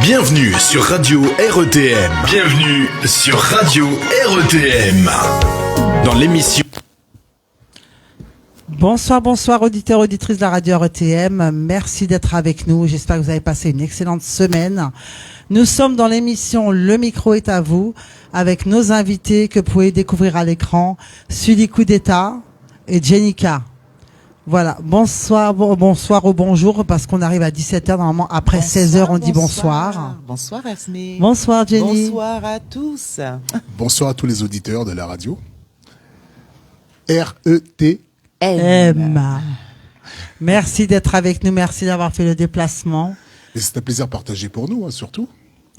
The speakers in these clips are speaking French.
Bienvenue sur Radio RETM. Bienvenue sur Radio RETM. Dans l'émission... Bonsoir auditeurs, auditrices de la radio RETM. Merci d'être avec nous. J'espère que vous avez passé une excellente semaine. Nous sommes dans l'émission Le micro est à vous avec nos invités que vous pouvez découvrir à l'écran, Sully Coup d'État et Jenica. Voilà, bonsoir ou bonjour parce qu'on arrive à 17h normalement après 16h on dit bonsoir. Bonsoir Esmé. Bonsoir Jenny. Bonsoir à tous. Bonsoir à tous les auditeurs de la radio. RETM. Merci d'être avec nous, merci d'avoir fait le déplacement. Et c'est un plaisir partagé pour nous, surtout.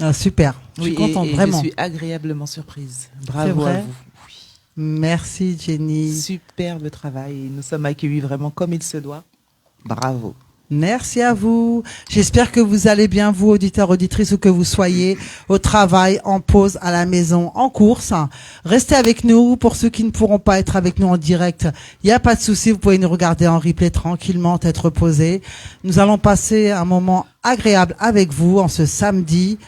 Ah, super, je suis contente, vraiment. Je suis agréablement surprise. Bravo à vous. Oui. Merci Jenny. Superbe travail. Nous sommes accueillis vraiment comme il se doit. Bravo. Merci à vous. J'espère que vous allez bien, vous, auditeurs, auditrices, où que vous soyez, au travail, en pause, à la maison, en course. Restez avec nous. Pour ceux qui ne pourront pas être avec nous en direct, il n'y a pas de souci. Vous pouvez nous regarder en replay tranquillement, être reposés. Nous allons passer un moment agréable avec vous en ce samedi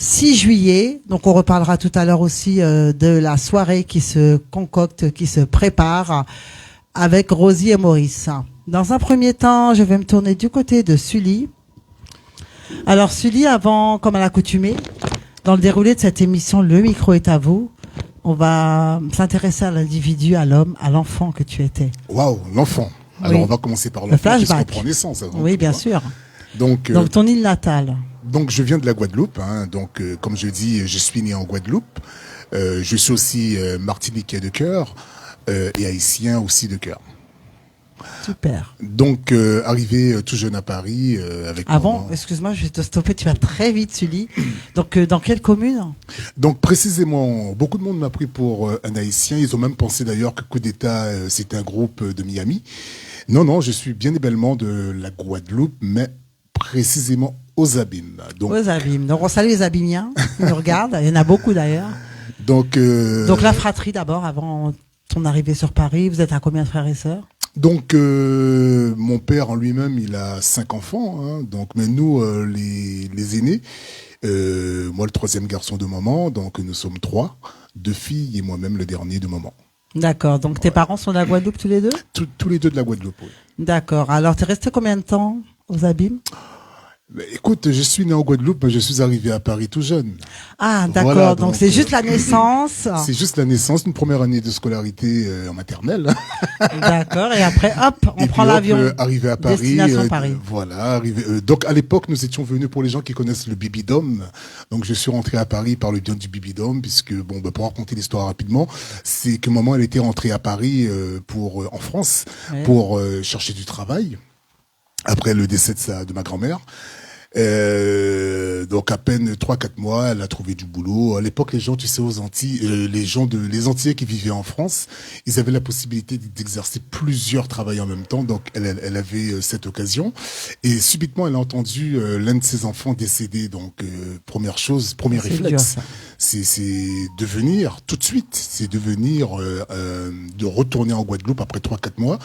6 juillet. Donc, on reparlera tout à l'heure aussi de la soirée qui se concocte, qui se prépare avec Rosie et Maurice. Dans un premier temps, je vais me tourner du côté de Sully. Alors Sully, avant, comme à l'accoutumée, dans le déroulé de cette émission, Le micro est à vous. On va s'intéresser à l'individu, à l'homme, à l'enfant que tu étais. Waouh, l'enfant. Alors Oui. on va commencer par Le l'enfant flashback. puisqu'on prend naissance. Avant Oui, tout, bien hein. sûr. Donc ton île natale. donc je viens de la Guadeloupe. Donc comme je dis, je suis né en Guadeloupe. Je suis aussi martiniquais de cœur et haïtien aussi de cœur. Super. Donc arrivé tout jeune à Paris avec Avant, maman. excuse-moi, je vais te stopper, tu vas très vite Sully. Donc dans quelle commune? Donc précisément, beaucoup de monde m'a pris pour un haïtien. Ils ont même pensé d'ailleurs que Coup d'État c'était un groupe de Miami. Non, je suis bien et bellement de la Guadeloupe, mais précisément aux Abîmes. Donc, Aux Abîmes. Donc on salue les Abîmiens qui nous regardent. Il y en a beaucoup d'ailleurs. donc Donc la fratrie d'abord, avant ton arrivée sur Paris. Vous êtes à combien de frères et sœurs? Donc mon père en lui-même, il a 5 enfants. Donc mais nous les aînés, moi le troisième garçon de maman, donc nous sommes 3, 2 filles et moi-même le dernier de maman. D'accord. Donc tes parents sont de la Guadeloupe tous les deux? Tous les deux de la Guadeloupe. Oui. D'accord. Alors t'es resté combien de temps aux Abîmes? Mais écoute, je suis né en Guadeloupe, mais je suis arrivé à Paris tout jeune. Ah d'accord. Voilà, donc donc, c'est juste la naissance. C'est juste la naissance, une première année de scolarité en maternelle. D'accord. Et après hop, on Et prend puis, hop, l'avion. arrivé à Paris. Destination Paris. Voilà. Donc à l'époque, nous étions venus pour les gens qui connaissent le Bibidome. Donc je suis rentré à Paris par le biais du Bibidome, puisque pour raconter l'histoire rapidement, c'est que maman elle était rentrée à Paris en France Ouais. pour chercher du travail après le décès de ma grand-mère. Donc à peine 3-4 mois, elle a trouvé du boulot. À l'époque, les gens, tu sais, aux Antilles, les Antillais qui vivaient en France, ils avaient la possibilité d'exercer plusieurs travails en même temps. Donc elle avait cette occasion. Et subitement, elle a entendu l'un de ses enfants décéder. Donc premier C'est réflexe, dur, ça. c'est de venir tout de suite, de retourner en Guadeloupe après 3-4 mois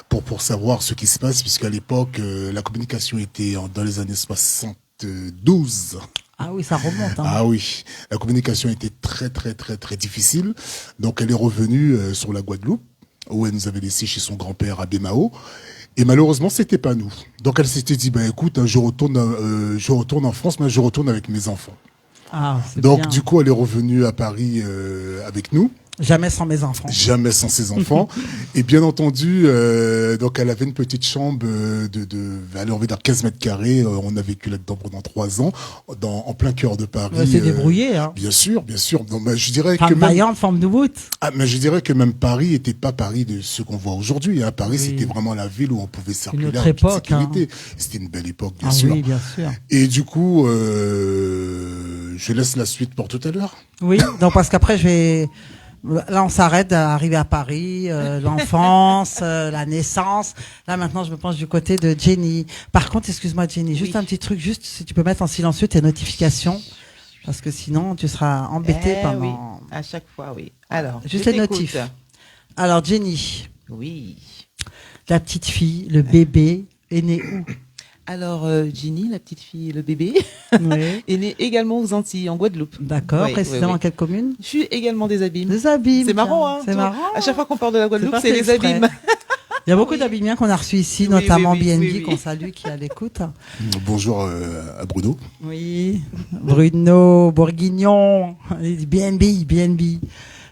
pour savoir ce qui se passe, puisqu'à l'époque, la communication était dans les années 72. Ah oui, ça remonte. Hein. Ah oui, la communication était très, très, très, très difficile. Donc, elle est revenue sur la Guadeloupe, où elle nous avait laissé chez son grand-père à Bémao. Et malheureusement, c'était pas nous. Donc, elle s'était dit, écoute, je retourne en France, mais je retourne avec mes enfants. Ah, c'est Donc, bien. du coup, elle est revenue à Paris avec nous. Jamais sans mes enfants. Jamais sans ses enfants. Et bien entendu, donc elle avait une petite chambre allez, on va dire 15 mètres carrés. On a vécu là-dedans pendant 3 ans, en plein cœur de Paris. Ouais, c'est débrouillé, hein. Bien sûr. Donc, je dirais Femme que même, vaillante, forme de bout. mais je dirais que même Paris était pas Paris de ce qu'on voit aujourd'hui. Paris, Oui. c'était vraiment la ville où on pouvait circuler autre en toute époque, sécurité. C'était une belle époque, bien Ah sûr. oui, bien sûr. Et du coup, je laisse la suite pour tout à l'heure. Oui, donc parce qu'après là, on s'arrête d'arriver à Paris, l'enfance, la naissance. Là, maintenant, je me penche du côté de Jenny. Par contre, excuse-moi, Jenny, juste un petit truc, juste si tu peux mettre en silencieux tes notifications, parce que sinon, tu seras embêtée pendant... Oui, à chaque fois, oui. Alors, Juste je les t'écoute. notifs. Alors, Jenny, Oui. la petite fille, le bébé, est né où? Alors, Ginny, la petite fille, le bébé, Oui. est née également aux Antilles, en Guadeloupe. D'accord. Oui, Précisément, oui, oui. quelle commune? Je suis également des Abîmes. Des Abîmes. C'est marrant, hein. C'est tu vois. marrant. À chaque fois qu'on parle de la Guadeloupe, pas c'est fait les exprès. Abîmes. Il y a beaucoup d'Abîmiens qu'on a reçus ici, Oui, notamment oui, oui, BNB, oui, oui. qu'on salue, qui est à l'écoute. Bonjour à Bruno. Oui. Bruno, Bourguignon, BNB.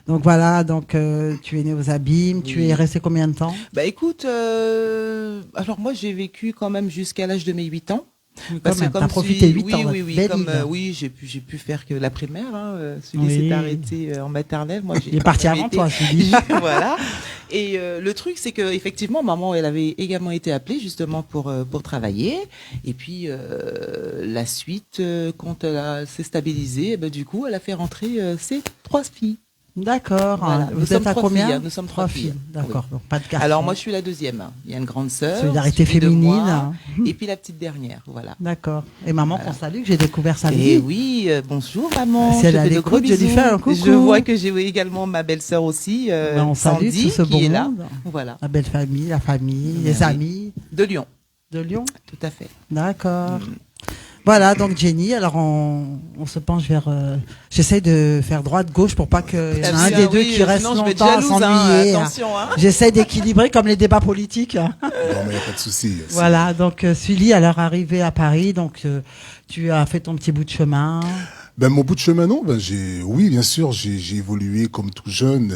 Donc voilà, donc tu es né aux Abîmes, tu Oui. es resté combien de temps? Bah écoute, alors moi j'ai vécu quand même jusqu'à l'âge de mes 8 ans. Quand même, t'as profité 8 oui, ans. oui, oui, belle comme île. oui, j'ai pu faire que la primaire. Hein, celui Oui. s'est arrêté en maternelle. Moi, Il est parti avant toi, celui. Voilà. Et le truc, c'est que effectivement, maman, elle avait également été appelée justement pour travailler. Et puis la suite, quand elle s'est stabilisée, eh ben, du coup, elle a fait rentrer ses 3 filles. D'accord. Voilà. Nous Vous sommes êtes à 3 combien? filles, hein. Nous sommes 3 filles. D'accord. Donc pas de garçons. Alors moi, je suis la deuxième. Il y a une grande sœur. Solidarité suivie de féminine. moi, et puis la petite dernière. Voilà. D'accord. Et maman qu'on salue, que j'ai découvert sa Et vie. oui, bonjour maman. Si elle Je est à fais de gros l'écoute, je lui bisous. fais un coucou. Je vois que j'ai également ma belle-sœur aussi, Ben, on salue Sandy, tout ce qui beau est là. monde. Voilà, La belle famille, la famille, les Oui. amis de Lyon, de Lyon. tout à fait. D'accord. Voilà, donc Jenny, alors on se penche vers... J'essaie de faire droite-gauche pour pas qu'il y en ait un des deux qui reste sinon je vais être longtemps à jalouse, s'ennuyer. attention. Hein. J'essaie d'équilibrer comme les débats politiques. Non, mais il n'y a pas de souci. Voilà, donc Sully, à leur arrivée à Paris, donc tu as fait ton petit bout de chemin. Ben, mon bout de chemin, non. Ben, oui, bien sûr, j'ai évolué comme tout jeune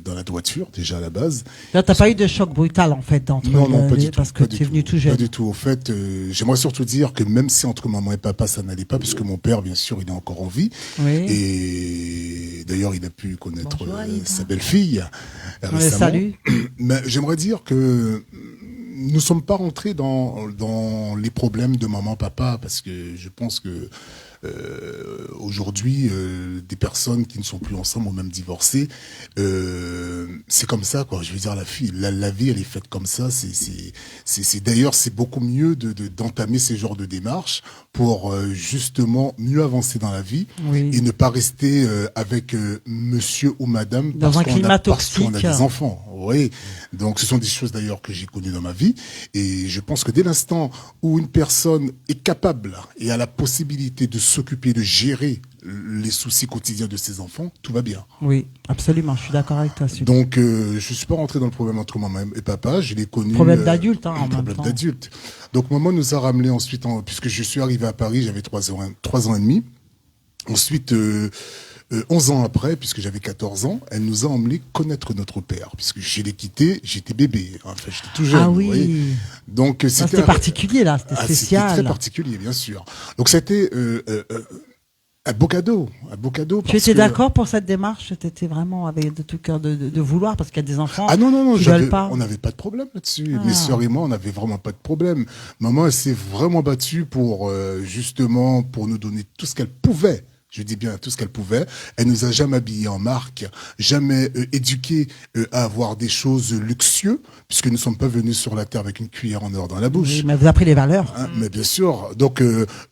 dans la droiture, déjà à la base. Là, t'as pas eu de choc brutal, en fait, entre Non, non, pas du tout. parce que pas du tu es venu tout Pas jeune. du tout. Au fait, j'aimerais surtout dire que même si entre maman et papa, ça n'allait pas, puisque mon père, bien sûr, il est encore en vie. Oui. Et d'ailleurs, il a pu connaître Bonjour, Aïda. sa belle-fille On les récemment. salue. Mais j'aimerais dire que nous sommes pas rentrés dans les problèmes de maman, papa, parce que je pense que aujourd'hui, des personnes qui ne sont plus ensemble ou même divorcées, c'est comme ça, quoi. Je veux dire, la vie, elle est faite comme ça. D'ailleurs, c'est beaucoup mieux d'entamer ces genres de démarches pour justement mieux avancer dans la vie Oui. et ne pas rester avec monsieur ou madame Dans parce un qu'on climat a, parce qu'on a toxique. des enfants. Oui. Donc, ce sont des choses d'ailleurs que j'ai connues dans ma vie. Et je pense que dès l'instant où une personne est capable et a la possibilité de s'occuper, de gérer les soucis quotidiens de ses enfants, tout va bien. Oui, absolument, je suis d'accord avec toi. Sully. Donc, je suis pas rentré dans le problème entre maman et papa. Je l'ai connu. Problème d'adulte, hein, en même problème temps. d'adulte. Donc, maman nous a ramenés ensuite, puisque je suis arrivé à Paris, j'avais 3 ans et demi. Ensuite, 11 ans après, puisque j'avais 14 ans, elle nous a emmenés connaître notre père, puisque je l'ai quitté, j'étais bébé, enfin j'étais tout jeune. Ah vous oui. voyez. Donc C'était particulier, là, c'était C'était spécial. très particulier, bien sûr. Donc c'était un beau cadeau, Tu étais d'accord pour cette démarche? T'étais vraiment avec de tout cœur de vouloir, parce qu'il y a des enfants Ah non, qui veulent pas. on n'avait pas de problème là-dessus. Ah. Mes sœurs et moi, on n'avait vraiment pas de problème. Maman, elle s'est vraiment battue pour justement pour nous donner tout ce qu'elle pouvait. Je dis bien tout ce qu'elle pouvait. Elle nous a jamais habillés en marque, jamais éduqués à avoir des choses luxueuses, puisque nous ne sommes pas venus sur la terre avec une cuillère en or dans la bouche. Oui, mais vous avez appris les valeurs. Hein, mais bien sûr. Donc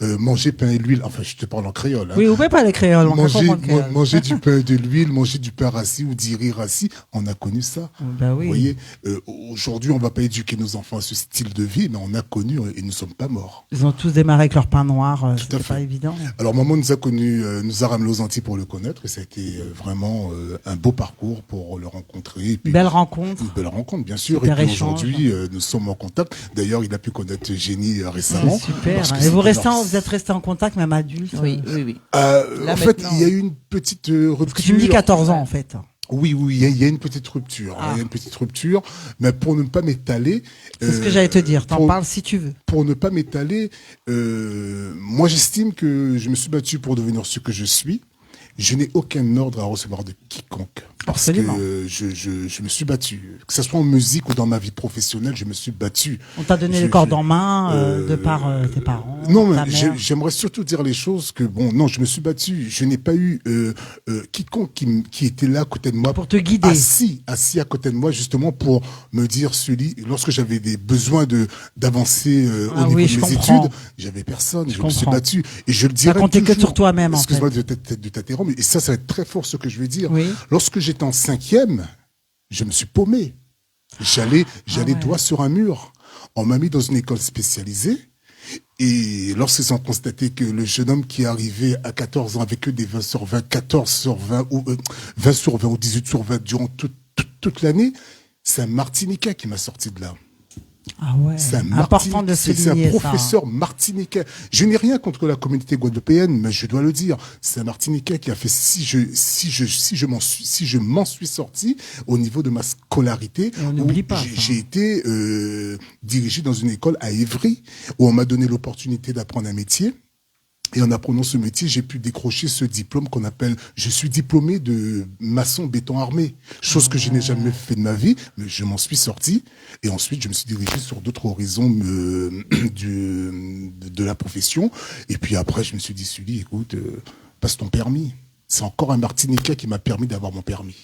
manger pain et l'huile. Enfin, je te parle en créole. Hein. Oui, vous pouvez pas les créoles. on Manger, comprend le créole. manger du pain et de l'huile, manger du pain rassis ou du riz rassis, on a connu ça. Ben oui. Vous voyez, aujourd'hui, on va pas éduquer nos enfants à ce style de vie, mais on a connu et nous sommes pas morts. Ils ont tous démarré avec leur pain noir. Tout à C'était fait. pas évident. Alors, maman nous a connus, nous a ramenés aux Antilles pour le connaître, et ça a été vraiment un beau parcours pour le rencontrer. Et puis, Belle rencontre. une belle rencontre, bien sûr. Super Et puis échange. aujourd'hui, nous sommes en contact. D'ailleurs, il a pu connaître Jenny récemment. C'est super. parce que Et vous c'était vous êtes restés en contact, même adulte. Oui, oui, oui. En Là, fait, maintenant- il y a eu une petite rupture. Parce que tu me dis 14 ans, en fait. Oui, il y a une petite rupture. Ah. Il y a une petite rupture, mais pour ne pas m'étaler. C'est ce que j'allais te dire. T'en pour- parles si tu veux. Pour ne pas m'étaler, moi j'estime que je me suis battu pour devenir ce que je suis. Je n'ai aucun ordre à recevoir de quiconque. Parce Absolument. que je me suis battu. Que ce soit en musique ou dans ma vie professionnelle, je me suis battu. On t'a donné les cordes en main de par tes parents. Non, ta mais mère. j'aimerais surtout dire les choses que, bon, non, je me suis battu. Je n'ai pas eu quiconque qui était là à côté de moi. Pour te guider. Assis à côté de moi, justement, pour me dire, Sully, lorsque j'avais des besoins d'avancer Ah au niveau oui, de je mes comprends. études, j'avais personne. Je me suis comprends. battu. Et je le dirais comptait que toujours. sur toi-même, en Excuse-moi fait. de t'interrompre, et ça va être très fort ce que je vais dire. Oui. Lorsque j'étais en 5e, je me suis paumé. J'allais ouais. doigt sur un mur. On m'a mis dans une école spécialisée. Et lorsqu'ils ont constaté que le jeune homme qui arrivait à 14 ans avec eux des 20 sur 20, 14 sur 20 ou 20 sur 20 ou 18 sur 20 durant toute l'année, c'est un Martiniquais qui m'a sorti de là. Ah ouais. C'est Important de souligner un professeur martiniquais. Je n'ai rien contre la communauté guadeloupéenne, mais je dois le dire. C'est un Martiniquais qui a fait, si je m'en suis sorti au niveau de ma scolarité. Et on n'oublie pas. J'ai été, dirigé dans une école à Évry, où on m'a donné l'opportunité d'apprendre un métier. Et en apprenant ce métier, j'ai pu décrocher ce diplôme qu'on appelle, je suis diplômé de maçon béton armé. Chose que je n'ai jamais fait de ma vie, mais je m'en suis sorti. Et ensuite, je me suis dirigé sur d'autres horizons de la profession. Et puis après, je me suis dit, Sully, écoute, passe ton permis. C'est encore un Martiniquais qui m'a permis d'avoir mon permis.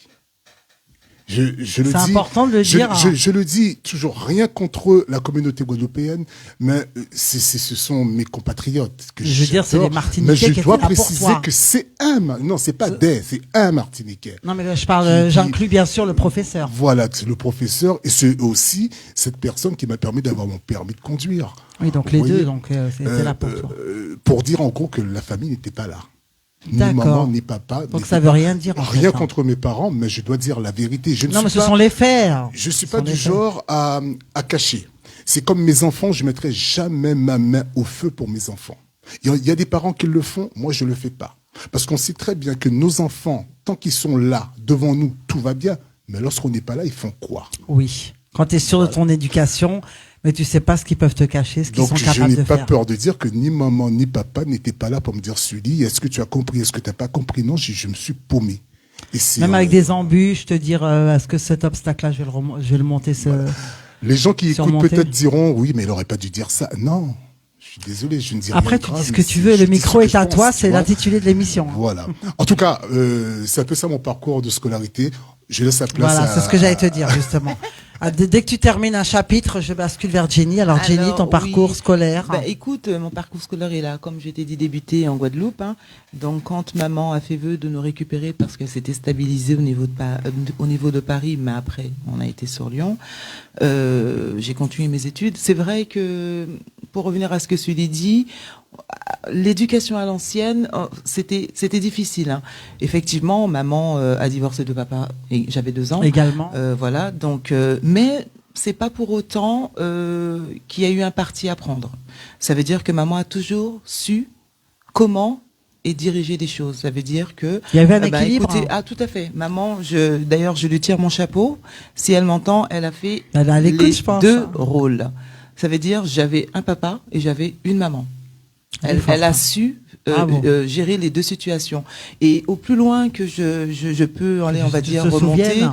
C'est important de le dire. Je le dis toujours, rien contre la communauté guadeloupéenne, mais ce sont mes compatriotes que je veux dire, c'est les Martiniquais. Mais je qui dois étaient là pour préciser toi. que c'est non, c'est pas des, c'est un Martiniquais. Non, mais là, j'inclus bien sûr le professeur. Voilà, c'est le professeur et c'est aussi cette personne qui m'a permis d'avoir mon permis de conduire. Oui, donc Vous les voyez, deux, donc c'était là pour toi. Pour dire en gros que la famille n'était pas là. Ni D'accord. maman, ni papa. Donc ça veut rien dire. En Rien fait, contre mes parents, mais je dois dire la vérité. Non, mais ce sont les faits. Je suis pas du genre à cacher. C'est comme mes enfants, je mettrai jamais ma main au feu pour mes enfants. Il y a des parents qui le font, moi je le fais pas. Parce qu'on sait très bien que nos enfants, tant qu'ils sont là, devant nous, tout va bien. Mais lorsqu'on n'est pas là, ils font quoi? Oui. Quand tu es sûr de ton éducation, mais tu sais pas ce qu'ils peuvent te cacher, ce qu'ils sont capables de faire. Donc je n'ai pas peur de dire que ni maman ni papa n'étaient pas là pour me dire, Sully, est-ce que tu as compris, est-ce que tu n'as pas compris? Non, je me suis paumé. Et même avec des embûches, te dire, est-ce que cet obstacle-là, je vais le monter. Voilà. Les gens qui écoutent peut-être diront, oui, mais il n'aurait pas dû dire ça. Non, je suis désolé, je ne dis rien. Après, tu dis ce que tu veux, le micro est à toi, c'est l'intitulé de l'émission. Voilà. En tout cas, c'est un peu ça mon parcours de scolarité. Je laisse la place Voilà, c'est ce que j'allais te dire, justement. Dès que tu termines un chapitre, je bascule vers Jenny. Alors Jenny, ton parcours scolaire. Écoute, mon parcours scolaire est là, comme je t'ai dit, débuté en Guadeloupe. Hein. Donc quand maman a fait vœu de nous récupérer parce qu'elle s'était stabilisée au niveau de Paris, mais après on a été sur Lyon, j'ai continué mes études. C'est vrai que, pour revenir à ce que Sully dit, l'éducation à l'ancienne, c'était difficile. Hein. Effectivement, maman a divorcé de papa et j'avais 2 ans. Également. Voilà, donc, mais c'est pas pour autant qu'il y a eu un parti à prendre. Ça veut dire que maman a toujours su comment et diriger des choses. Ça veut dire que il y avait un équilibre. Écoutez, tout à fait. Maman, d'ailleurs, je lui tire mon chapeau. Si elle m'entend, elle a fait les 2 rôles. Ça veut dire j'avais un papa et j'avais une maman. Elle a su gérer les 2 situations. Et au plus loin que je peux aller, on va dire, remonter,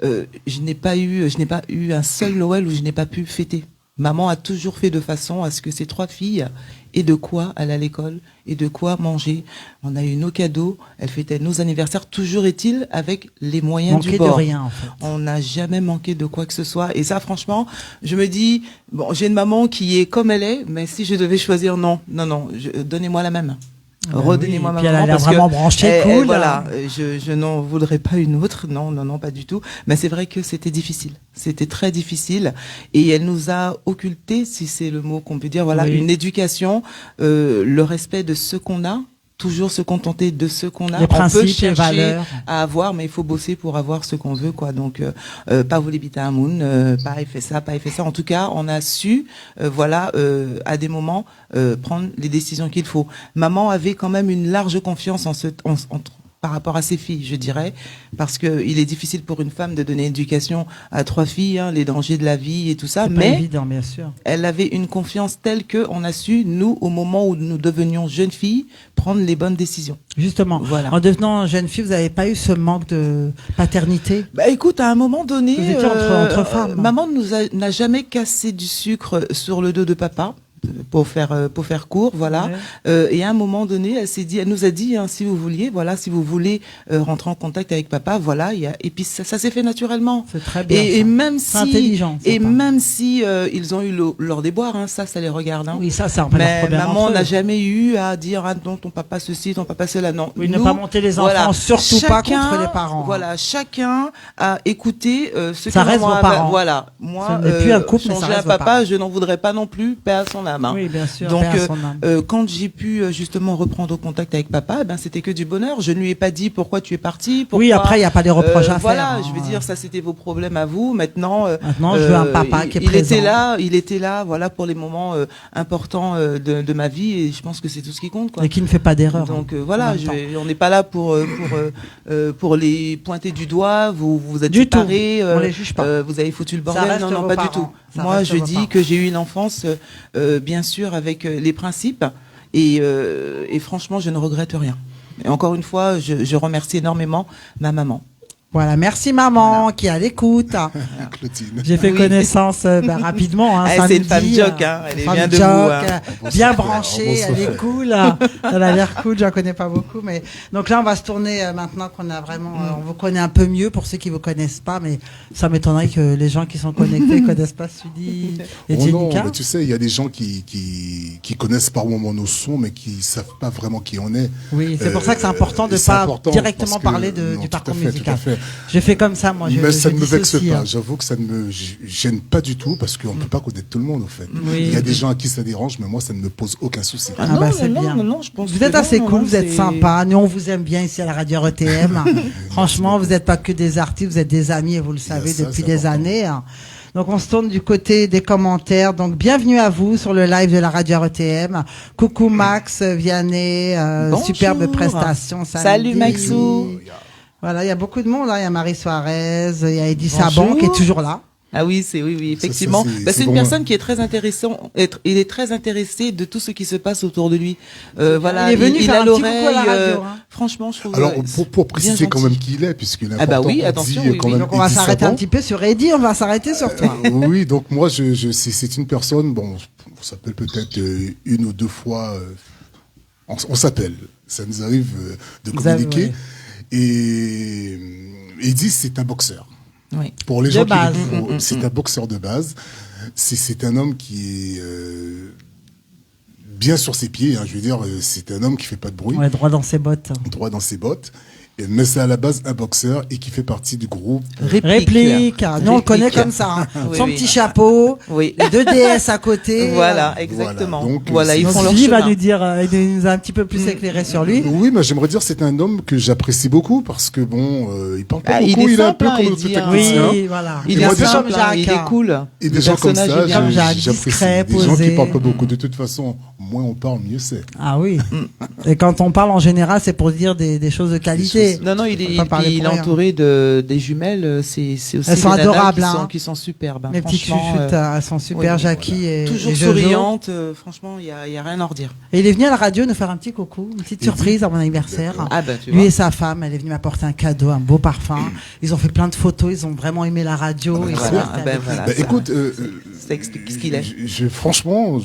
je n'ai pas eu un seul Noël où je n'ai pas pu fêter. Maman a toujours fait de façon à ce que ces 3 filles aient de quoi aller à l'école et de quoi manger. On a eu nos cadeaux, elle fêtait nos anniversaires. Toujours est-il avec les moyens du bord. De rien, en fait. On n'a jamais manqué de quoi que ce soit. Et ça, franchement, je me dis, bon, j'ai une maman qui est comme elle est, mais si je devais choisir, non, donnez-moi la même. Redonnez-moi ma maman, elle a vraiment branché, cool. Voilà, je n'en voudrais pas une autre, non, pas du tout. Mais c'est vrai que c'était difficile, c'était très difficile, et elle nous a occulté, si c'est le mot qu'on peut dire, voilà, une éducation, le respect de ce qu'on a. Toujours se contenter de ce qu'on a. Les principes, on peut chercher les valeurs. à avoir, mais il faut bosser pour avoir ce qu'on veut, quoi. Donc, pas voler bita moon, pas fait ça, pas fait ça. En tout cas, on a su, à des moments, prendre les décisions qu'il faut. Maman avait quand même une large confiance par rapport à ses filles, je dirais, parce que il est difficile pour une femme de donner éducation à 3 filles, hein, les dangers de la vie et tout ça. Mais pas évident, bien sûr. Elle avait une confiance telle que on a su, nous, au moment où nous devenions jeunes filles, prendre les bonnes décisions. Justement. Voilà. En devenant jeune fille, vous n'avez pas eu ce manque de paternité? Écoute, à un moment donné, vous étiez entre femmes. Maman n'a jamais cassé du sucre sur le dos de papa. Pour faire court, voilà. Ouais. Et à un moment donné, elle nous a dit, hein, si vous voulez rentrer en contact avec papa, voilà. Et puis ça s'est fait naturellement. C'est très bien. Et même si, intelligent. Même si ils ont eu leur déboire, hein, ça les regarde. Hein. Oui, ça c'est un peu leur problème. Maman n'a jamais eu à dire, non, ton papa ceci, ton papa cela, non. Oui, ne pas monter les enfants, surtout pas contre les parents. Voilà, chacun a écouté ce ça que reste maman vos parents. Voilà, moi, plus un couple, changer à papa, je n'en voudrais pas non plus, paix à son âme. âme. Hein. Oui, bien sûr. Donc, paix à son âme. quand j'ai pu justement reprendre contact avec papa, ben c'était que du bonheur. Je ne lui ai pas dit pourquoi tu es parti. Pourquoi, Oui, après, il n'y a pas des reproches à faire. Voilà, hein. je veux dire, ça c'était vos problèmes à vous. Maintenant, Maintenant, je veux un papa qui est présent. Il était là, voilà, pour les moments importants de ma vie, et je pense que c'est tout ce qui compte, quoi. Et qui ne fait pas d'erreur. Donc en voilà, même temps. on n'est pas là pour les pointer du doigt. Vous êtes Du tout. séparés, On les juge pas. vous avez foutu le Ça bordel. reste Non, non, vos pas parents. du tout. Ça Moi, reste je vos dis parents. que j'ai eu une enfance, bien sûr, avec les principes, et franchement, je ne regrette rien. Et encore une fois, je remercie énormément ma maman. Voilà, merci maman qui est à l'écoute. Clotilde. J'ai fait Oui. connaissance rapidement. Hein, C'est une samedi, femme joke, hein. Elle est femme bien debout. joke, Hein. bien Bon, branchée, ça elle fait. est cool. Elle a l'air cool, j'en connais pas beaucoup. Mais donc là, on va se tourner maintenant qu'on a vraiment, on vous connaît un peu mieux pour ceux qui vous connaissent pas. Mais ça m'étonnerait que les gens qui sont connectés connaissent pas Sudi et Oh non, Jenica. mais tu sais, il y a des gens qui connaissent par moments nos sons, mais qui savent pas vraiment qui on est. Oui, c'est pour ça que c'est important de et c'est pas important directement parce que- parler non, du tout à parcours fait, musical. tout à fait. J'ai fait comme ça, moi. Mais ça ne me vexe dissocie, pas. hein. J'avoue que ça ne me gêne pas du tout parce qu'on ne peut pas connaître tout le monde, au fait. Oui. Il y a des gens à qui ça dérange, mais moi, ça ne me pose aucun souci. Ah bah, c'est non, bien. non, je pense Vous que êtes assez non, cool, non, vous êtes c'est- sympa. Nous, on vous aime bien ici à la radio RETM. Franchement, vous n'êtes pas que des artistes, vous êtes des amis et vous le savez ça, depuis c'est des important. années. hein. Donc, on se tourne du côté des commentaires. Donc, bienvenue à vous sur le live de la radio RETM. Coucou Max, Vianney, Bonjour. superbe prestation. samedi. Salut, Maxou. Voilà, il y a beaucoup de monde. Hein. Il y a Marie Suarez, il y a Eddie Bonjour. Saban qui est toujours là. Ah oui, oui, effectivement. Ça, C'est une vraiment- personne qui est très intéressant. Il est très intéressé de tout ce qui se passe autour de lui. Voilà, Il est venu il faire a un petit coucou l'oreille. à la radio, hein. Franchement, je trouve. Alors, bien pour préciser quand gentil. même qui il est, puisqu'il est Ah bah important, oui, on attention, dit oui, quand oui. même Donc, on va Eddie s'arrêter un Saban. petit peu sur Eddie, on va s'arrêter sur toi. Oui, donc moi, c'est une personne, bon, on s'appelle peut-être une ou deux fois, on s'appelle, ça nous arrive de Vous avez- communiquer. Et Eddie, c'est un boxeur. Oui. Pour les De gens base. c'est un boxeur de base. C'est un homme qui est bien sur ses pieds. Hein, je veux dire, c'est un homme qui fait pas de bruit, On est droit dans ses bottes. droit dans ses bottes. Mais c'est à la base un boxeur et qui fait partie du groupe. Réplique. Nous, on le connaît Réplique. comme ça. hein. Oui, Son oui. petit chapeau, Oui. les deux DS à côté. Voilà, exactement. Voilà, donc, Voilà, ils Donc, font leur Sylvie va chemin. nous dire, il nous a un petit peu plus éclairé sur lui. Oui, mais j'aimerais dire c'est un homme que j'apprécie beaucoup parce que bon, il parle pas Ah, il beaucoup, est il est un simple, peu hein, comme il notre dit, hein. technicien. Oui, voilà. Il Et est moi, déjà- simple, hein, il est cool. Et des Le gens comme personnage ça, est bien. Comme Jacques, j'apprécie. discret, Des gens posé. qui parlent pas beaucoup. De toute façon, moins on parle, mieux c'est. Ah oui. Et quand on parle en général, c'est pour dire des choses de qualité. Non, non, il Faut pas parler est pour rien. entouré des jumelles. C'est aussi Elles sont des nanas adorables, qui hein. sont, qui sont superbes. hein. Les petites Franchement, chouchoutes, elles sont super, oui, Jackie et toujours et Jojo. souriantes. Franchement, il y a rien à redire. Et il est venu à la radio nous faire un petit coucou, une petite surprise à mon anniversaire. Ah bah tu Lui vois. et sa femme, elle est venue m'apporter un cadeau, un beau parfum. Ils ont fait plein de photos, ils ont vraiment aimé la radio. Ils sont Voilà, restés ben avec voilà. Bah, ça- écoute, ça explique ce qu'il est. franchement,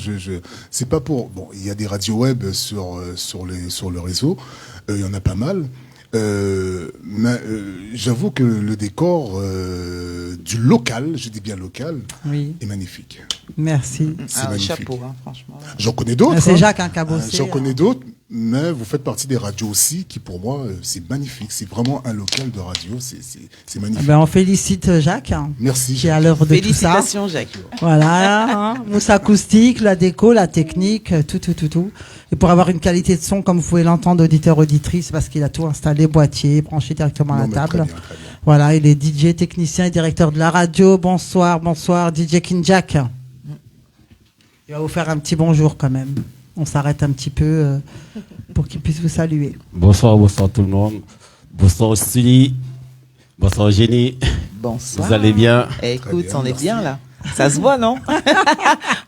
c'est pas pour. Bon, il y a des radios web sur le réseau. Il y en a pas mal. Mais j'avoue que le décor du local, je dis bien local, Oui, est magnifique. merci. C'est Ah, magnifique. chapeau, hein, franchement. J'en connais d'autres. C'est hein. Jacques qui a bossé. J'en connais d'autres, mais vous faites partie des radios aussi, qui pour moi, c'est magnifique. C'est vraiment un local de radio. C'est magnifique. Ben, on félicite Jacques, Merci. qui est à l'œuvre de tout ça. Félicitations, Jacques. Voilà, hein. Mousse acoustique, la déco, la technique, tout. Et pour avoir une qualité de son, comme vous pouvez l'entendre, auditeur, auditrice, parce qu'il a tout installé, boîtier, branché directement à Non, la mais table. très bien, très bien. Voilà, il est DJ, technicien et directeur de la radio. Bonsoir, DJ Kinjack. Il va vous faire un petit bonjour quand même. On s'arrête un petit peu pour qu'il puisse vous saluer. Bonsoir tout le monde. Bonsoir Sully. Bonsoir Jenny. Bonsoir. Vous allez bien? Écoute, bien, on est merci. bien là. Ça se voit, non?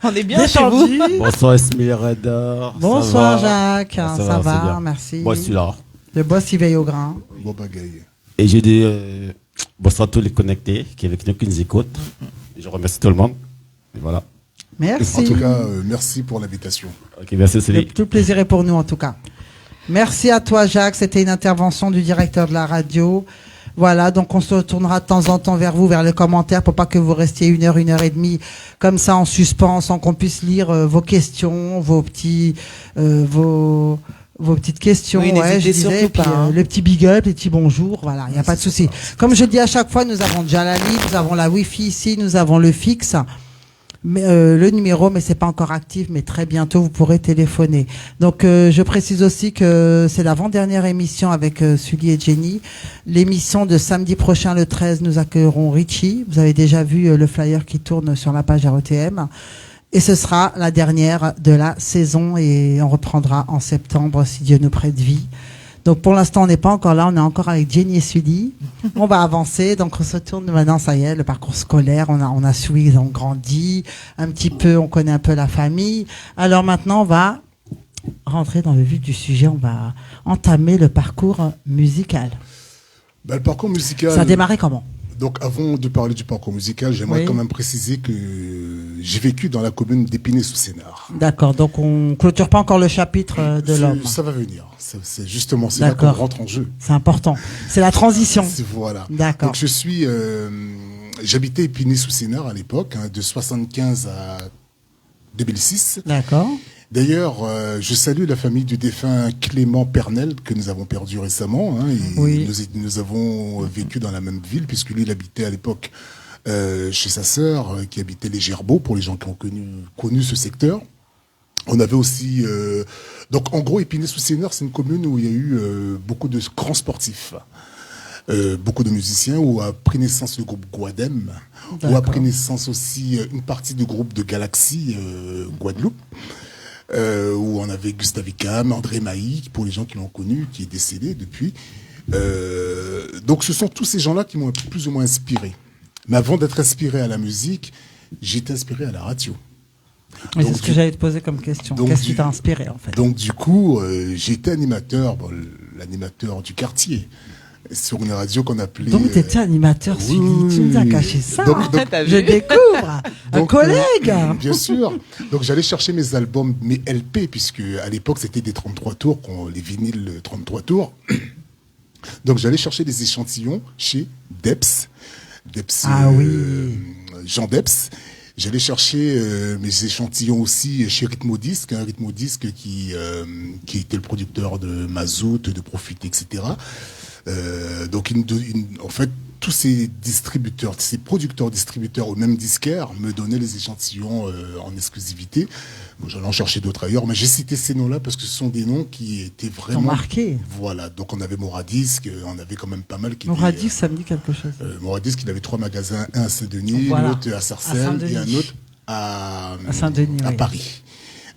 On est bien chez vous. Détendu. Bonsoir Esmeralda. Bonsoir Ça va? Jacques, Ça ça va, c'est va, bien. merci. Moi je suis là. Le boss il veille au grain. Bon bagaille. Et je dis bonsoir à tous les connectés qui nous écoutent. Et je remercie tout le monde. Et voilà. Merci. En tout cas, merci pour l'invitation. Ok, merci Sully. Tout le plaisir est pour nous en tout cas. Merci à toi Jacques, c'était une intervention du directeur de la radio. Voilà, donc on se retournera de temps en temps vers vous, vers les commentaires, pour pas que vous restiez 1 heure, 1 heure et demie, comme ça en suspens, sans qu'on puisse lire vos questions, vos petites questions, Oui, ouais, je n'hésitez disais, surtout puis pas, hein. les petits big up, les petits bonjours, voilà, il n'y a pas de souci. Comme je dis à chaque fois, nous avons déjà la ligne, nous avons la Wi-Fi ici, nous avons le fixe. Mais, le numéro, mais c'est pas encore actif, mais très bientôt vous pourrez téléphoner. Donc je précise aussi que c'est l'avant-dernière émission avec Sully et Jenny. L'émission de samedi prochain, le 13, nous accueillerons Richie. Vous avez déjà vu le flyer qui tourne sur la page RETM. Et ce sera la dernière de la saison et on reprendra en septembre si Dieu nous prête vie. Donc pour l'instant, on n'est pas encore là, on est encore avec Jenny et Sully. On va avancer, donc on se tourne maintenant, ça y est, le parcours scolaire, on a su, ils ont grandi, un petit peu, on connaît un peu la famille. Alors maintenant, on va rentrer dans le vif du sujet, on va entamer le parcours musical. Le parcours musical... Ça a démarré comment ? Donc avant de parler du parcours musical, j'aimerais quand même préciser que j'ai vécu dans la commune d'Épinay-sous-Sénard. D'accord, donc on clôture pas encore le chapitre de l'homme. Ça va venir. C'est justement là qu'on rentre en jeu. C'est important. C'est la transition. Voilà. D'accord. Donc j'habitais Épinay-sous-Sénard à l'époque, de 75 à 2006. D'accord. D'ailleurs, je salue la famille du défunt Clément Pernel que nous avons perdu récemment. Nous avons vécu dans la même ville puisque lui, il habitait à l'époque chez sa sœur qui habitait les Gerbeaux, pour les gens qui ont connu ce secteur. On avait aussi... donc en gros, Épinay-sous-Sénard, c'est une commune où il y a eu beaucoup de grands sportifs. Beaucoup de musiciens, où a pris naissance le groupe Guadem, où a pris naissance aussi une partie du groupe de Galaxy Guadeloupe. Où on avait Gustave Icam, André Maï, pour les gens qui l'ont connu, qui est décédé depuis. Donc ce sont tous ces gens-là qui m'ont plus ou moins inspiré. Mais avant d'être inspiré à la musique, j'étais inspiré à la radio. Mais c'est ce que j'allais te poser comme question. Qu'est-ce qui t'a inspiré en fait ? Donc du coup, j'étais animateur, l'animateur du quartier. Sur une radio qu'on appelait... Donc, tu étais animateur, Sully. Tu nous as caché ça. Je découvre un collègue. Bien sûr. Donc, j'allais chercher mes albums, mes LP, puisque à l'époque, c'était des 33 tours, les vinyles 33 tours. Donc, j'allais chercher des échantillons chez Deps. Jean Deps. J'allais chercher mes échantillons aussi chez Rhythmodisc, Rhythmodisc qui était le producteur de Mazout, de Profit, etc. Donc, en fait, tous ces distributeurs, ces producteurs-distributeurs ou même disquaires me donnaient les échantillons en exclusivité. Bon, j'allais en chercher d'autres ailleurs, mais j'ai cité ces noms-là parce que ce sont des noms qui étaient vraiment marqués. Voilà, donc on avait Moradisc, on avait quand même pas mal qui Moradisc, ça me dit quelque chose. Moradisc, il avait 3 magasins, un à Saint-Denis, l'autre à Sarcelles et un autre à Saint-Denis, à Paris.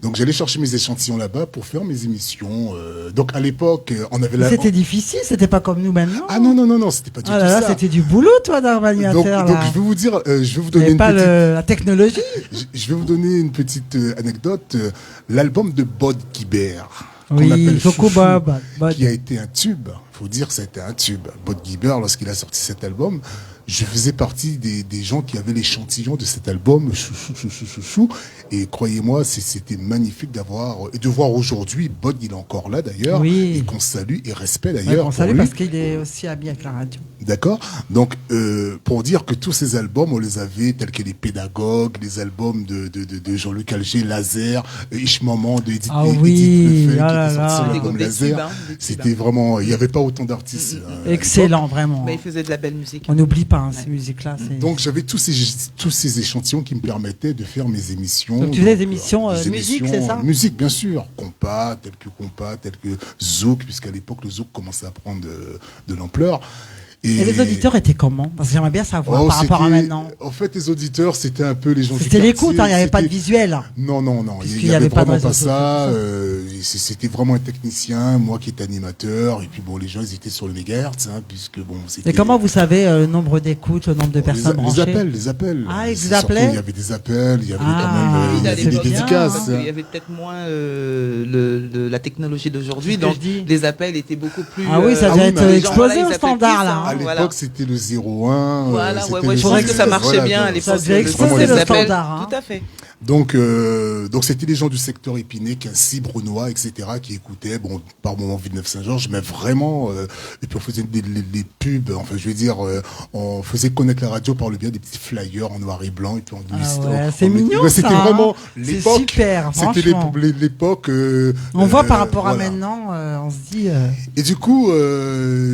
Donc j'allais chercher mes échantillons là-bas pour faire mes émissions. Donc à l'époque, on avait C'était difficile, c'était pas comme nous maintenant. Ah non, c'était pas du tout ça. C'était du boulot, toi, d'animateur. Donc je vais vous dire, je vais vous donner la technologie. Je vais vous donner une petite anecdote. L'album de Bod Guibert, qu'on appelle Chouchou, qui a été un tube. Faut dire que ça a été un tube. Bod Guibert, lorsqu'il a sorti cet album, je faisais partie des gens qui avaient l'échantillon de cet album, chou. Et croyez-moi, c'était magnifique de voir aujourd'hui, Bod, il est encore là d'ailleurs, et qu'on salue et respect d'ailleurs. On salue parce qu'il est aussi habillé avec la radio. D'accord. Donc, pour dire que tous ces albums, on les avait, tels que les Pédagogues, les albums de Jean-Luc Alger, Laser, Ishmaman, de Edith Lefebvre, qui était sorti sur l'album Laser. C'était vraiment, il n'y avait pas autant d'artistes. Excellent, vraiment. Mais il faisait de la belle musique. On n'oublie pas ces musiques-là. Donc, j'avais tous ces échantillons qui me permettaient de faire mes émissions. Donc, tu faisais des émissions musique, c'est ça ? Musique, bien sûr. Compas, tel que Zouk, puisqu'à l'époque, le Zouk commençait à prendre de l'ampleur. Et les auditeurs étaient comment ? Parce que j'aimerais bien savoir par rapport à maintenant. En fait, les auditeurs, c'était un peu les gens du quartier. C'était l'écoute, il n'y avait pas de visuel. Non. Il n'y avait vraiment pas ça. C'était vraiment un technicien, moi qui étais animateur. Et puis bon, les gens, ils étaient sur le mégahertz, puisque bon, c'était... Et comment vous savez le nombre d'écoutes, le nombre de personnes branchées ? Les appels. Ah, ils appelaient ? Il y avait des appels, il y avait quand même des dédicaces. Il y avait peut-être moins la technologie d'aujourd'hui, donc les appels étaient beaucoup plus... Ah oui, ça devait être explosé au standard, là. À l'époque, c'était le 01. Voilà, je pense que ça marchait bien à l'époque. Ça devait exploser le standard. Tout à fait. Donc c'était les gens du secteur Épinay, Quincy, Brunois, etc., qui écoutaient, bon, par moment Villeneuve-Saint-Georges, mais vraiment, et puis on faisait des pubs, enfin, je veux dire, on faisait connaître la radio par le biais des petits flyers en noir et blanc, et puis c'est mignon, ça. C'était vraiment l'époque. C'est super, c'était l'époque. On voit par rapport à maintenant, on se dit. Et du coup,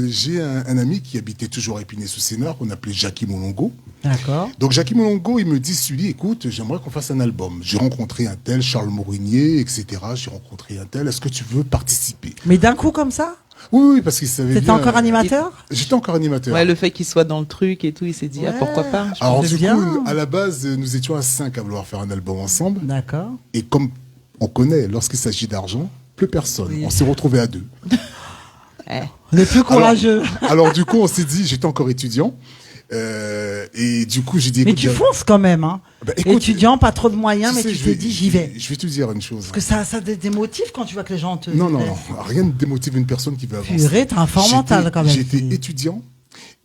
j'ai un ami qui habitait toujours à Épinay-sous-Sénard, qu'on appelait Jackie Molongo. D'accord. Donc Jackie Molongo, il me dit, Sully, écoute, j'aimerais qu'on fasse un album. J'ai rencontré un tel, Charles Morinier, etc. J'ai rencontré un tel, est-ce que tu veux participer? Mais d'un coup comme ça? Oui, parce qu'il savait bien. T'étais encore animateur? J'étais encore animateur. Ouais, le fait qu'il soit dans le truc et tout, il s'est dit, ah, pourquoi pas. Alors c'est du bien. coup, à la base, nous étions à 5 à vouloir faire un album ensemble. D'accord. Et comme on connaît, lorsqu'il s'agit d'argent, plus personne. Oui. On s'est retrouvés à 2. Les plus courageux. Alors du coup, on s'est dit, j'étais encore étudiant. Et du coup, j'ai dit... Mais écoute, tu fonces quand même, hein. Bah, écoute, Étudiant, pas trop de moyens, mais sais, tu je t'es vais- dit, j'y vais. Je vais te dire une chose. Parce que ça démotive quand tu vois que les gens te Non, détestent. rien ne démotive une personne qui veut avancer. Purée, t'as un fort mental quand même. J'étais étudiant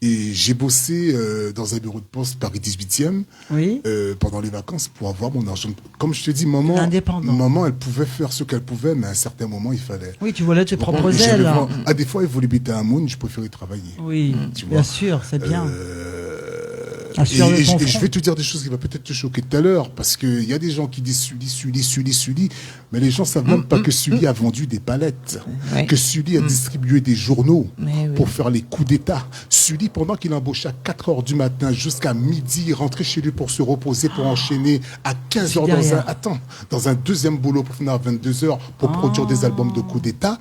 et j'ai bossé dans un bureau de poste Paris 18e Oui. pendant les vacances pour avoir mon argent. Comme je te dis, maman, Indépendant. elle pouvait faire ce qu'elle pouvait, mais à un certain moment, il fallait. Oui, tu volais tes propres J'ai ailes. le vent. Ah, des fois, il voulait bêter un monde, je préférais travailler. Oui, Tu bien vois. sûr, c'est bien. Et, Assure le ton je front. vais te dire des choses qui vont peut-être te choquer tout à l'heure, parce qu'il y a des gens qui disent Sully, mais les gens savent même pas que Sully a vendu des palettes, Ouais. que Sully a distribué des journaux Mais oui. pour faire les coups d'État. Sully, pendant qu'il embauchait à 4 heures du matin jusqu'à midi, il rentrait chez lui pour se reposer, pour enchaîner à 15 heures derrière. dans un deuxième boulot pour finir à 22 heures pour produire des albums de coups d'État,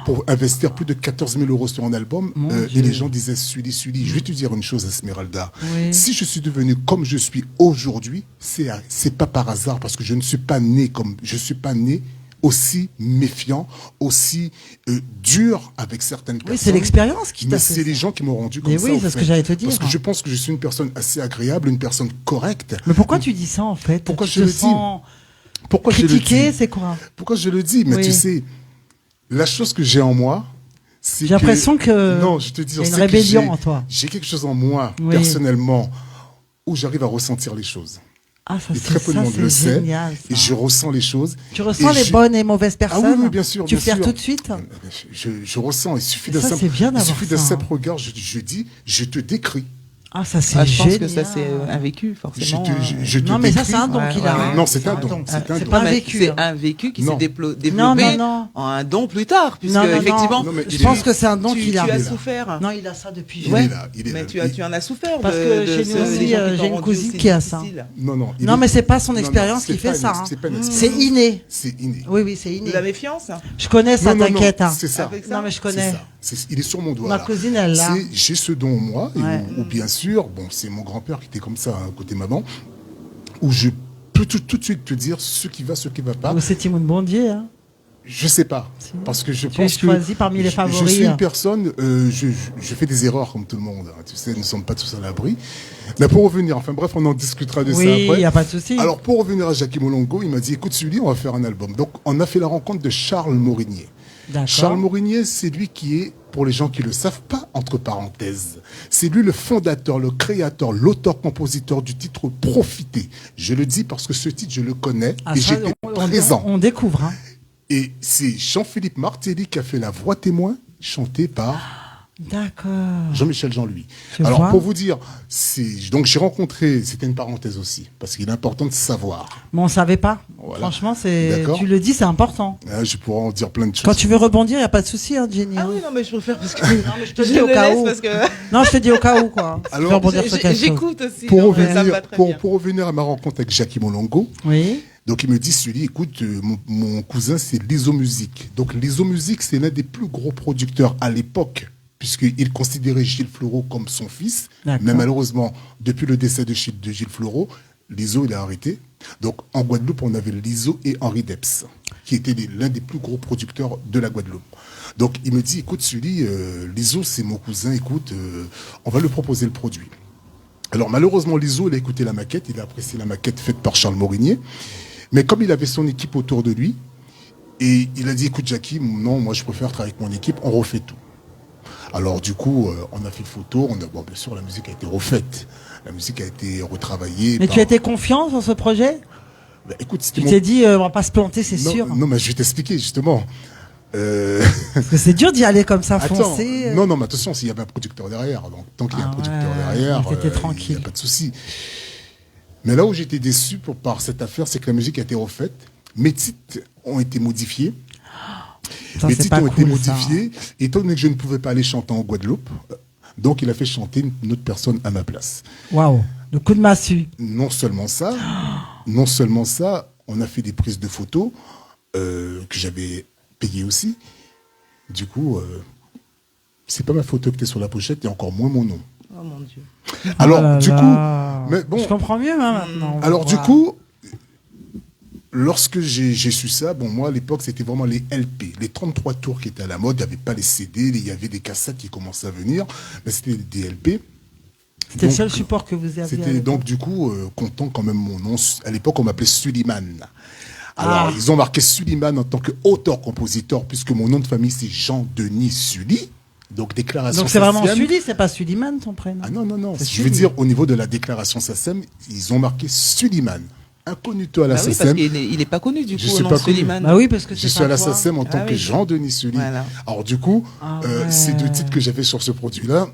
pour investir plus de 14 000 euros sur un album. Mon Et Dieu. les gens disaient Sully. Je vais te dire une chose, Esmeralda. Oui. Si je suis devenu comme je suis aujourd'hui, c'est pas par hasard, parce que je ne suis pas né aussi méfiant, aussi dur avec certaines personnes. Oui, c'est l'expérience qui t'a Mais fait c'est ça. les gens qui m'ont rendu comme Mais ça. oui, au c'est ce fait. que j'allais te dire. Parce que je pense que je suis une personne assez agréable, une personne correcte. Mais pourquoi tu dis ça en fait? Pourquoi Tu je te le dis sens Pourquoi je le critiqué, dis c'est quoi? Pourquoi je le dis? Mais Oui. tu sais, la chose que j'ai en moi, c'est J'ai l'impression que non, je te dis, il y a une c'est que rébellion en toi. J'ai quelque chose en moi, Oui. personnellement, où j'arrive à ressentir les choses. Ah, ça Et très peu de monde le sait. Et je ressens les choses. Tu ressens Et les je- bonnes et mauvaises Ah personnes? oui, bien sûr. Tu bien flaires sûr. tout de suite? Je ressens. Il suffit Et d'un ça, simple, c'est bien il d'avoir suffit d'un ça, simple hein. regard. Je dis, je te décris. Ah, ça c'est Ah, je pense génial. que ça, c'est un vécu, forcément. Je te Non, mais ça décris. c'est un don Ouais, qu'il a. ouais, hein. ouais. Non, c'est un don. don. C'est un C'est don. pas un mais vécu. C'est hein. un vécu qui Non. s'est Non, développé non. en un don plus tard, puisque Non, non, non. effectivement, Non, mais Je il pense est- que c'est un don tu qu'il a. as Il est là. souffert. Non, il a ça depuis. Il est là. Il est Mais là. tu en as souffert. Parce de- que de chez ce- nous aussi, des gens qui j'ai t'ont une rendu cousine aussi qui a ça. difficile. Non. Non, mais c'est pas son Non, expérience c'est qui pas fait une- ça. hein. c'est pas une C'est expérience. inné. C'est inné. Oui, c'est De inné. la méfiance. Je connais ça, Non, non, non, t'inquiète. hein. c'est ça. Avec ça. Non, mais je C'est connais. ça. Il est sur mon doigt. Ma là. cousine, elle l'a. J'ai ce don en moi, et Ouais. où bien sûr, bon, c'est mon grand-père qui était comme ça, à côté maman, où je peux tout de suite te dire ce qui va pas. Ou c'est Timoun Bondier. Hein. Je sais pas, parce que je Tu es pense que choisi parmi les je favoris, suis hein. une personne, je fais des erreurs comme tout le monde. Hein, tu sais, nous ne sommes pas tous à l'abri. Mais pour revenir, enfin bref, on en discutera de ça Oui, après. il n'y a pas de souci. Alors pour revenir à Jackie Molongo, il m'a dit, écoute Sully, on va faire un album. Donc on a fait la rencontre de Charles Morinier. D'accord. Charles Morinier, c'est lui qui est, pour les gens qui ne le savent pas, entre parenthèses, c'est lui le fondateur, le créateur, l'auteur-compositeur du titre Profiter. Je le dis parce que ce titre, je le connais Ah, et ça, j'étais on présent. découvre. Hein. Et c'est Jean-Philippe Martelly qui a fait la voix témoin, chantée par D'accord. Jean-Michel Jean-Louis. Je Alors vois. pour vous dire, donc j'ai rencontré, c'était une parenthèse aussi, parce qu'il est important de savoir. Mais on ne savait pas. Voilà. Franchement, D'accord. tu le dis, c'est important. Hein, je pourrais en dire plein de choses. Quand tu veux rebondir, il n'y a pas de souci, hein, Jenny. Ah hein. oui, non, mais je préfère parce que. Non, mais je te Je dis au le cas laisse où. parce que. Non, je te dis au cas où, quoi. Si tu Alors, veux rebondir sur quelque chose. J'écoute aussi. Pour non, mais ça me revenir, va très bien. pour revenir à ma rencontre avec Jackie Molongo, Oui. donc il me dit, Sully, écoute, mon cousin c'est l'ISO Musique. Donc l'ISO Musique, c'est l'un des plus gros producteurs à l'époque, puisqu'il considérait Gilles Fleureau comme son fils. D'accord. Mais malheureusement, depuis le décès de Gilles Fleureau, l'ISO il a arrêté. Donc en Guadeloupe, on avait l'ISO et Henri Deps, qui étaient l'un des plus gros producteurs de la Guadeloupe. Donc il me dit, écoute Sully, l'ISO c'est mon cousin, écoute, on va lui proposer le produit. Alors malheureusement, l'ISO, il a écouté la maquette, il a apprécié la maquette faite par Charles Morinier. Mais comme il avait son équipe autour de lui, et il a dit, écoute Jackie, non, moi je préfère travailler avec mon équipe, on refait tout. Alors du coup, on a fait photo, bon, bien sûr la musique a été refaite, la musique a été retravaillée. Mais tu étais confiant sur ce projet? Ben, écoute, c'était Tu t'es dit, on va pas se planter, c'est non, sûr. non, mais je vais t'expliquer justement. Parce que c'est dur d'y aller comme ça, Attends, foncer. non, mais attention, s'il y avait un producteur derrière, donc tant qu'il y a un Ah producteur ouais, derrière, t'étais il tranquille. n'y a pas de souci. Mais là où j'étais déçu par cette affaire, c'est que la musique a été refaite, mes titres ont été modifiés. Ça, Mes c'est titres pas ont été cool, ça. modifiés. Étant donné que je ne pouvais pas aller chanter en Guadeloupe, Donc il a fait chanter une autre personne à ma place. Waouh, le coup de massue. Non seulement ça, on a fait des prises de photos que j'avais payées aussi. Du coup, c'est pas ma photo qui était sur la pochette et encore moins mon nom. Oh mon Dieu. Alors, Oh là du là. coup, mais bon. Je comprends mieux hein, maintenant. Alors, du Voilà. coup, lorsque j'ai su ça, bon, moi, à l'époque, c'était vraiment les LP, les 33 tours qui étaient à la mode. Il n'y avait pas les CD, il y avait des cassettes qui commençaient à venir, mais c'était des LP. C'était le Donc, seul support que vous aviez. à C'était l'époque. donc, du coup, comptant quand même mon nom. À l'époque, on m'appelait Suliman. Alors, ils ont marqué Suliman en tant qu'auteur-compositeur, puisque mon nom de famille, c'est Jean-Denis Sully. Donc, déclaration Donc c'est vraiment SACEM. Sully, c'est pas Suliman ton prénom. Ah non. C'est Je veux Sully. dire, au niveau de la déclaration SACEM, ils ont marqué Suliman. Incognito à la Bah oui, parce SACEM. qu'il n'est pas connu du Je coup, suis au nom pas de connu. Suleiman. Bah oui, parce que Je c'est suis à la pas toi. SACEM en tant Ah que oui. Jean-Denis Sully. Voilà. Alors du coup, Ah ces ouais. deux titres que j'avais sur ce produit-là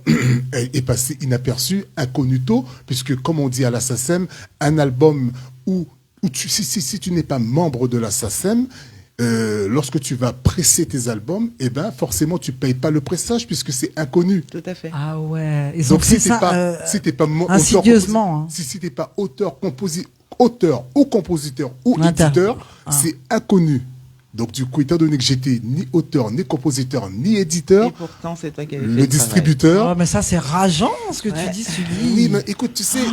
est passé inaperçu, incognito, puisque comme on dit à la SACEM, un album où si tu n'es pas membre de la SACEM, lorsque tu vas presser tes albums, eh ben forcément tu payes pas le pressage puisque c'est inconnu. Tout à fait. Ah ouais. Ils ont Donc fait si t'es ça pas, si t'es pas insidieusement. si t'es pas auteur ou compositeur ou Inter- éditeur, Ah. c'est inconnu. Donc du coup, étant donné que j'étais ni auteur, ni compositeur, ni éditeur, Et pourtant, c'est toi qui avais fait le le distributeur. Oh, mais ça c'est rageant ce que tu Ouais. dis, Sully. Oui, mais écoute, tu sais.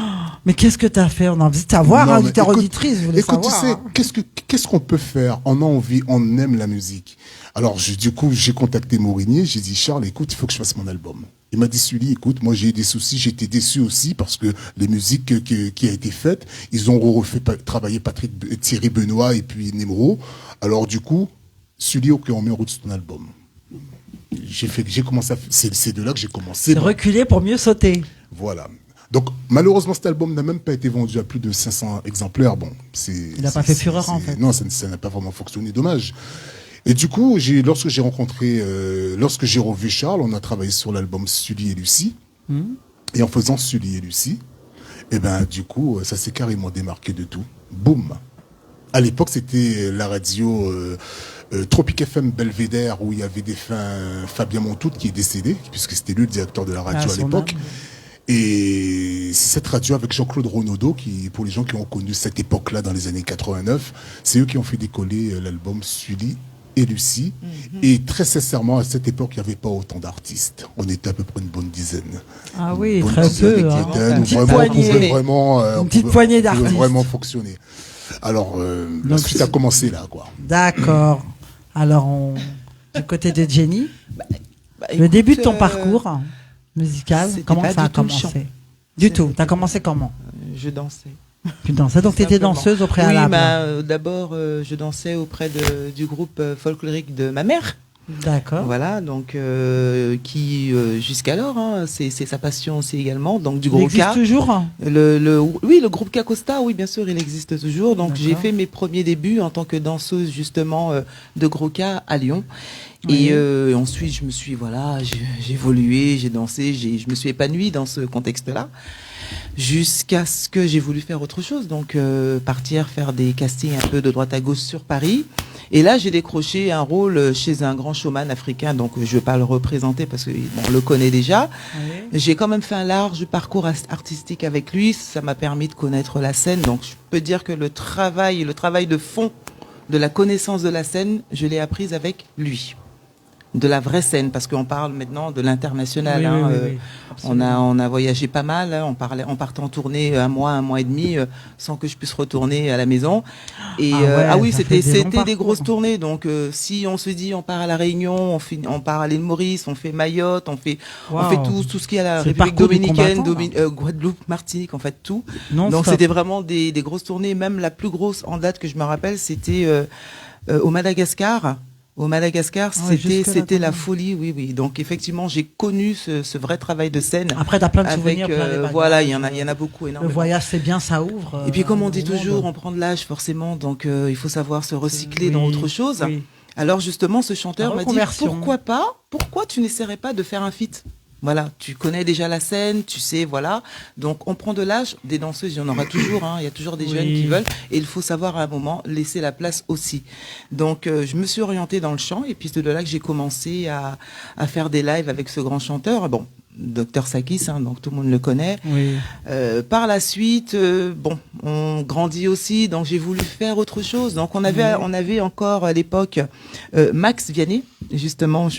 Mais qu'est-ce que t'as fait? On a envie de savoir, Non, hein, mais auditeur, écoute- auditrice, je voulais écoute, savoir. tu sais, hein. qu'est-ce qu'on peut faire? On a envie, on aime la musique. Alors, du coup, j'ai contacté Morinier, j'ai dit, Charles, écoute, il faut que je fasse mon album. Il m'a dit, Sully, écoute, moi j'ai eu des soucis, j'étais déçu aussi parce que les musiques qui a été faites, ils ont refait travailler Thierry Benoît et puis Nemro. Alors du coup, Sully, ok, on met en route ton album. J'ai commencé c'est de là que j'ai commencé. C'est reculer pour mieux sauter. Voilà. Donc, malheureusement, cet album n'a même pas été vendu à plus de 500 exemplaires. Bon, Il n'a pas fait fureur, en fait. Non, ça n'a pas vraiment fonctionné, dommage. Et du coup, lorsque j'ai revu Charles, on a travaillé sur l'album Sully et Lucie. Et en faisant Sully et Lucie, et ben, du coup, ça s'est carrément démarqué de tout. Boum. À l'époque, c'était la radio Tropic FM Belvédère où il y avait Fabien Montout qui est décédé, puisque c'était lui le directeur de la radio à son l'époque. âme. Et c'est cette radio avec Jean-Claude Renaudot, qui, pour les gens qui ont connu cette époque-là dans les années 89, c'est eux qui ont fait décoller l'album Sully et Lucie. Et très sincèrement, à cette époque, il n'y avait pas autant d'artistes. On était à peu près une bonne dizaine. Ah oui, Bonne très dizaine peu. hein. d'Éden, Une où petite vraiment, on poignée. pouvait vraiment, Une petite poignée on pouvait d'artistes. vraiment fonctionner. Alors, la Donc, suite a commencé là, quoi. D'accord. Alors, du côté de Jenny, Bah, le écoute, début de ton parcours musical, c'était comment pas ça a du tout le chant. commencé? Du tout. T'as commencé comment? Je dansais. Tu dansais, donc t'étais Simplement. danseuse au Oui, préalable. d'abord, je dansais auprès du groupe folklorique de ma mère. D'accord. Voilà, donc qui jusqu'alors, hein, c'est sa passion aussi également. Donc du Il gros existe K. toujours? Oui, le groupe K Costa, oui, bien sûr, il existe toujours. Donc j'ai D'accord. fait mes premiers débuts en tant que danseuse justement de gros K à Lyon. Oui. Et ensuite, j'ai évolué, j'ai dansé, je me suis épanouie dans ce contexte-là. Jusqu'à ce que j'ai voulu faire autre chose, donc partir faire des castings un peu de droite à gauche sur Paris. Et là, j'ai décroché un rôle chez un grand showman africain, donc je ne vais pas le représenter parce qu'on le connaît déjà. Oui. J'ai quand même fait un large parcours artistique avec lui, ça m'a permis de connaître la scène, donc je peux dire que le travail de fond de la connaissance de la scène, je l'ai apprise avec lui. De la vraie scène, parce qu'on parle maintenant de l'international. Oui, hein, oui, oui, oui. on a voyagé pas mal, hein, on partait en tournée un mois et demi, sans que je puisse retourner à la maison. Et Ah ouais, oui, ça fait des longs c'était des parcours. grosses tournées. Donc si on se dit on part à la Réunion, on part à l'île Maurice, on fait Mayotte, on fait Wow. tout ce qui est à la C'est le République parcours du dominicaine, combattant, Guadeloupe, Martinique, en fait tout. Non, Donc stop. c'était vraiment des grosses tournées. Même la plus grosse en date que je me rappelle, c'était au Madagascar. Au Madagascar, Ah ouais, jusque-là, c'était quand la même. folie, oui. Donc effectivement, j'ai connu ce vrai travail de scène. Après, t'as plein de Avec, souvenirs, plein de bagages. voilà, il y en a beaucoup, Le énormément. voyage, c'est bien, ça ouvre. Et puis comme on dit le monde. toujours, on prend de l'âge forcément, donc il faut savoir se recycler Oui, dans autre chose. oui. Alors justement, ce chanteur La m'a dit reconversion. pourquoi tu n'essaierais pas de faire un feat? Voilà, tu connais déjà la scène, tu sais, voilà. Donc on prend de l'âge, des danseuses, il y en aura toujours, hein, il y a toujours des Oui. jeunes qui veulent, et il faut savoir à un moment laisser la place aussi. Donc je me suis orientée dans le chant, et puis c'est de là que j'ai commencé à faire des lives avec ce grand chanteur. Bon, Dr Sakis, hein, donc tout le monde le connaît. Oui. Par la suite, on grandit aussi, donc j'ai voulu faire autre chose. Donc on avait encore à l'époque Max Vianney, justement,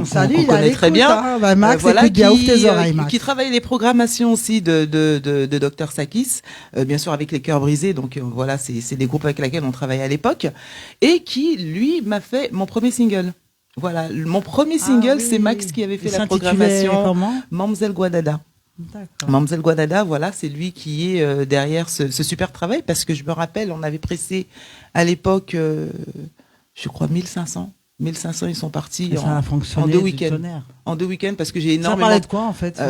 Salut, qu'on connaît très bien. Hein. Bah, Max, écoute bien, ouvre tes oreilles, Max. Qui travaille les programmations aussi de Dr Sakis, bien sûr avec les cœurs brisés. Donc voilà, c'est des groupes avec lesquels on travaillait à l'époque, et qui lui m'a fait mon premier single. Voilà, mon premier single, c'est Max qui avait fait la programmation. Comment Mamzelle Guadada. D'accord. Mamzelle Guadada, voilà, c'est lui qui est derrière ce super travail, parce que je me rappelle, on avait pressé à l'époque, je crois 1500 ils sont partis en 2 week-ends. En 2 week-ends, parce que j'ai énormément. Ça parlait de quoi en fait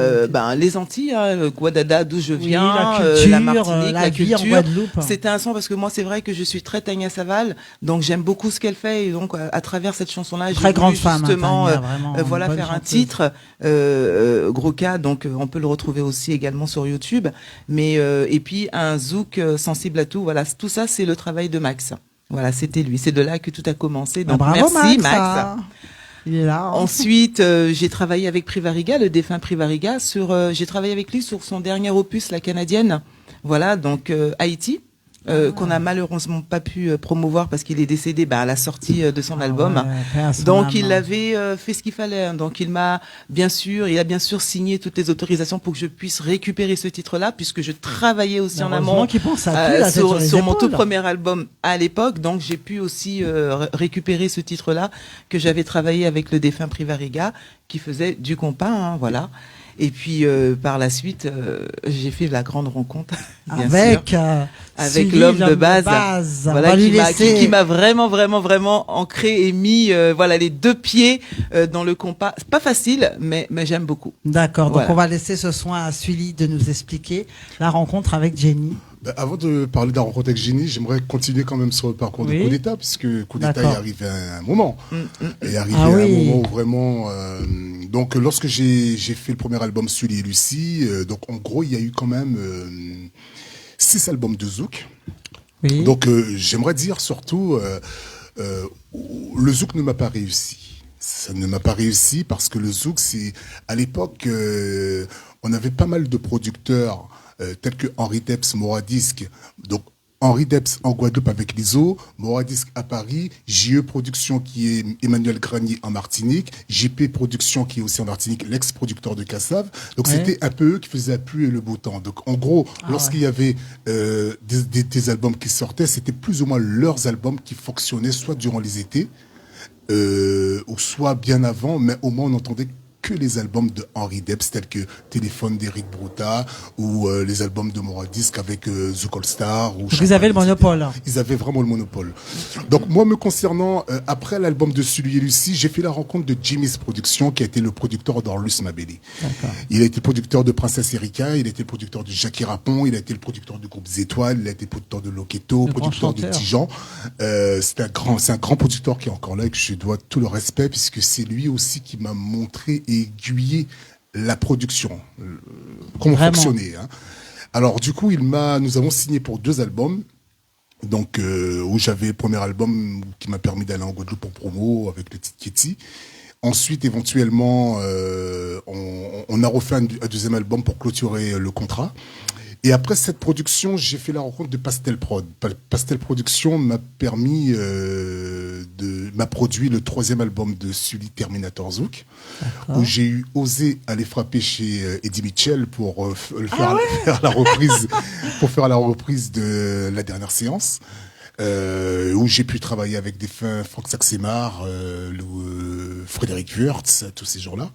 Les Antilles, Guadada, d'où je viens, la culture, la Martinique, la vie en culture. Guadeloupe. C'était un son, parce que moi c'est vrai que je suis très Tania Saval, donc j'aime beaucoup ce qu'elle fait, et donc à travers cette chanson-là, j'ai voulu justement faire un titre, Gros cas, donc on peut le retrouver aussi également sur YouTube, mais et puis un zouk sensible à tout. Voilà, tout ça c'est le travail de Max. Voilà, c'était lui. C'est de là que tout a commencé. Donc, bravo, merci, Max. Il est là. Hein. Ensuite, j'ai travaillé avec Privariga, le défunt Privariga, j'ai travaillé avec lui sur son dernier opus, La Canadienne. Voilà, donc, Haïti. Qu'on a malheureusement pas pu promouvoir parce qu'il est décédé à la sortie de son album. Donc il avait fait ce qu'il fallait. Hein. Donc il a bien sûr signé toutes les autorisations pour que je puisse récupérer ce titre-là, puisque je travaillais aussi en amont sur mon tout premier album à l'époque. Donc j'ai pu aussi récupérer ce titre-là que j'avais travaillé avec le défunt Privariga, qui faisait du compas, hein, voilà. Et puis par la suite, j'ai fait la grande rencontre avec l'homme de base, voilà, qui m'a vraiment ancré et mis les 2 pieds dans le compas. C'est pas facile, mais j'aime beaucoup. D'accord. Donc on va laisser ce soin à Sully de nous expliquer la rencontre avec Jenny. Avant de parler de la rencontre avec Jenny, j'aimerais continuer quand même sur le parcours de Coup d'État, puisque Coup d'État est arrivé à un moment. Il est arrivé à un moment où vraiment... donc lorsque j'ai fait le premier album Sully et Lucie, donc en gros il y a eu quand même 6 albums de zouk. Oui. Donc j'aimerais dire surtout, le zouk ne m'a pas réussi. Ça ne m'a pas réussi parce que le zouk, c'est à l'époque, on avait pas mal de producteurs tels que Henri Depps, Moradisc. Donc Henri Depps en Guadeloupe avec l'ISO, Moradisc à Paris, JE Productions qui est Emmanuel Granier en Martinique, JP Productions qui est aussi en Martinique, l'ex-producteur de Cassav. Donc c'était un peu eux qui faisaient la pluie et le beau temps. Donc en gros, lorsqu'il y avait des albums qui sortaient, c'était plus ou moins leurs albums qui fonctionnaient soit durant les étés, ou soit bien avant, mais au moins on entendait que les albums de Henri Depps, tels que Téléphone d'Eric Bruta, ou les albums de Moradisc avec The Call Star. Ils avaient le monopole. Ils avaient vraiment le monopole. Donc moi, me concernant, après l'album de Sully et Lucie, j'ai fait la rencontre de Jimmy's Productions, qui a été le producteur d'Orlus Mabélé. Il a été producteur de Princesse Erika, il a été le producteur de Jackie Rapon, il a été le producteur du groupe Zétoile, il a été le producteur de Loketo, producteur de Tijan. C'est un grand producteur qui est encore là et que je dois tout le respect, puisque c'est lui aussi qui m'a montré et aiguiller la production, comment fonctionner. Hein. Alors du coup, nous avons signé pour 2 albums, donc où j'avais le premier album qui m'a permis d'aller en Guadeloupe en promo avec le titre Kitty. Ensuite, éventuellement, on a refait un 2e album pour clôturer le contrat. Et après cette production, j'ai fait la rencontre de Pastel Prod. Pastel Production m'a permis m'a produit le 3e album de Sully, Terminator Zouk, où j'ai osé aller frapper chez Eddie Mitchell pour faire la reprise de la dernière séance, où j'ai pu travailler avec des fins Franck Saxemar, Frédéric Wurtz, tous ces gens-là.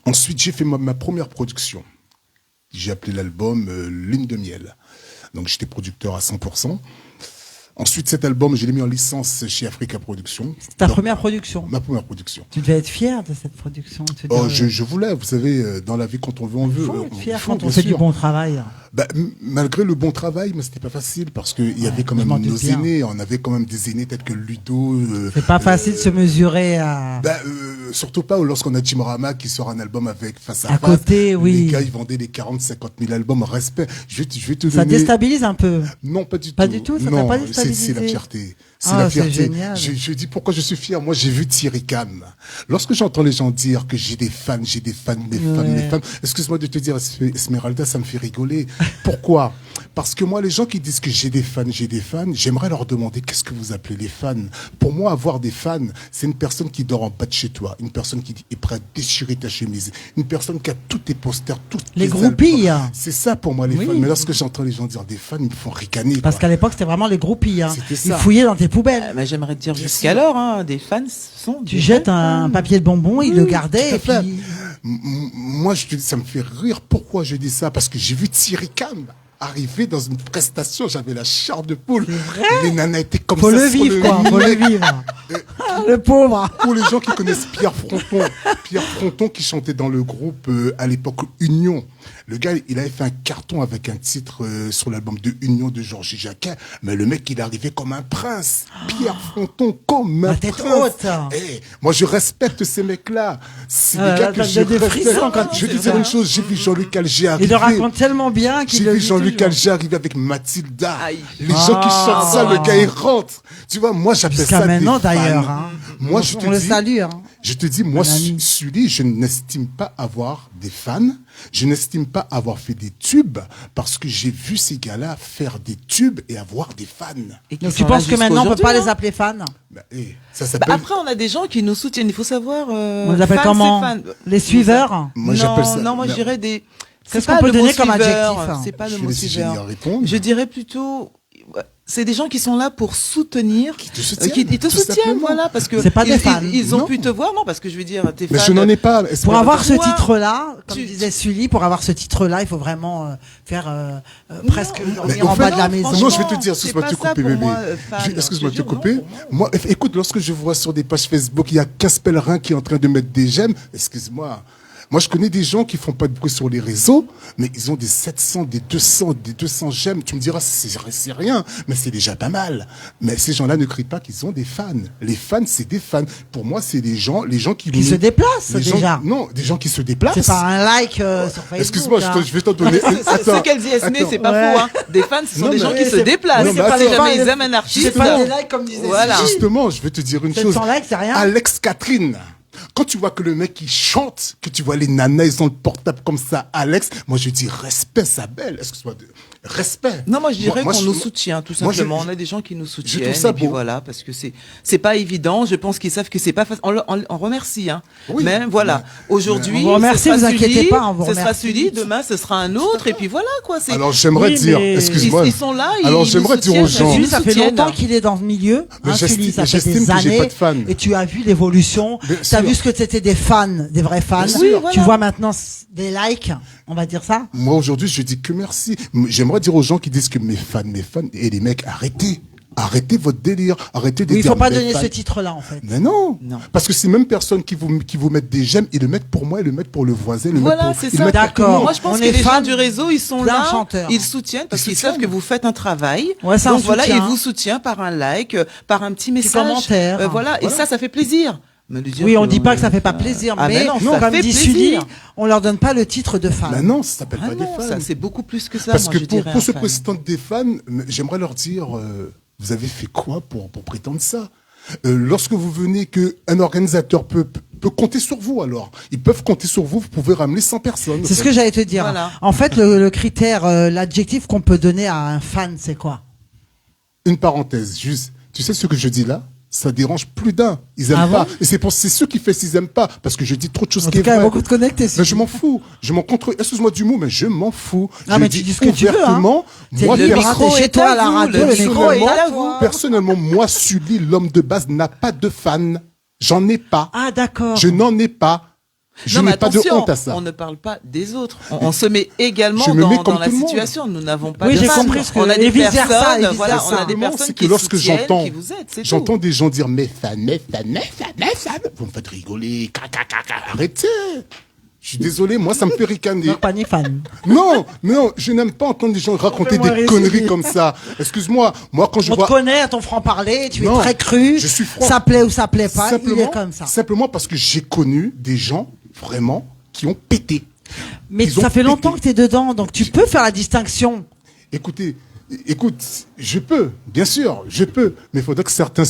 Ensuite, j'ai fait ma première production. J'ai appelé l'album Lune de miel. Donc j'étais producteur à 100%. Ensuite, cet album, je l'ai mis en licence chez Africa Productions. C'est ta première production? Ma première production. Tu devais être fier de cette production. Je voulais, vous savez, dans la vie, quand on veut, on veut. Il faut être fier quand on fait du bon travail. Malgré le bon travail, mais c'était pas facile parce que il y avait quand même m'en doute nos bien. aînés. On avait quand même des aînés tels que Ludo. C'est pas facile de se mesurer à... Surtout pas lorsqu'on a Chimorama qui sort un album avec Face à À Face. côté, oui. Les gars, ils vendaient les 40-50 000 albums. Respect. Je vais te Ça donner... déstabilise un peu. Non, pas du tout. Pas du tout, ça t'a non, pas c'est déstabilisé. la fierté. C'est Ah, la c'est fierté. génial. Je dis pourquoi je suis fier. Moi, j'ai vu Thierry Cam. Lorsque j'entends les gens dire que j'ai des fans, des fans. Excuse-moi de te dire, Esmeralda, ça me fait rigoler. Pourquoi? Parce que moi, les gens qui disent que j'ai des fans, j'aimerais leur demander qu'est-ce que vous appelez les fans. Pour moi, avoir des fans, c'est une personne qui dort en bas de chez toi, une personne qui est prête à déchirer ta chemise, une personne qui a tous tes posters, tous Les tes groupies. albums. C'est ça pour moi les Oui. fans. Mais lorsque j'entends les gens dire des fans, ils me font ricaner. Parce quoi. qu'à l'époque, c'était vraiment les groupies. Hein. C'était Ils ça. fouillaient dans tes poubelles. Mais j'aimerais te dire Bien jusqu'alors, hein, des fans sont. Tu des jettes vrais un fans. papier de bonbon, ils le gardaient. tout à Et fait. puis... Moi, ça me fait rire. Pourquoi je dis ça? Parce que j'ai vu Thierry Cam arriver dans une prestation. J'avais la chair de poule. Les nanas étaient comme Faut ça. le sur vivre, quoi. Faut le mic. vivre. Le pauvre. Pour les gens qui connaissent Pierre Fronton qui chantait dans le groupe à l'époque Union. Le gars, il avait fait un carton avec un titre sur l'album de Union de Georges Jacquet, mais le mec, il arrivait comme un prince. Pierre Fronton comme un La tête prince. haute. Moi, je respecte ces mecs-là. C'est Ah, des gars là, que t'as je des respecte. frissons quand tu Je vais te dis dire ça. une chose, j'ai vu Jean-Luc Alger arriver. Il le raconte tellement bien qu'il J'ai le vu dit Jean-Luc toujours. Alger arriver avec Mathilda. Aïe. Les gens qui chantent ça, le gars, il rentre. Tu vois, moi, j'appelle Jusqu'à ça maintenant, des fans. d'ailleurs. Hein. Moi, je te On le dis, salue. Hein. je te dis, moi, Un ami. Sully, je n'estime pas avoir des fans. Je n'estime pas avoir fait des tubes parce que j'ai vu ces gars-là faire des tubes et avoir des fans. Et qui Donc sont tu là penses que jusqu'à maintenant, on peut pas aujourd'hui, les hein. appeler fans? Ça Bah, s'appelle. après, on a des gens qui nous soutiennent. Il faut savoir. On les appelle fans, comment? c'est fans. Les suiveurs? Moi, j'appelle ça. Non, moi, je Non. dirais des. Qu'est-ce C'est pas qu'on peut le mot donner comme suiveur, adjectif, hein? C'est pas Je le vais mot laisser suiveur. Génie répondre. Je dirais plutôt. C'est des gens qui sont là pour soutenir, Qui te soutiennent, ils te tout soutiennent, simplement. voilà, parce que C'est pas des fans. ils ont Non. pu te voir, non, parce que je veux dire, tes Mais fans. je n'en ai pas. Pour avoir ce Moi, titre-là, comme tu- disait Sully, pour avoir ce titre-là, il faut vraiment faire presque Mais dormir au en fait, bas de la non, maison. franchement, Non, je vais te dire, c'est excuse-moi pas de te ça couper, pour bébé. moi, fan. Excuse-moi de Je te te jure, couper. non, pour Moi, écoute, lorsque je vois sur des pages Facebook, il y a 15 pèlerins qui est en train de mettre des j'aime, excuse-moi. Moi, je connais des gens qui font pas de bruit sur les réseaux, mais ils ont des 700, des 200 j'aime. Tu me diras, c'est rien, mais c'est déjà pas mal. Mais ces gens-là ne crient pas qu'ils ont des fans. Les fans, c'est des fans. Pour moi, c'est les gens Qui se déplacent, les gens- déjà. Non, des gens qui se déplacent. C'est pas un like sur Facebook. Excuse-moi, hein. je vais t'en donner. Ce qu'elle dit, Esmé, attends. c'est pas Ouais. faux, hein. Des fans, ce sont Non, des mais- gens qui Oui, se c'est- déplacent. non, mais Si attends. jamais ils aiment un C'est artiste. pas des likes comme disait Voilà. Sully. Justement, je vais te dire une 700 chose. likes, c'est rien. Alex Catherine. Quand tu vois que le mec il chante, que tu vois les nanas ils ont le portable comme ça, Alex, moi je dis respect sa belle, excuse-moi, respect. Non, moi je dirais Moi, qu'on je- nous soutient tout moi, je- simplement. On a des gens qui nous soutiennent ça et puis beau. voilà, parce que c'est pas évident. Je pense qu'ils savent que c'est pas facile. On remercie, hein. Oui. Mais voilà, aujourd'hui, On vous remercie, ce sera vous inquiétez Sully, pas, on vous ce sera remercie. Sully, demain ce sera un autre et puis voilà quoi. C'est Alors j'aimerais Oui, dire, mais excuse-moi. ils sont là, Alors ils j'aimerais nous dire aux soutiennent. gens. Sully, ça fait soutiennent. longtemps qu'il est dans le milieu. Mais Hein, Sully, ça fait j'estime des que j'ai années. pas de fans. Et tu as vu l'évolution. Bien Tu as sûr. vu ce que c'était des fans, des vrais fans. Bien sûr. Oui, Tu voilà. vois maintenant des likes, on va dire ça. Moi aujourd'hui je dis que merci. J'aimerais dire aux gens qui disent que mes fans, et les mecs, arrêtez votre délire, arrêtez de Oui, il dire faut pas mes donner fans. ce titre-là, en fait. Mais non. Non. Parce que ces mêmes personnes qui vous mettent des j'aime, ils le mettent pour moi, ils le mettent pour le voisin, ils le Voilà, mettent pour, c'est ils ça. le mettent pour tout le D'accord. monde. Moi, je pense On que est les gens fans du réseau, ils sont d'un là, chanteur. ils soutiennent parce Ils qu'ils savent soutiennent. que vous faites un travail. Ouais, c'est un Donc voilà, soutien. ils vous soutiennent par un like, par un petit message, commentaire. voilà, et ça fait plaisir. Me le dire Oui, on que- dit pas que ça fait pas plaisir, Ah, mais non, ça comme fait dit plaisir. Sully, on leur donne pas le titre de fan. Mais non, ça s'appelle Ah pas non, des fans. ça c'est beaucoup plus que ça. Parce moi, que je pour dirais se un fan. prétendre des fans, j'aimerais leur dire, vous avez fait quoi pour prétendre ça? Lorsque vous venez, qu'un organisateur peut compter sur vous, alors. Ils peuvent compter sur vous, vous pouvez ramener 100 personnes. C'est ce que j'allais te dire. Voilà. En fait, le critère, l'adjectif qu'on peut donner à un fan, c'est quoi? Une parenthèse, juste. Tu sais ce que je dis là? Ça dérange plus d'un. Ils aiment Ah pas. bon Et c'est ceux qui fait s'ils aiment pas. Parce que je dis trop de choses En qui tout est cas, il y a vrai. beaucoup de connectés. Mais je m'en fous. Je m'en contre. Excuse-moi du mot, mais je m'en fous. Ah, je mais tu dis ce que tu veux, hein. ouvertement, C'est moi, le micro micro est chez toi à à la vous, radio, le le micro est micro à à toi. vous. personnellement, moi, Sully, l'homme de base, n'a pas de fans. J'en ai pas. Ah, d'accord. Je n'en ai pas. Je Non, mais n'ai pas de attention, honte à ça. on ne parle pas des autres. On se met également Je me mets dans comme la tout le monde. situation. Nous n'avons pas Oui, de j'ai fans. compris ce que- On a et des vice-versa, et personnes, voilà, vice-versa. on a des Simplement, personnes c'est que qui lorsque soutiennent, j'entends, qui vous aident, c'est tout. j'entends des gens dire mes fans, vous me faites rigoler, arrêtez. Je suis désolé, moi, ça me fait ricaner. Non, pas ni fan. Non, je n'aime pas entendre des gens raconter Fais-moi des conneries réessayer. comme ça. Excuse-moi, moi, quand je On te vois... connaît à ton franc-parler, tu es Non, très cru. je suis franc. Ça plaît ou ça plaît pas, il est comme ça. Simplement parce que j'ai connu des gens, vraiment, qui ont pété. Mais Ils ont ça fait pété. longtemps que tu es dedans, donc tu peux faire la distinction. Écoute, je peux, bien sûr, je peux, mais il faudrait que certains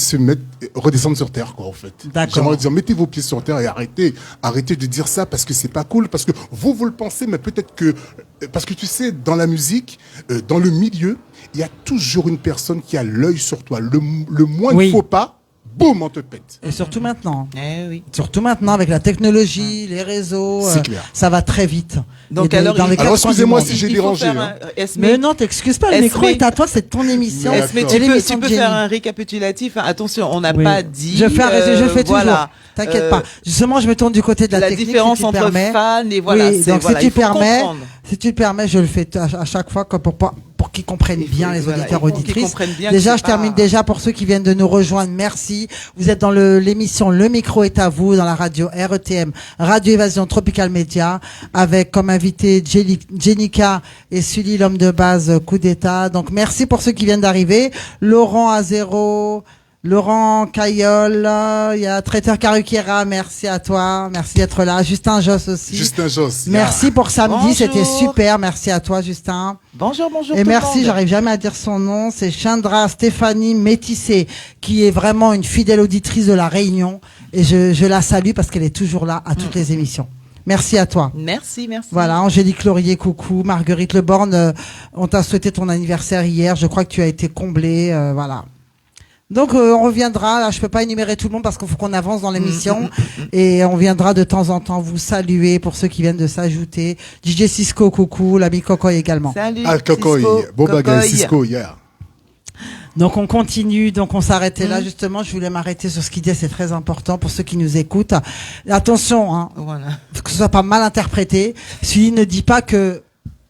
redescendent sur terre, quoi, en fait. D'accord. J'aimerais dire, mettez vos pieds sur terre et arrêtez de dire ça parce que c'est pas cool, parce que vous le pensez, mais peut-être que, parce que tu sais, dans la musique, dans le milieu, il y a toujours une personne qui a l'œil sur toi. Le moins Oui. de faux pas, boum, on te pète. Et surtout maintenant. Oui. Surtout maintenant, avec la technologie, les réseaux, C'est clair. ça va très vite. Donc Et alors, dans les il- quatre Alors, coins du excusez-moi monde. si j'ai Il faut dérangé. faire Hein. Esme, Mais non, t'excuses pas, le Esme- micro est à toi, c'est ton émission. Mais Esme, d'accord. C'est tu l'émission peux de Jenny. faire un récapitulatif. Hein. Attention, on n'a Oui. pas dit. Je fais toujours. voilà, T'inquiète pas. Justement, je me tourne du côté de la, la technique. différence si tu entre permets. fans et voilà. Oui, c'est- donc voilà, si il tu faut permets, comprendre. je le fais à chaque fois pour qu'ils comprennent Il faut- bien les voilà, auditeurs il faut qu'ils auditrices. comprennent bien Déjà, que je c'est termine pas- déjà pour ceux qui viennent de nous rejoindre. Merci. Vous êtes dans l'émission Le micro est à vous dans la radio RETM, Radio Évasion Tropical Média, avec comme invité Jenica et Sully, l'homme de base Coup d'État. Donc merci pour ceux qui viennent d'arriver. Laurent Azero. Laurent Caillol, il y a Traiteur Caruquera, merci à toi, merci d'être là. Justin Joss aussi. Justin Joss. Merci pour samedi, Bonjour. c'était super, merci à toi Justin. Bonjour. Et tout le merci, monde. j'arrive jamais à dire son nom, c'est Chandra Stéphanie Métissé, qui est vraiment une fidèle auditrice de La Réunion, et je la salue parce qu'elle est toujours là à toutes les émissions. Merci à toi. Merci. Voilà, Angélique Laurier, coucou. Marguerite Leborne, on t'a souhaité ton anniversaire hier, je crois que tu as été comblée, voilà. Donc on reviendra, là je peux pas énumérer tout le monde parce qu'il faut qu'on avance dans l'émission et on viendra de temps en temps vous saluer pour ceux qui viennent de s'ajouter. DJ Cisco, coucou, l'ami Cocoy également. Salut. Ah, Cocoy. Cisco. Bon bagage, Cocoy. Cisco, yeah. Donc on continue, donc on s'arrêtait là justement, je voulais m'arrêter sur ce qu'il dit, c'est très important pour ceux qui nous écoutent. Attention, hein, Voilà. que ce soit pas mal interprété. S'il ne dit pas que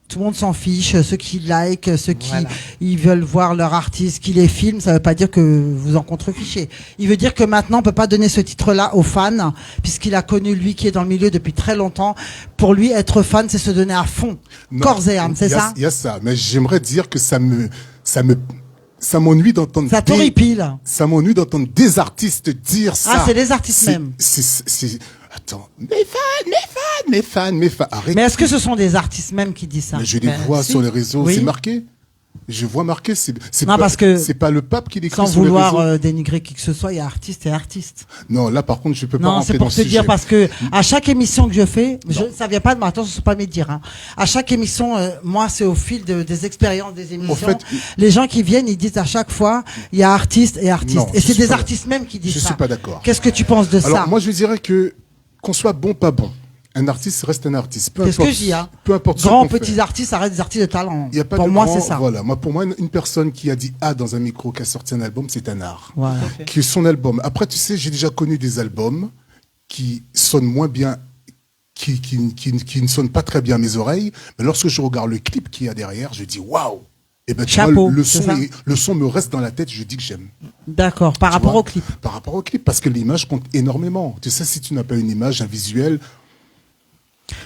tout le monde s'en fiche, ceux qui like, ceux qui Voilà. ils veulent voir leur artiste, qui les filment, ça veut pas dire que vous en contrefichez. Il veut dire que maintenant on peut pas donner ce titre-là aux fans, puisqu'il a connu lui qui est dans le milieu depuis très longtemps. Pour lui, être fan, c'est se donner à fond, Non, corps et âme, c'est ça? Il y a ça, mais j'aimerais dire que ça m'ennuie d'entendre Ça t'horripile. ça m'ennuie d'entendre des artistes dire ça. Ah, c'est les artistes C'est- même. Attends, mes fans, arrête. Mais est-ce que ce sont des artistes même qui disent ça? Mais je les Ben, vois si. sur les réseaux, Oui. c'est marqué. Je vois marqué, c'est Non, pas, parce que c'est pas le pape qui l'écrit Sans sur les vouloir réseaux. dénigrer qui que ce soit, il y a artiste et artiste. Non, là par contre, je peux pas Non, rentrer c'est dans pour ce te dire sujet. parce que à chaque émission que je fais, ça vient pas de moi. Attention, ce sont pas mes dires. Hein. À chaque émission, moi, c'est au fil des expériences des émissions. fait, les gens qui viennent, ils disent à chaque fois, il y a artiste et artiste. Non, Et je c'est suis des pas artistes même qui disent Je ça. suis pas d'accord. Qu'est-ce que tu penses de Alors ça? moi, je dirais que qu'on soit bon, pas bon, un artiste reste un artiste. Peu C'est ce que importe- je dis. Hein. Peu importe ce Grands, qu'on fait. petits artistes, ça reste des artistes de talent. Il y a pas Pour de moi, grand- c'est ça. Voilà. Moi, pour moi, une personne qui a dit A dans un micro, qui a sorti un album, c'est un art. Voilà. Qui est son album. Après, tu sais, j'ai déjà connu des albums qui sonnent moins bien, qui ne sonnent pas très bien à mes oreilles. Mais lorsque je regarde le clip qu'il y a derrière, je dis waouh. Et ben, tu vois, Chapeau, le c'est son, ça le son me reste dans la tête. Je dis que j'aime. D'accord. Par Tu rapport vois, au clip. Par rapport au clip, parce que l'image compte énormément. Tu sais, si tu n'as pas une image, un visuel,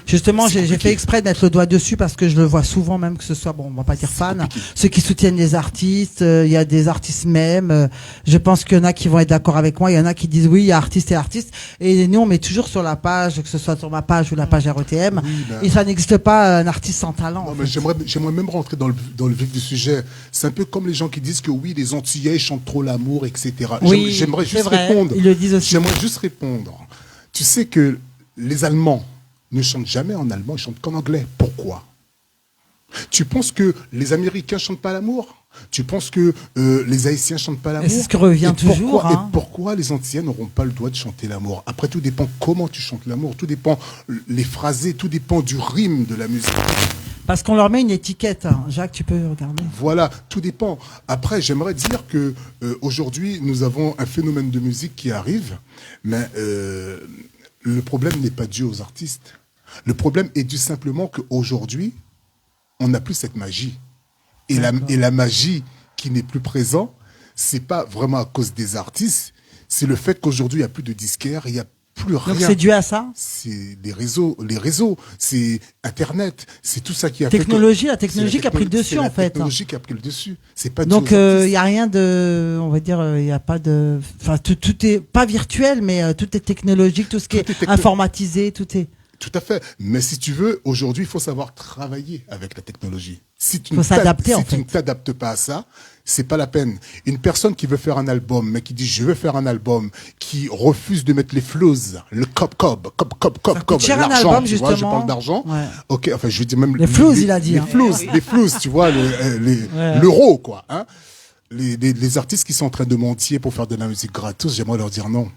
Justement, C'est j'ai compliqué. fait exprès de mettre le doigt dessus parce que je le vois souvent, même que ce soit, bon, on va pas dire fan, compliqué. ceux qui soutiennent les artistes, il y a des artistes même, je pense qu'il y en a qui vont être d'accord avec moi, il y en a qui disent oui, il y a artistes et artistes, et nous on met toujours sur la page, que ce soit sur ma page ou la page RETM, Oui, ben- et ça n'existe pas un artiste sans talent. non, en mais fait. j'aimerais même rentrer dans le vif du sujet. C'est un peu comme les gens qui disent que oui, les Antillais chantent trop l'amour, etc. Oui, J'aimerais c'est juste vrai, répondre. ils le disent aussi. J'aimerais juste répondre. Tu sais que les Allemands ne chantent jamais en allemand, ils chantent qu'en anglais. Pourquoi? Tu penses que les Américains chantent pas l'amour? Tu penses que les Haïtiens chantent pas l'amour? Et c'est ce qui revient Et pourquoi- toujours, hein. Et pourquoi les Antillais n'auront pas le droit de chanter l'amour? Après, tout dépend comment tu chantes l'amour, tout dépend les phrasés, tout dépend du rythme de la musique. Parce qu'on leur met une étiquette. Hein. Jacques, tu peux regarder. Voilà, tout dépend. Après, j'aimerais dire que aujourd'hui, nous avons un phénomène de musique qui arrive, mais le problème n'est pas dû aux artistes. Le problème est dû simplement qu'aujourd'hui, on n'a plus cette magie. Et la magie qui n'est plus présente, c'est pas vraiment à cause des artistes, c'est le fait qu'aujourd'hui, il n'y a plus de disquaires, il y a plus rien. Donc c'est dû à ça? C'est les réseaux, c'est Internet, c'est tout ça qui a La technologie qui a pris le dessus, c'est en la fait. technologie qui a pris le dessus. C'est pas Donc dû aux il artistes. y a rien de, on va dire, il y a pas de, enfin tout est pas virtuel, mais tout est technologique, tout ce qui Tout est est informatisé, tout est. Tout à fait. Mais si tu veux, aujourd'hui, il faut savoir travailler avec la technologie. Si tu Faut s'adapter, en si tu fait. ne t'adaptes pas à ça, c'est pas la peine. Une personne qui veut faire un album, mais qui dit je veux faire un album, qui refuse de mettre les flows, le cop, coûte cher un l'argent, album, tu vois, je justement. parle d'argent. Ouais. Ok, enfin, je veux dire même Les flows, il a dit, Les hein. flows, tu vois, Ouais. l'euro, quoi, hein. Les artistes qui sont en train de mentir pour faire de la musique gratos, j'aimerais leur dire non.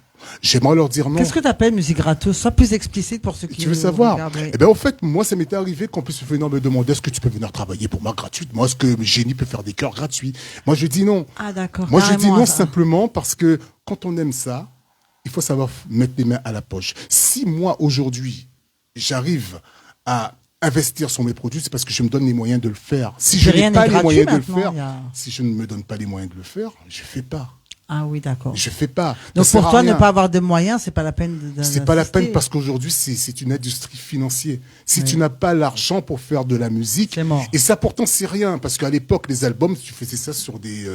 J'aimerais leur dire non. Qu'est-ce que tu appelles musique gratos? Sois plus explicite pour ceux qui Tu veux nous savoir? regardent, oui. Eh ben, en fait, moi, ça m'était arrivé qu'on puisse venir me demander est-ce que tu peux venir travailler pour moi gratuitement? Est-ce que Génie peut faire des chœurs gratuits? Moi, je dis non. Ah d'accord. Moi, je dis carrément, non ça. simplement parce que quand on aime ça, il faut savoir mettre les mains à la poche. Si moi, aujourd'hui, j'arrive à investir sur mes produits, c'est parce que je me donne les moyens de le faire. Si je Rien n'ai pas n'est les gratuit moyens de le maintenant, faire, il y a- si je ne me donne pas les moyens de le faire, je fais pas. Ah oui, d'accord. Je fais pas. Donc Ça sert pour à toi, ne rien. pas avoir de moyens, c'est pas la peine C'est pas la peine d'insister. parce qu'aujourd'hui, c'est une industrie financière. Si Oui. tu n'as pas l'argent pour faire de la musique, C'est mort. et ça pourtant c'est rien, parce qu'à l'époque, les albums, tu faisais ça sur des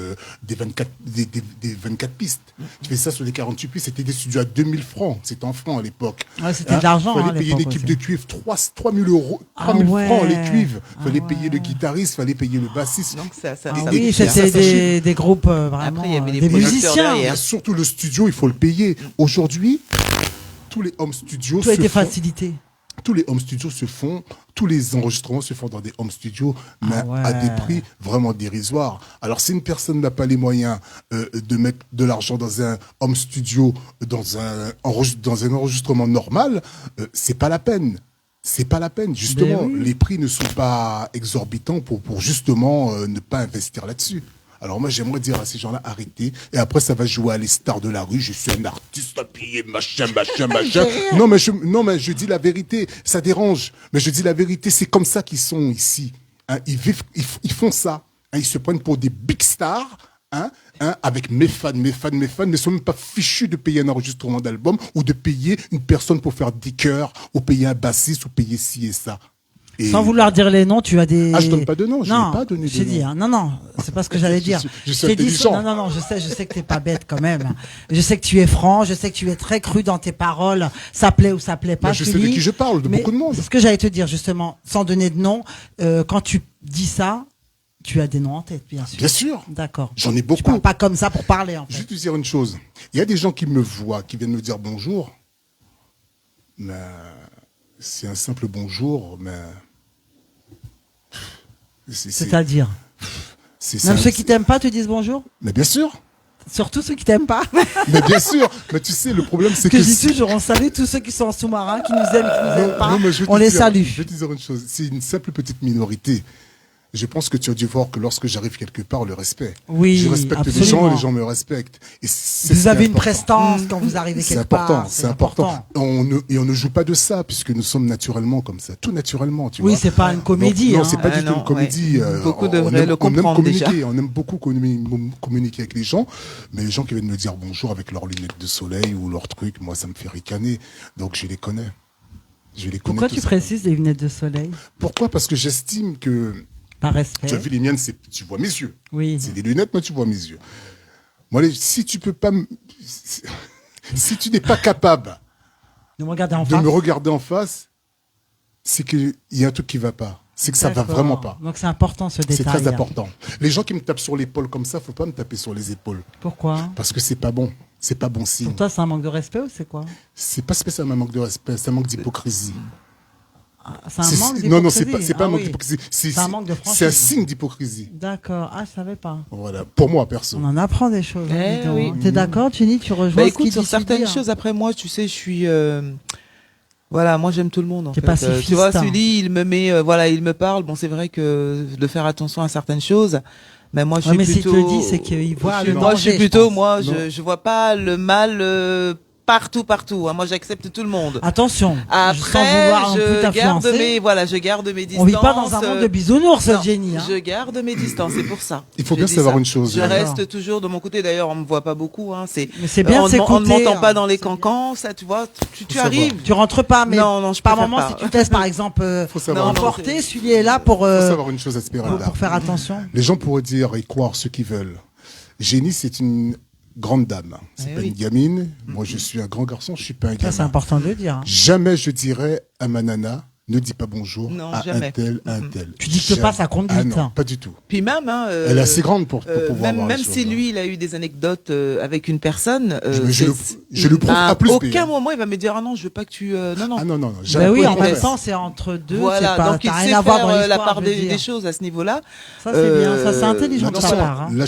24 pistes. Tu faisais ça sur des 48 pistes, c'était des studios à 2000 francs. C'était en francs à l'époque. Ouais, c'était de l'argent, Fallait hein, à payer une l'époque équipe aussi. de cuivre 3 000 euros, Ah 3 000 ouais. francs les cuivres. Fallait Ah payer ouais. le guitariste, fallait payer le bassiste. Donc ça Ah ça oui, coûte cher. c'était Ça, ça des groupes vraiment, Après, il y avait les des producteurs musiciens. derrière. Et surtout le studio, il faut le payer. Aujourd'hui, tous les home studios Tout a se été font- facilité. tous les home studios se font, tous les enregistrements se font dans des home studios, mais Ah ouais. à des prix vraiment dérisoires. Alors, si une personne n'a pas les moyens de mettre de l'argent dans un home studio, dans un enregistrement normal, c'est pas la peine. C'est pas la peine. Justement, Ben oui. les prix ne sont pas exorbitants pour justement ne pas investir là-dessus. Alors moi, j'aimerais dire à ces gens-là, arrêtez. Et après, ça va jouer à les stars de la rue. Je suis un artiste à payer, machin. non, mais je dis la vérité. Ça dérange. Mais je dis la vérité. C'est comme ça qu'ils sont ici. Hein, ils font ça. Hein, ils se prennent pour des big stars. Avec mes fans ne sont même pas fichus de payer un enregistrement d'album ou de payer une personne pour faire des chœurs ou payer un bassiste ou payer ci et ça. Et Sans vouloir dire les noms, tu as des. Ah, je donne pas de nom, je Non, n'ai pas donné de j'ai dit, nom. hein, non, c'est pas ce que j'allais dire. Je suis t'ai dit, intelligent. non, je sais que t'es pas bête quand même. Je sais que tu es franc, je sais que tu es très cru dans tes paroles. Ça plaît ou ça plaît pas. Mais je sais tu de dis. qui je parle, de Mais beaucoup de monde. C'est ce que j'allais te dire justement, sans donner de nom. Quand tu dis ça, tu as des noms en tête, bien sûr. Bien sûr. D'accord. J'en ai Tu beaucoup. parles pas comme ça pour parler en Je fait. vais te dire une chose. Il y a des gens qui me voient, qui viennent me dire bonjour. Mais c'est un simple bonjour, mais. C'est-à-dire. c'est Même un- ceux qui t'aiment pas te disent bonjour. Mais bien sûr. Surtout ceux qui t'aiment pas. Mais bien sûr. Mais tu sais, le problème, c'est que que. je dis toujours, on salue tous ceux qui sont en sous-marin, qui nous aiment, qui nous aiment pas. Non, mais je vais te On les dire- salue. Je vais te dire une chose. C'est une simple petite minorité. Je pense que tu as dû voir que lorsque j'arrive quelque part, le respect. Oui, Je respecte absolument. les gens me respectent. Et c'est ce Vous qui est avez une important. prestance quand vous arrivez C'est quelque important, part. c'est important. On ne joue pas de ça, puisque nous sommes naturellement comme ça. Tout naturellement, tu Oui, vois. c'est pas une comédie. Non, hein. c'est pas du tout non, une comédie. ouais. Beaucoup on devraient aime- le on aime comprendre communiquer, déjà. on aime beaucoup communiquer avec les gens, mais les gens qui viennent me dire bonjour avec leurs lunettes de soleil ou leurs trucs, moi, ça me fait ricaner. Donc, je les connais. Je les connais. Pourquoi tous. tu précises les lunettes de soleil? Pourquoi? Parce que j'estime que Par respect. tu as vu les miennes, tu vois mes yeux. Oui. C'est des lunettes, mais tu vois mes yeux. Moi, si tu peux pas, si tu n'es pas capable De me regarder en de face. me regarder en face, c'est qu'il y a un truc qui va pas. C'est que ça va D'accord. vraiment pas. Donc c'est important ce détail. C'est très important. Les gens qui me tapent sur l'épaule comme ça, faut pas me taper sur les épaules. Pourquoi? Parce que c'est pas bon. C'est pas bon signe. Pour toi, c'est un manque de respect ou c'est quoi? C'est pas spécialement un manque de respect, c'est un manque d'hypocrisie. Ah, c'est un manque d'hypocrisie. Non, c'est pas Ah un manque oui. d'hypocrisie. C'est un manque de franchise. C'est un signe d'hypocrisie. D'accord. Ah, je savais pas. Voilà. Pour moi, perso. On en apprend des choses. hein, Eh dis donc. oui. T'es d'accord, Jenny? Tu rejoins Bah ce écoute, qu'il sur dit, certaines dire. choses, après moi, tu sais, je suis... Voilà, moi j'aime tout le monde en T'es fait. pacifiste, Tu vois, hein. Sully, il me met, voilà, il me parle. Bon, c'est vrai que de faire attention à certaines choses, mais moi je Ouais, suis mais s'il plutôt. te le dit, c'est qu'il voit le Moi, je danger, suis plutôt, pense. moi, Non. je vois pas le mal partout. Hein. Moi, j'accepte tout le monde. Attention. Après, sans vouloir non plus je t'influencer. garde mes distances. On vit pas dans un monde de bisounours, non, Jenny. Hein. Je garde mes distances, c'est pour ça. Il faut Je bien dis savoir ça. une chose. Je reste toujours de mon côté. D'ailleurs, on me voit pas beaucoup. Hein. Mais c'est bien de s'écouter. On ne m'entend hein. pas dans les cancans. Ça, tu vois, tu arrives. Tu rentres pas, mais non, je par préfère moment, pas. si tu te laisses, par exemple, Faut savoir. emporter, celui est là pour, faut savoir une chose à ce période-là. pour faire attention. Les gens pourraient dire et croire ce qu'ils veulent. Jenny, c'est une grande dame. C'est pas une gamine. Moi, je suis un grand garçon. Je suis pas un gamin. Ça, c'est important de le dire. Hein. Jamais je dirais à ma nana, ne dis pas bonjour Non, à jamais. un tel, à un tel. Tu dictes pas sa conduite. Ah non, hein. pas du tout. Puis même, hein, Elle est assez grande pour pouvoir voir même les si choses, lui, il a eu des anecdotes avec une personne, je le prouve à à plus B, aucun hein. moment il va me dire ah non, je veux pas que tu non. Ah non, Bah jamais. oui, en Jamais. même temps, c'est entre deux. Voilà, c'est pas, donc il t'as sait rien à voir dans faire la l'histoire, part je veux dire. des choses à ce niveau-là. Ça, c'est bien. Ça, c'est intelligent de Maintenant, sa part. Hein. la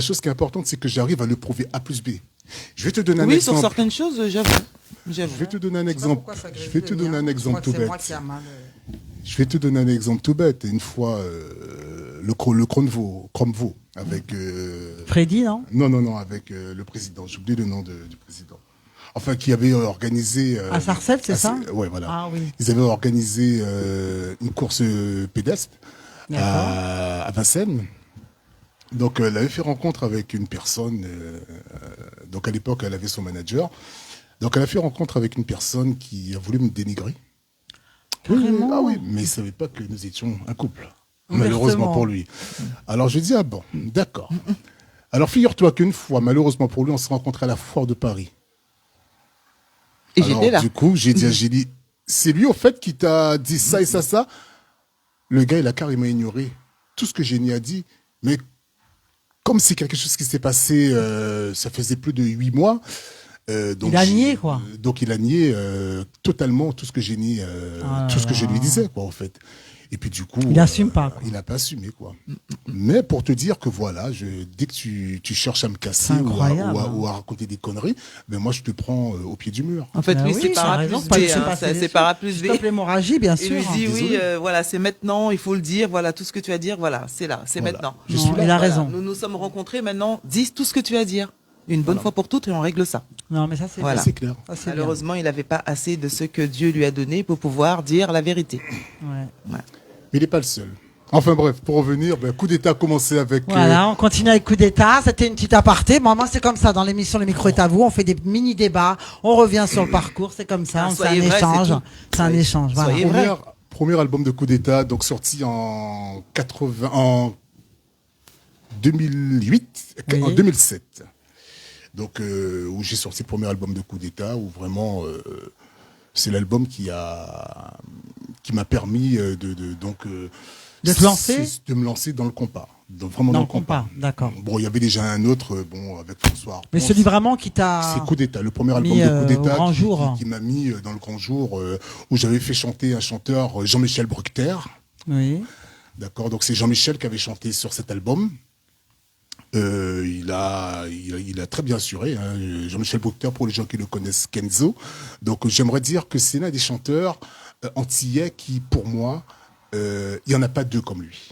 chose qui est importante, c'est que j'arrive à le prouver A plus B. Je vais te donner un Oui, exemple. sur certaines choses, j'avoue. Je vais te donner un exemple. Je vais te donner un exemple tout bête. Je vais te donner un exemple tout bête. Une fois, le Cromveau avec. Freddy, non? Non, avec le président. J'oublie le nom du président. Enfin, qui avait organisé. À Sarcelles, c'est ça? Ouais, voilà. Ah oui. Ils avaient organisé une course pédestre à Vincennes. Donc, elle avait fait rencontre avec une personne. Donc, à l'époque, elle avait son manager. Donc, elle a fait rencontre avec une personne qui a voulu me dénigrer. Carrément. Ah oui, mais il ne savait pas que nous étions un couple. Ouvertement. Malheureusement pour lui. Alors, je dis, ah bon, d'accord. Alors, figure-toi qu'une fois, malheureusement pour lui, on s'est rencontrés à la foire de Paris. Et Alors, j'étais là. du coup, j'ai dit à Gélie, c'est lui, au fait, qui t'a dit ça et ça, ça. Le gars, il a carrément ignoré tout ce que Génie a dit. Mais comme c'est quelque chose qui s'est passé, ça faisait plus de 8 mois. Donc il a nié, quoi. Donc, il a nié totalement tout ce que Génie, tout ce que je lui disais, quoi, en fait. Et puis, du coup. Il n'assume pas, quoi. Il n'a pas assumé, quoi. Mais pour te dire que voilà, dès que tu cherches à me casser ou à raconter des conneries, ben moi, je te prends au pied du mur. En fait, Ah lui, oui, c'est ça a par A raison, plus pas B. laisser hein, passer les C'est choses. par A plus B. Stop l'hémorragie, bien Il sûr. lui dit Désolé. oui, voilà, c'est maintenant, il faut le dire, voilà, tout ce que tu as à dire, voilà, c'est là, c'est Voilà. maintenant. Je suis Non, là. il a Voilà, raison. nous nous sommes rencontrés, maintenant, dis tout ce que tu as à dire. Une bonne fois pour toutes et on règle ça. Non, mais ça, c'est Voilà. bien. C'est clair. Ça, c'est bien. Malheureusement, il n'avait pas assez de ce que Dieu lui a donné pour pouvoir dire la vérité. Ouais. Mais il n'est pas le seul. Enfin bref, pour revenir, coup d'État a commencé avec... Voilà, on continue avec coup d'État. C'était une petite aparté. Moi, c'est comme ça. Dans l'émission, le micro est à vous. On fait des mini-débats. On revient sur le parcours. C'est comme ça. Ah, C'est un soyez vrai, échange. c'est tout. C'est un Soyez- échange. Voilà. soyez vrai. Premier album de Coup d'État, donc sorti en 2008, Oui. en 2007. Donc, où j'ai sorti le premier album de Coup d'État, où vraiment, c'est l'album qui m'a permis De te lancer de me lancer dans le compas. Vraiment Non, dans le compas. d'accord. Bon, il y avait déjà un autre, avec François Harpon. Mais celui vraiment qui t'a. C'est Coup d'État, le premier album mis, de Coup au d'État grand jour. qui m'a mis dans le grand jour, où j'avais fait chanter un chanteur, Jean-Michel Bruckter. Oui. D'accord, donc c'est Jean-Michel qui avait chanté sur cet album. Il a très bien assuré, hein. Jean-Michel Bruckter, pour les gens qui le connaissent, Kenzo. Donc j'aimerais dire que c'est l'un des chanteurs antillais qui, pour moi, il n'y en a pas deux comme lui.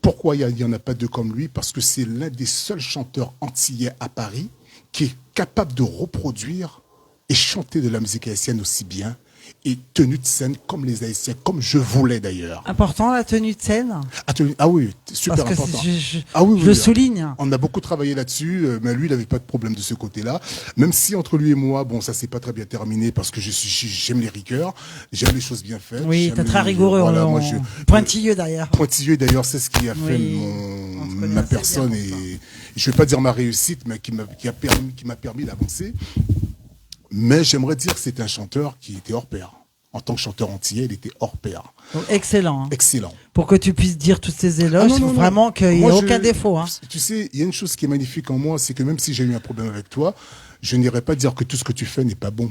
Pourquoi il n'y en a pas deux comme lui? Parce que c'est l'un des seuls chanteurs antillais à Paris qui est capable de reproduire et chanter de la musique haïtienne aussi bien et tenue de scène comme les Haïtiens, comme je voulais d'ailleurs. Important la tenue de scène. Ah oui, super Parce que important. je Oui, le souligne. On a beaucoup travaillé là-dessus, mais lui, il n'avait pas de problème de ce côté-là. Même si entre lui et moi, bon, ça s'est pas très bien terminé parce que j'aime les rigueurs, j'aime les choses bien faites. Oui, j'aime t'es très rigoureux. Voilà, moi, Pointilleux d'ailleurs. Pointilleux d'ailleurs, c'est ce qui a fait Oui, on se connaît ma assez personne bien pour et je vais pas dire ma réussite, mais qui m'a permis d'avancer. Mais j'aimerais dire que c'est un chanteur qui était hors pair. En tant que chanteur antillais, il était hors pair. Donc, excellent. Hein. Excellent. Pour que tu puisses dire tous ces éloges, il faut vraiment qu'il n'y ait aucun défaut. Hein. Tu sais, il y a une chose qui est magnifique en moi, c'est que même si j'ai eu un problème avec toi, je n'irai pas dire que tout ce que tu fais n'est pas bon.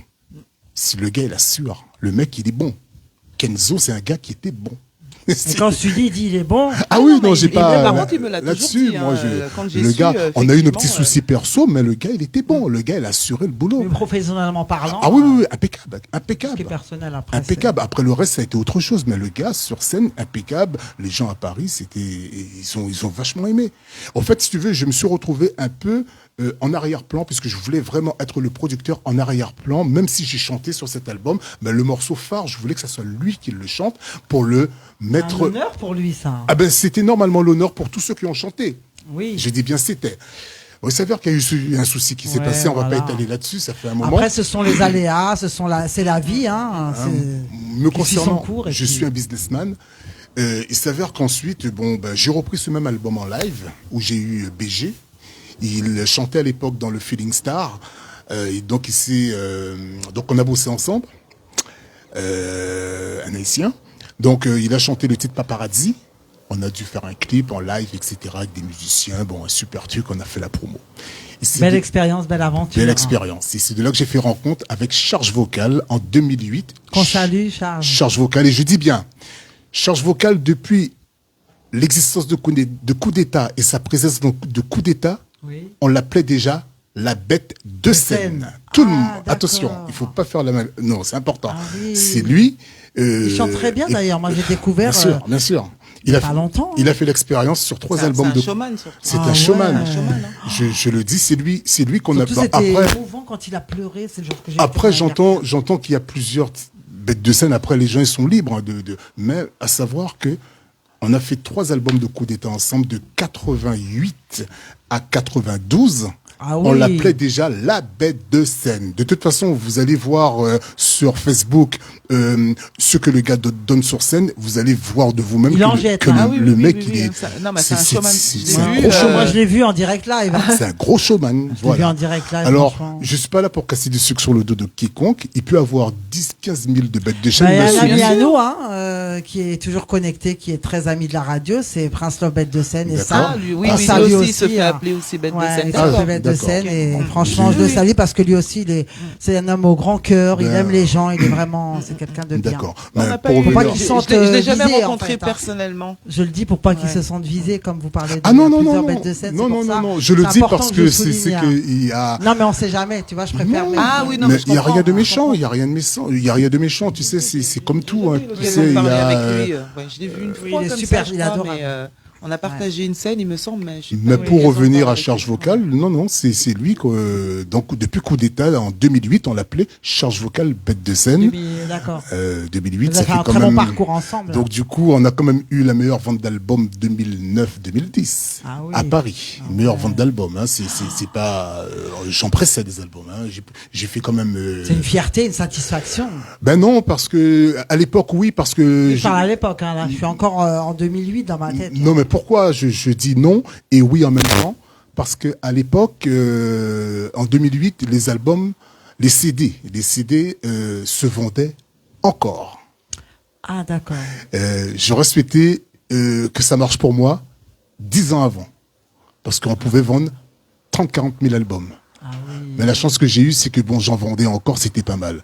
Si le gars, il assure, le mec, il est bon. Kenzo, c'est un gars qui était bon. Et quand tu dis, il est bon. Ah oui, non, mais j'ai il- pas. par contre, il me l'a toujours là-dessus, dit, moi, hein, quand j'ai le su, gars, on a eu nos petits effectivement, soucis perso, mais le gars, il était bon. Le gars, il assurait le boulot. Mais professionnellement parlant. Ah oui, impeccable, Ce qui est impeccable. personnel après. Impeccable. Après le reste, ça a été autre chose. Mais le gars, sur scène, impeccable. Les gens à Paris, ils ont vachement aimé. En fait, si tu veux, je me suis retrouvé un peu en arrière-plan, puisque je voulais vraiment être le producteur en arrière-plan, même si j'ai chanté sur cet album, ben, le morceau phare, je voulais que ce soit lui qui le chante pour le mettre... Un honneur pour lui, ça. Ah ben, c'était normalement l'honneur pour tous ceux qui ont chanté. Oui. Je dis bien c'était. Bon, il s'avère qu'il y a eu un souci qui s'est Ouais, passé, on va voilà. pas étaler là-dessus, ça fait un moment. Après, ce sont les aléas, c'est la vie, hein. Me qui suit son concernant, cours et je puis- suis un businessman. Il s'avère qu'ensuite, bon, ben, j'ai repris ce même album en live où j'ai eu BG. Il chantait à l'époque dans le Feeling Star. Et donc, donc on a bossé ensemble. Un haïtien. Donc, il a chanté le titre Paparazzi. On a dû faire un clip en live, etc. avec des musiciens. Bon, un super truc, on a fait la promo. Et c'est Belle de- expérience, belle aventure. Belle expérience. Et c'est de là que j'ai fait rencontre avec Charge Vocale en 2008. Qu'on salue, Charles. Charge Vocale, et je dis bien, Charge Vocale, depuis l'existence de Coup d'État et sa présence de Coup d'État, Oui. on l'appelait déjà la bête de scène. scène. Tout le Ah, monde, d'accord. attention, il faut pas faire la mal. Non, c'est important. Ah oui. C'est lui. Il chante très bien, et- d'ailleurs. Moi, j'ai découvert. Bien sûr, bien sûr. il y a pas longtemps, Il a fait l'expérience sur 3 C'est un- albums c'est un de. showman, surtout. C'est Ah un showman. ouais. Un showman, hein. Je le dis, c'est lui qu'on a. Surtout, c'était Après, émouvant quand il a pleuré. C'est le genre que j'ai Après, fait j'entends qu'il y a plusieurs bêtes de scène. Après, les gens, ils sont libres. Hein, mais à savoir que on a fait 3 albums de Coup d'État ensemble de 88 à 92. Ah On oui. l'appelait déjà la bête de scène. De toute façon, vous allez voir sur Facebook ce que le gars donne sur scène. Vous allez voir de vous-même Il en que, jette, que hein. le, Ah oui, le oui, mec, oui, il oui, est. ça- non, mais c'est un showman. c'est Je l'ai un vu, gros showman. Moi, je l'ai vu en direct live. C'est un gros showman. Je l'ai vu Voilà. en direct live. Alors, franchement. je suis pas là pour casser du sucre sur le dos de quiconque. Il peut avoir 10-15 000 de bêtes de chaîne. Bah, il y a mais un celui- ami à nous, hein, qui est toujours connecté, qui est très ami de la radio, c'est Prince Love Bête de scène. Et D'accord. ça, Ah, lui, oui, on oui, salue lui aussi se fait hein. appeler aussi bête de Ouais, scène. il Ah, s'appelle Bête de d'accord. scène et Ok. franchement, je le salue parce que lui aussi, c'est un homme au grand cœur, il Ben, aime les gens, il est vraiment, c'est quelqu'un de bien. D'accord. On Mais n'a pour pas eu- Faut pas revenir- qu'il je- sente, je l'ai jamais visé, en rencontré fait, hein. personnellement. Je le dis pour pas qu'il Ouais. se sente visé, comme vous parlez de Ah non, non, plusieurs non, bêtes non. de scène. Non, c'est non, pour non, ça. non. Je le C'est dis important parce je que le c'est souligne, hein. qu'il y a. Non, mais on sait jamais, tu vois, je préfère. Non. mais- Ah oui, non, Mais mais je il n'y a rien de comprends, méchant, il n'y a rien de méchant, il y a rien de méchant, tu sais, c'est comme tout, hein, tu J'ai sais, il y parlé a, avec lui. Ouais, je l'ai vu une oui, fois il est comme super, ça, il je est crois, adorable. mais on a partagé une scène, il me semble, mais je sais mais pas pour eu raison revenir de à parler Charge avec lui. Vocale, non, c'est lui que, donc, depuis Coup d'État, en 2008, on l'appelait Charge Vocale Bête de scène. D'accord. 2008, Vous ça avez fait fait un quand très bon même. parcours ensemble. Donc du coup, on a quand même eu la meilleure vente d'album 2009-2010 Ah oui. à Paris. Meilleure vente d'album, hein. C'est pas, j'en précède des albums. Hein. J'ai fait quand même. C'est une fierté, une satisfaction. Ben non, parce que à l'époque, oui, parce que. Je parle à l'époque, hein, là. Je suis encore en 2008 dans ma tête. Non, mais pourquoi je dis non et oui en même temps? Parce que à l'époque, en 2008, les albums, les CD se vendaient encore. Ah, d'accord. J'aurais souhaité que ça marche pour moi 10 ans avant. Parce qu'on pouvait vendre 30-40 000 albums. Ah oui. Mais la chance que j'ai eue, c'est que bon, j'en vendais encore, c'était pas mal.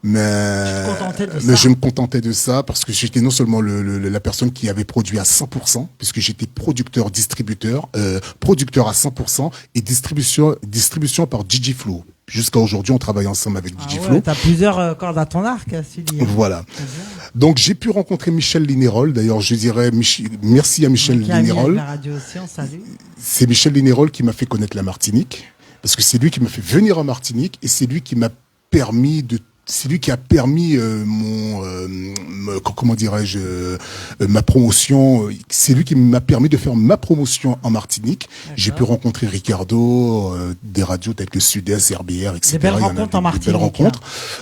Mais, te contentais de mais ça. je me contentais de ça parce que j'étais non seulement la personne qui avait produit à 100%, puisque j'étais producteur à 100% et distribution par Gigi Flow. Jusqu'à aujourd'hui, on travaille ensemble avec Ah Gigi ouais, Flow. t'as plusieurs cordes à ton arc, Sully. Voilà. Donc j'ai pu rencontrer Michel Linerol. D'ailleurs, je dirais merci à Michel Qui a mis Linerol. la radio aussi, on salue. C'est Michel Linerol qui m'a fait connaître la Martinique, parce que c'est lui qui m'a fait venir en Martinique et c'est lui qui m'a permis comment dirais-je, ma promotion. C'est lui qui m'a permis de faire ma promotion en Martinique. J'ai pu rencontrer Ricardo, des radios telles que Sud-Est, RBR, etc. Des belles Il y en a rencontres en des Martinique, belles rencontres,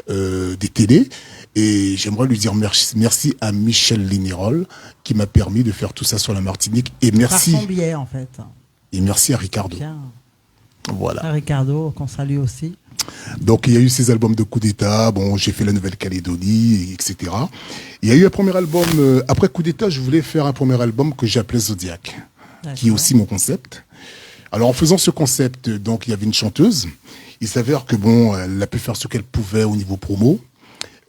des télés. Et j'aimerais lui dire merci à Michel Linerol qui m'a permis de faire tout ça sur la Martinique. Et Par merci, son biais, en fait. et merci à Ricardo. Bien. Voilà. À Ricardo, qu'on salue aussi. Donc il y a eu ces albums de Coup d'État, bon j'ai fait la Nouvelle-Calédonie, etc. Il y a eu un premier album, après Coup d'État, je voulais faire un premier album que j'appelais Zodiac, qui est aussi mon concept. Alors en faisant ce concept, donc il y avait une chanteuse, il s'avère que bon, elle a pu faire ce qu'elle pouvait au niveau promo,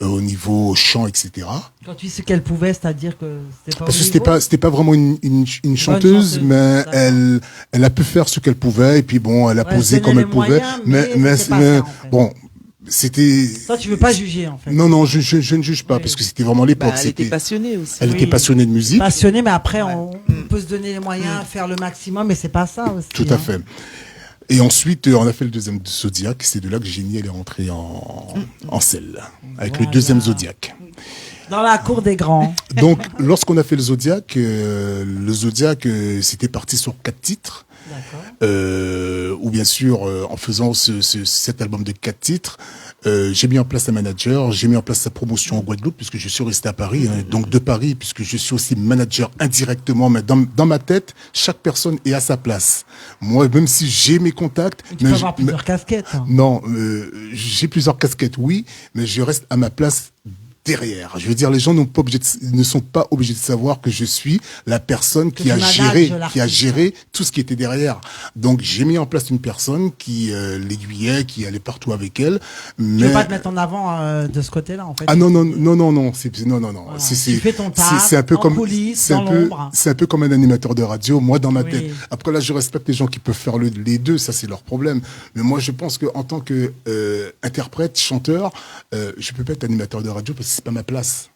au niveau chant, etc. Quand tu sais qu'elle pouvait, c'est-à-dire que c'était pas Parce au que niveau c'était pas vraiment une chanteuse, chanteuse, mais d'accord. elle a pu faire ce qu'elle pouvait, et puis bon, elle a Ouais, posé elle comme donnait elle les pouvait, moyens, mais c'était pas ça, en fait. bon, c'était. Toi, tu veux pas juger, en fait. Non, je ne juge pas, Oui. parce que c'était vraiment l'époque. Bah, elle était passionnée aussi. Elle Oui. était passionnée de musique, Passionné, mais après, on peut se donner les moyens, faire le maximum, mais c'est pas ça aussi. tout à hein. fait. Et ensuite, on a fait le deuxième Zodiac. C'est de là que Génie elle est rentrée en selle avec le deuxième Zodiac. Dans la cour des grands. Donc, lorsqu'on a fait le Zodiac, c'était parti sur 4 titres. Ou bien sûr, en faisant cet album de 4 titres, j'ai mis en place un manager, j'ai mis en place sa promotion en Guadeloupe, puisque je suis resté à Paris, donc de Paris, puisque je suis aussi manager indirectement, mais dans ma tête, chaque personne est à sa place. Moi, même si j'ai mes contacts... Tu peux avoir plusieurs casquettes. Hein. Non, j'ai plusieurs casquettes, oui, mais je reste à ma place derrière. Je veux dire, les gens ne sont pas obligés de savoir que je suis la personne qui a géré tout ce qui était derrière. Donc, j'ai mis en place une personne qui l'aiguillait, qui allait partout avec elle. Mais... Tu veux pas te mettre en avant de ce côté-là, en fait. Ah non. Voilà. Tu fais ton taf, c'est un peu comme coulisses, dans l'ombre. C'est un peu comme un animateur de radio. Moi, dans ma tête. Après là, je respecte les gens qui peuvent faire les deux. Ça, c'est leur problème. Mais moi, je pense que en tant que interprète, chanteur, je peux pas être animateur de radio parce que c'est pas ma place.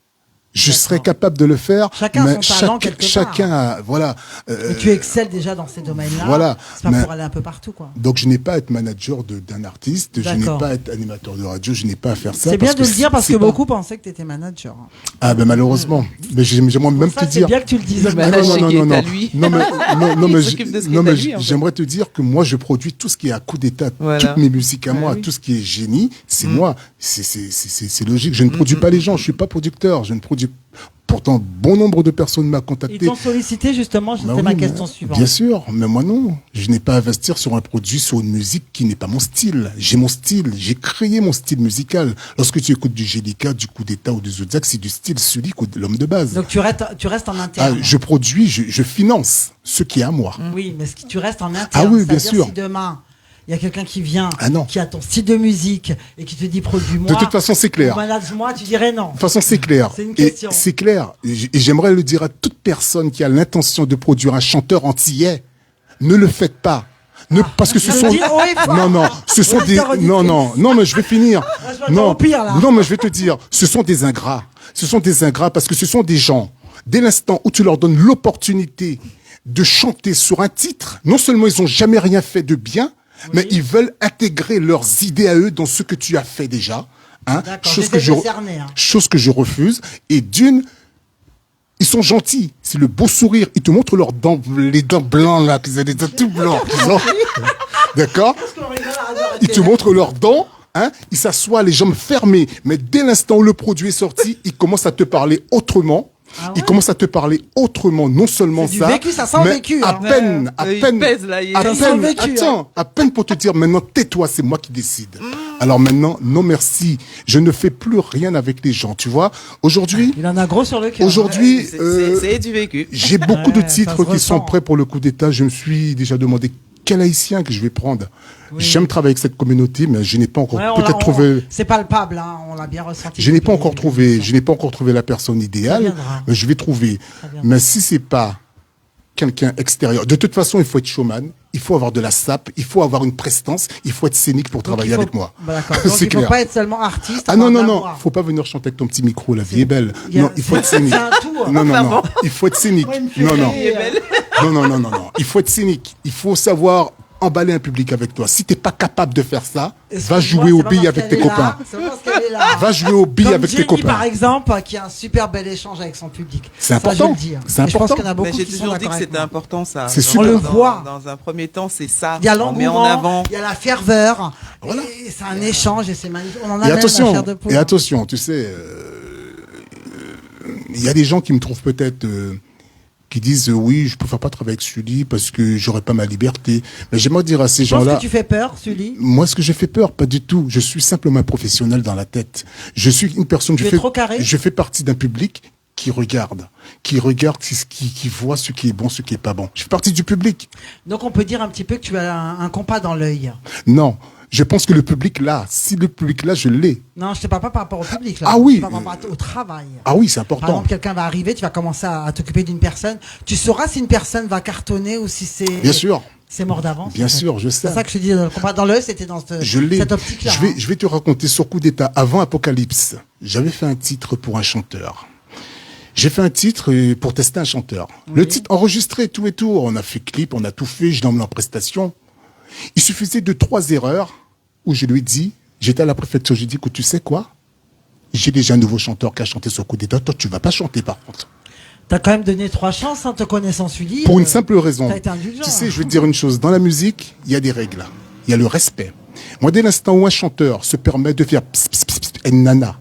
Je serais capable de le faire. Chacun a son talent quelque part. Chacun, voilà. Et tu excelles déjà dans ces domaines-là. Voilà. C'est pas pour aller un peu partout, quoi. Donc, je n'ai pas à être manager d'un artiste. Je n'ai pas à être animateur de radio. Je n'ai pas à faire ça. C'est bien de le dire parce que beaucoup pensaient que tu étais manager. Ah, ben, malheureusement. Mais j'aimerais même te dire. C'est bien que tu le dises. Non, mais j'aimerais te dire que moi, je produis tout ce qui est à coup d'état. Toutes mes musiques à moi, tout ce qui est génie, c'est moi. C'est logique. Je ne produis pas les gens. Je suis pas producteur. Je ne produis. Pourtant, bon nombre de personnes m'ont contacté. Ils t'ont sollicité, justement, c'était ma question suivante. Bien sûr, mais moi non. Je n'ai pas à investir sur un produit, sur une musique qui n'est pas mon style. J'ai mon style, j'ai créé mon style musical. Lorsque tu écoutes du Gélica, du Coup d'État ou du Zodiac, c'est du style Sully ou de l'homme de base. Donc tu restes en interne. Je produis, je finance ce qui est à moi. Oui, mais tu restes en interne. Ah oui, bien sûr. Si demain, il y a quelqu'un qui vient, qui a ton style de musique et qui te dit produis-moi. De toute façon, c'est clair. Manage-moi, tu dirais non. De toute façon, c'est clair. C'est une question. Et c'est clair. Et j'aimerais le dire à toute personne qui a l'intention de produire un chanteur antillais. Ne le faites pas. Parce que ce sont non, mais je vais finir. Non, mais je vais te dire, ce sont des ingrats. Ce sont des ingrats parce que ce sont des gens. Dès l'instant où tu leur donnes l'opportunité de chanter sur un titre, non seulement ils ont jamais rien fait de bien, mais ils veulent intégrer leurs idées à eux dans ce que tu as fait déjà. Chose que je refuse. Et d'une, ils sont gentils. C'est le beau sourire. Ils te montrent leurs dents, les dents blancs là, qu'ils ont des dents tout blancs. D'accord? Ils te montrent leurs dents. Ils s'assoient les jambes fermées. Mais dès l'instant où le produit est sorti, ils commencent à te parler autrement. Il commence à te parler autrement, non seulement ça, vécu, ça sent mais vécu, à peine, à peine pour te dire maintenant tais-toi, c'est moi qui décide. Alors maintenant, non merci, je ne fais plus rien avec les gens, tu vois. Aujourd'hui, il en a gros sur le cœur. Aujourd'hui, c'est du vécu. J'ai beaucoup de titres qui sont prêts pour le coup d'État. Je me suis déjà demandé quel haïtien que je vais prendre. J'aime travailler avec cette communauté, mais je n'ai pas encore trouvé. C'est palpable, hein, on l'a bien ressenti. Je n'ai pas encore trouvé la personne idéale, mais je vais trouver. Mais si c'est pas quelqu'un extérieur, de toute façon, il faut être showman, il faut avoir de la sape, il faut avoir une prestance, il faut être scénique pour travailler avec moi. D'accord. Donc il faut pas être seulement artiste. Non, faut pas venir chanter avec ton petit micro, la vie est belle. Non, il faut être scénique. Non, il faut être scénique. Non, il faut être scénique. Il faut savoir emballer un public avec toi. Si t'es pas capable de faire ça, va jouer aux billes avec tes copains. Va jouer aux billes avec tes copains. Par exemple, qui a un super bel échange avec son public. C'est important. C'est important. Je pense qu'il y en a beaucoup qui sont d'accord avec moi. J'ai toujours dit que c'était important, ça. C'est super. On le voit. Dans un premier temps, c'est ça. Il y a l'engouement, il y a la ferveur. Voilà. Et c'est un échange et c'est magnifique. On en a et même attention, la chair de poule. Et attention, tu sais, il y a des gens qui me trouvent peut-être qui disent oui, je préfère pas travailler avec Sully parce que j'aurais pas ma liberté. Mais j'aimerais dire à ces gens-là. Je pense que tu fais peur, Sully. Moi, est-ce que j'ai fait peur? Pas du tout. Je suis simplement un professionnel dans la tête. Je suis une personne. Je fais partie d'un public qui regarde, qui voit ce qui est bon, ce qui est pas bon. Je fais partie du public. Donc on peut dire un petit peu que tu as un compas dans l'œil. Non. Je pense que le public là, si le public là, je l'ai. Non, je te parle pas par rapport au public là. Ah oui. Je te parle par rapport au travail. Ah oui, c'est important. Par exemple, quelqu'un va arriver, tu vas commencer à t'occuper d'une personne. Tu sauras si une personne va cartonner ou si c'est. Bien sûr. C'est mort d'avance. Bien sûr, je sais. C'est ça que je te dis. Le compas dans l'œil, c'était dans cette optique-là. Je vais te raconter sur Coup d'État. Avant Apocalypse, j'avais fait un titre pour un chanteur. J'ai fait un titre pour tester un chanteur. Oui. Le titre enregistré, tout et tout. On a fait clip, on a tout fait. Je l'ai emmené en prestation. Il suffisait de 3 erreurs où je lui ai dit, j'étais à la préfecture, j'ai dit que tu sais quoi? J'ai déjà un nouveau chanteur qui a chanté sur Coup d'État. Toi, tu vas pas chanter par contre. T'as quand même donné 3 chances, hein, te connaissant Sully. Pour une simple raison. T'as été indulgent. Tu sais, je vais te dire une chose. Dans la musique, il y a des règles. Il y a le respect. Moi, dès l'instant où un chanteur se permet de faire pss, pss, pss, pss, une nana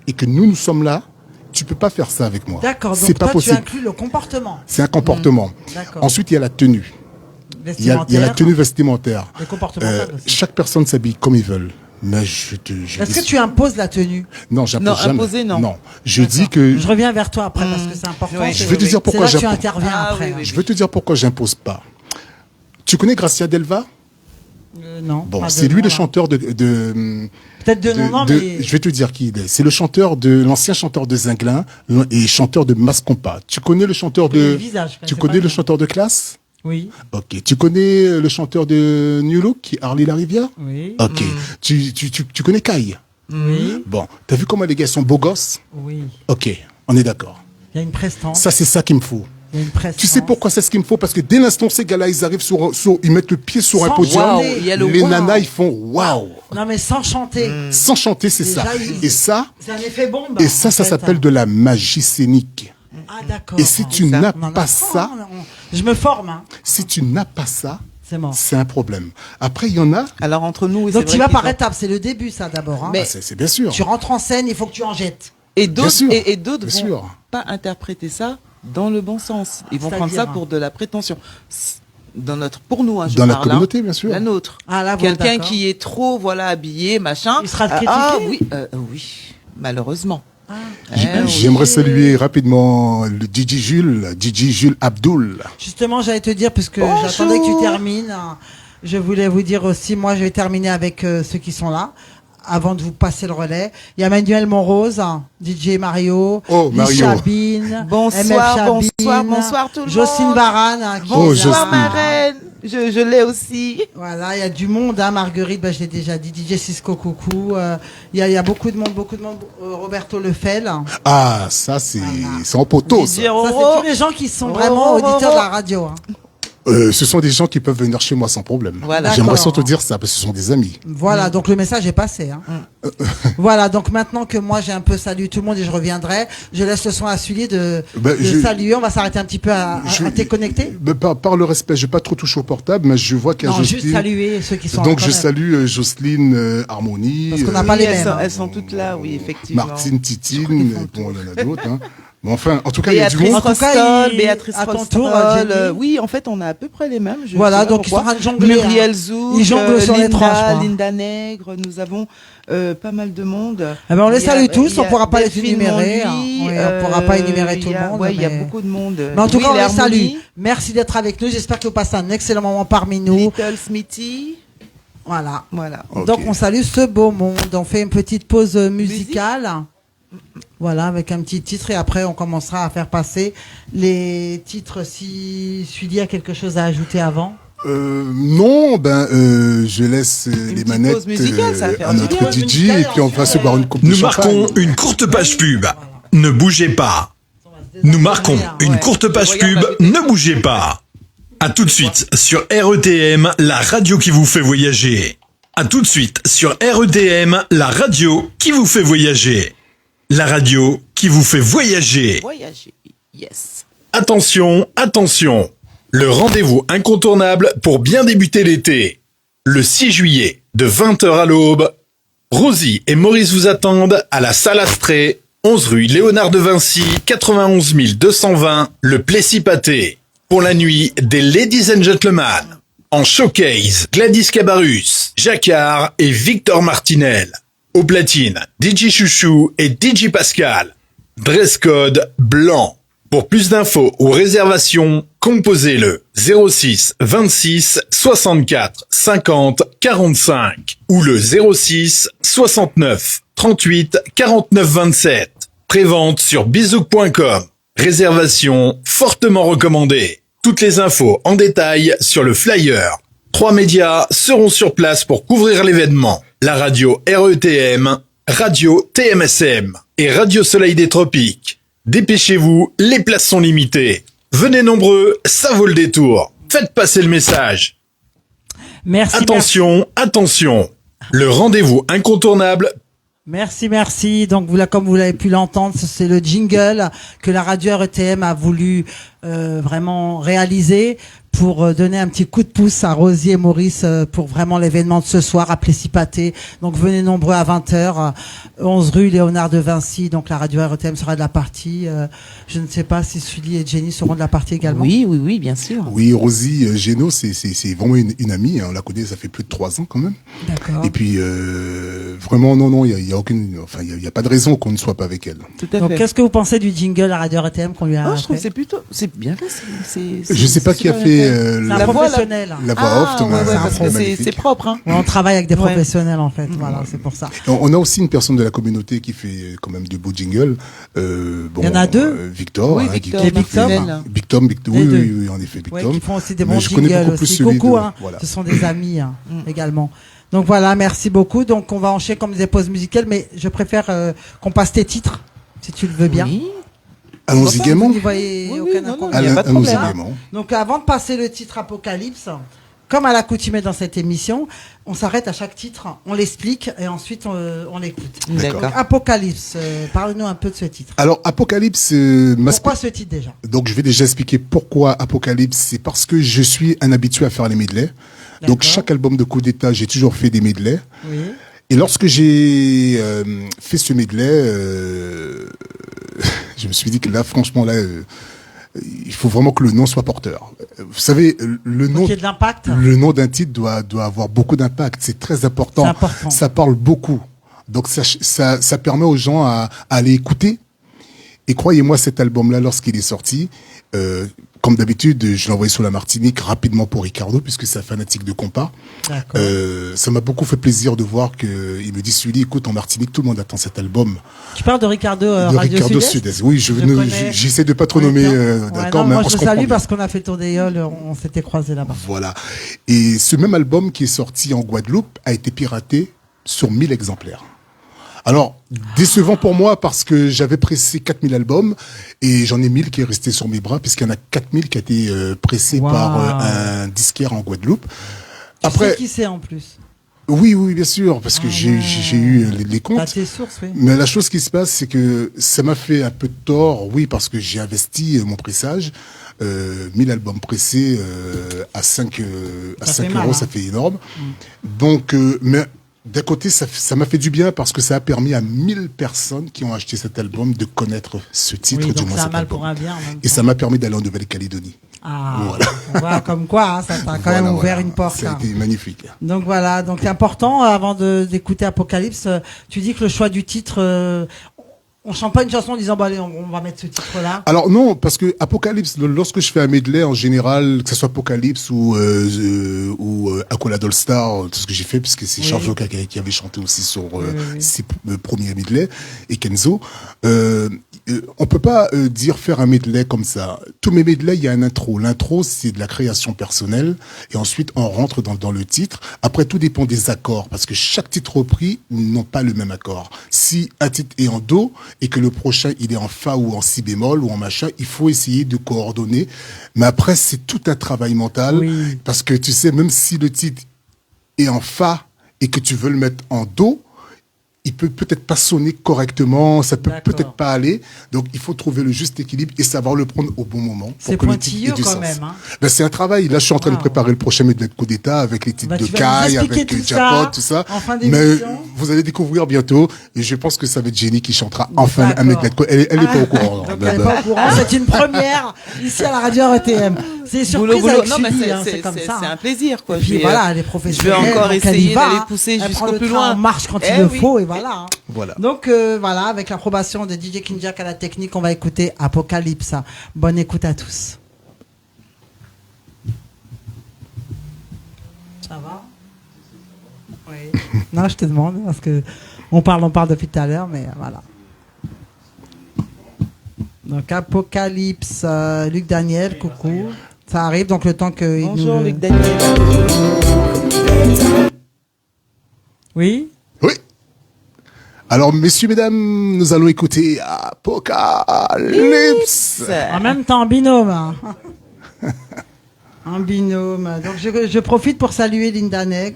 et que nous sommes là, tu peux pas faire ça avec moi. D'accord, c'est donc pas toi, possible. tu inclus le comportement. C'est un comportement. D'accord. Ensuite, il y a la tenue. Il y a la tenue vestimentaire. Le comportemental aussi. Chaque personne s'habille comme ils veulent. Mais je Est-ce que tu imposes la tenue? Non, j'impose Non, jamais. imposer, non. Non. Je dis que... Je reviens vers toi après parce que c'est important. Ouais. Je vais te dire pourquoi c'est là que tu j'impose. interviens Ah, après. oui, oui. Je vais te dire pourquoi j'impose pas. Tu connais Gracia Delva? Non. Bon, pas de c'est lui nom, le là. chanteur de Peut-être de nom, non, mais. je vais te dire qui il est. C'est le chanteur de l'ancien chanteur de Zinglin et chanteur de Mascompa. Tu connais le chanteur connais de le visage, je connaissais Tu pas connais le le nom. chanteur de Classe? Oui. OK. Tu connais le chanteur de New Look qui est Harley Larivière? Oui. OK. Tu connais Kai? Oui. Bon, t'as vu comment les gars sont beaux gosses? Oui. OK, on est d'accord. Il y a une prestance. Ça c'est ça qu'il me faut. Il y a une prestance. Tu sais pourquoi c'est ce qu'il me faut? Parce que dès l'instant ces gars-là, ils arrivent ils mettent le pied sur un Sans podium, chanter. Il y a le les wow. nanas ils font waouh. Non, mais sans chanter. Sans chanter, c'est Déjà, ça. ils- Et ça, C'est un effet bombe. et ça en fait. s'appelle de la magie scénique. Ah, d'accord. Et si tu Ça, n'as on en pas apprend, ça, je me forme, hein. si tu n'as pas ça, C'est mort. c'est un problème. Après, il y en a, Alors entre nous, Donc tu vas par étapes, c'est le début, ça d'abord. Hein. Mais- c'est bien sûr. Tu rentres en scène, il faut que tu en jettes. Et Bien d'autres sûr, et d'autres bien vont sûr. pas interpréter ça dans le bon sens. Ils vont C'est-à-dire, prendre ça pour de la prétention. Pour nous, hein, je Dans la parle, communauté, bien sûr. La nôtre. Ah, là, bon, Quelqu'un d'accord. qui est trop, voilà, habillé, machin. Il sera critiqué. Ah oui, malheureusement. Ah. Eh oui. J'aimerais saluer rapidement le DJ Jules Abdoul. Justement, j'allais te dire, puisque j'attendais que tu termines, je voulais vous dire aussi, moi je vais terminer avec ceux qui sont là, avant de vous passer le relais. Il y a Manuel Monrose, DJ Mario, Oh, Mario. Chabine, Bonsoir, MF Chabine, bonsoir tout le monde. Jocelyne Varane, qui Oh, est là. Bonsoir Jocelyne. ma reine. Je l'ai aussi. Voilà, il y a du monde, hein, Marguerite, je l'ai déjà dit, DJ Cisco coucou, il y a beaucoup de monde, Roberto Lefel. Ah, ça c'est en poteau. Ça. DJ Ça, c'est Roro. tous les gens qui sont vraiment auditeurs de la radio. Hein. Ce sont des gens qui peuvent venir chez moi sans problème. Voilà. J'aimerais D'accord. surtout dire ça parce que ce sont des amis. Voilà, donc le message est passé. Hein. Voilà, donc maintenant que moi j'ai un peu salué tout le monde et je reviendrai, je laisse le soin à Sully de saluer. On va s'arrêter un petit peu à t'es connecté. Par le respect, je vais pas trop toucher au portable, mais je vois qu'il y a Non, Jocelyne. juste saluer ceux qui sont Donc là. je salue Jocelyne Harmonie, Parce qu'on n'a pas les mêmes. Elles sont toutes là, oui, effectivement. Martine Titine, bon, il y en a d'autres. Hein. Mais enfin, en tout cas, il y a du Béatrice monde. En tout cas, Rostol, Béatrice à ton Rostol, tour, Jenny. oui, en fait, on a à peu près les mêmes. Je Voilà, sais pas donc ils sont en pourquoi. train de jongler, Muriel hein. Zouk, Ils jonglent sur les trois, je crois. Linda Nègre, nous avons pas mal de monde. Eh ben, on les Il y a- salue tous, il y on a pourra pas les Delphine énumérer, hein. Monluy, Oui, on pourra pas énumérer tout le monde, Ouais, il y a mais- beaucoup de monde. Mais en tout Louis cas, on les L'Harmonie, salue. Merci d'être avec nous. J'espère que vous passez un excellent moment parmi nous. Little Smithy, Voilà. voilà. Ok. Donc on salue ce beau monde. On fait une petite pause musicale. Voilà, avec un petit titre et après on commencera à faire passer les titres si Sully a quelque chose à ajouter avant. Non, je laisse les petite manettes pause musicale, ça va faire à du notre bien. DJ et puis on va se boire une coupe de Nous champagne. marquons une courte page pub. Ne bougez pas. Nous marquons une courte page pub. Ne bougez pas. À tout de suite sur RETM, la radio qui vous fait voyager. À tout de suite sur RETM, la radio qui vous fait voyager. La radio qui vous fait voyager. Voyager, yes. Attention, attention. Le rendez-vous incontournable pour bien débuter l'été. Le 6 juillet, de 20h à l'aube, Rosie et Maurice vous attendent à la Salle Astrée, 11 rue Léonard de Vinci, 91 220, le Plessis-Pâté. Pour la nuit des Ladies and Gentlemen. En showcase, Gladys Cabarrus, Jacquard et Victor Martinel. Au platine, DJ Chouchou et DJ Pascal. Dress code blanc. Pour plus d'infos ou réservations, composez le 06 26 64 50 45 ou le 06 69 38 49 27. Prévente sur bisouk.com. Réservation fortement recommandée. Toutes les infos en détail sur le flyer. 3 médias seront sur place pour couvrir l'événement. La radio RETM, Radio TMSM et Radio Soleil des Tropiques. Dépêchez-vous, les places sont limitées. Venez nombreux, ça vaut le détour. Faites passer le message. Merci. Attention, attention. Le rendez-vous incontournable. Merci. Donc comme vous l'avez pu l'entendre, c'est le jingle que la radio RETM a voulu vraiment réaliser pour donner un petit coup de pouce à Rosie et Maurice pour vraiment l'événement de ce soir à Plessis-Pâté. Donc venez nombreux à 20h, 11 rue Léonard de Vinci. Donc la radio RETM sera de la partie. Je ne sais pas si Sully et Jenny seront de la partie également. Oui, bien sûr. Oui, Rosie Génaud, c'est vraiment une amie. Hein. On la connaît, ça fait plus de 3 ans quand même. D'accord. Et puis vraiment, non, il y a aucune, enfin, il y a pas de raison qu'on ne soit pas avec elle. Tout à Donc fait. qu'est-ce que vous pensez du jingle à radio RETM qu'on lui a Je trouve fait? que c'est bien fait. Je sais pas qui a super fait bien C'est un La voix, professionnel. la voix off, ouais, c'est parce que magnifique. c'est propre. Hein. On travaille avec des Ouais. professionnels en fait. Voilà, c'est pour ça. On a aussi une personne de la communauté qui fait quand même de beaux jingles. Bon, Il y en a deux Victor. Oui, hein, Victor qui et Big Tom. fait- Big Tom, Les deux. oui, en effet, Big Ouais, Tom. qui font aussi des Mais bons je connais jingles beaucoup plus aussi. celui Coucou, de- hein. voilà. Ce sont des amis également. Donc voilà, merci beaucoup. Donc on va enchaîner comme des pauses musicales, mais je préfère qu'on passe tes titres, si tu le veux bien. Oui. Allons-y Vous gaiement. n'y voyez Oui, aucun non, inconvénient. il y a pas de Allons-y problème. gaiement. Donc avant de passer le titre Apocalypse, comme à l'accoutumée dans cette émission, on s'arrête à chaque titre, on l'explique et ensuite on l'écoute. D'accord. Donc Apocalypse, parle-nous un peu de ce titre. Alors, Apocalypse, Pourquoi ce titre déjà? donc je vais déjà expliquer pourquoi Apocalypse. C'est parce que je suis un habitué à faire les medleys. Donc D'accord. chaque album de Coup d'État, j'ai toujours fait des medleys. Oui. Et lorsque j'ai fait ce medley, je me suis dit que là, franchement, là, il faut vraiment que le nom soit porteur. Vous savez, le Pour nom, qu'il y ait de l'impact. le nom d'un titre doit avoir beaucoup d'impact. C'est très important. C'est important. Ça parle beaucoup. Donc ça permet aux gens à aller écouter. Et croyez-moi, cet album-là, lorsqu'il est sorti, comme d'habitude, je l'ai envoyé sur la Martinique rapidement pour Ricardo, puisque c'est un fanatique de compas. D'accord. Ça m'a beaucoup fait plaisir de voir qu'il me dit, Sully, écoute, en Martinique, tout le monde attend cet album. Tu parles de Ricardo de Radio Ricardo Sud-Est. Sud-Est. Oui, connais. j'essaie de pas trop nommer, d'accord, non, mais moi on je se le comprend salue bien. parce qu'on a fait tour des Yoles, on s'était croisés là-bas. Voilà. Et ce même album qui est sorti en Guadeloupe a été piraté sur 1000 exemplaires. Alors, décevant pour moi parce que j'avais pressé 4000 albums et j'en ai 1000 qui est resté sur mes bras puisqu'il y en a 4000 qui a été pressé Wow. par un disquaire en Guadeloupe. Tu Après, sais qui c'est en plus? oui, bien sûr, parce que j'ai eu les T'as comptes. tes sources, oui. Mais la chose qui se passe, c'est que ça m'a fait un peu de tort, oui, parce que j'ai investi mon pressage. 1000 albums pressés à 5 Ça fait euros, mal, hein. ça fait énorme. Donc, mais d'un côté, ça m'a fait du bien parce que ça a permis à 1000 personnes qui ont acheté cet album de connaître ce titre, Oui, du donc moins c'est un cet mal album. pour un bien en même Et temps. ça m'a permis d'aller en Nouvelle-Calédonie. Ah, Voilà. on voit comme quoi, hein, ça t'a quand même ouvert une porte. Ça a hein. été magnifique. Donc voilà, donc important, avant d'écouter Apocalypse, tu dis que le choix du titre, on chante pas une chanson en disant, bah allez, on va mettre ce titre-là. Alors non, parce que Apocalypse, lorsque je fais un medley en général, que ce soit Apocalypse ou Aquila Doll Star, tout ce que j'ai fait, puisque c'est Oui. Charles Joka qui avait chanté aussi sur oui. ses premiers medley, et Kenzo, on peut pas dire faire un medley comme ça. Tous mes medley, il y a un intro. L'intro, c'est de la création personnelle, et ensuite on rentre dans le titre. Après, tout dépend des accords, parce que chaque titre repris n'ont pas le même accord. Si un titre est en Do, et que le prochain il est en Fa ou en Si bémol ou en machin, il faut essayer de coordonner. Mais après, c'est tout un travail mental, Oui. parce que tu sais, même si le titre est en Fa et que tu veux le mettre en Do, il peut peut-être pas sonner correctement, ça peut D'accord. peut-être pas aller. Donc il faut trouver le juste équilibre et savoir le prendre au bon moment. C'est pour que le titre pointilleux ait du quand sens. même. Hein. Ben, c'est un travail. Là, je suis en train de Wow. préparer le prochain medley de Coup d'État avec les titres Bah, de tu vas nous Kai, expliquer avec tout Japot, ça tout ça. en fin Mais d'émission. vous allez découvrir bientôt. Et je pense que ça va être Jenny qui chantera enfin un D'accord. medley de Coup. Elle est pas au courant. Donc elle est pas au courant, c'est une première ici à la radio RTM. C'est surprise avec Non, mais Sully, hein, c'est comme ça. c'est hein. un plaisir, quoi. Et puis voilà, elle est professionnelle. je vais encore donc elle y essayer va, d'aller hein. pousser Elle jusqu'au prend le plus train loin. en marche quand Eh il le oui. faut et voilà. hein. Voilà. Donc voilà, avec l'approbation de DJ Kinjak à la technique, on va écouter Apocalypse. Bonne écoute à tous. Ça va? Oui. Non, je te demande parce que on parle depuis tout à l'heure, mais voilà. Donc Apocalypse, Luc Daniel, coucou. Ça arrive donc le temps que. Bonjour, nous... Luc Daniel. Oui. Oui. Alors, messieurs, mesdames, nous allons écouter Apocalypse. En même temps, en binôme. hein. Un binôme. Donc je profite pour saluer Linda Neg.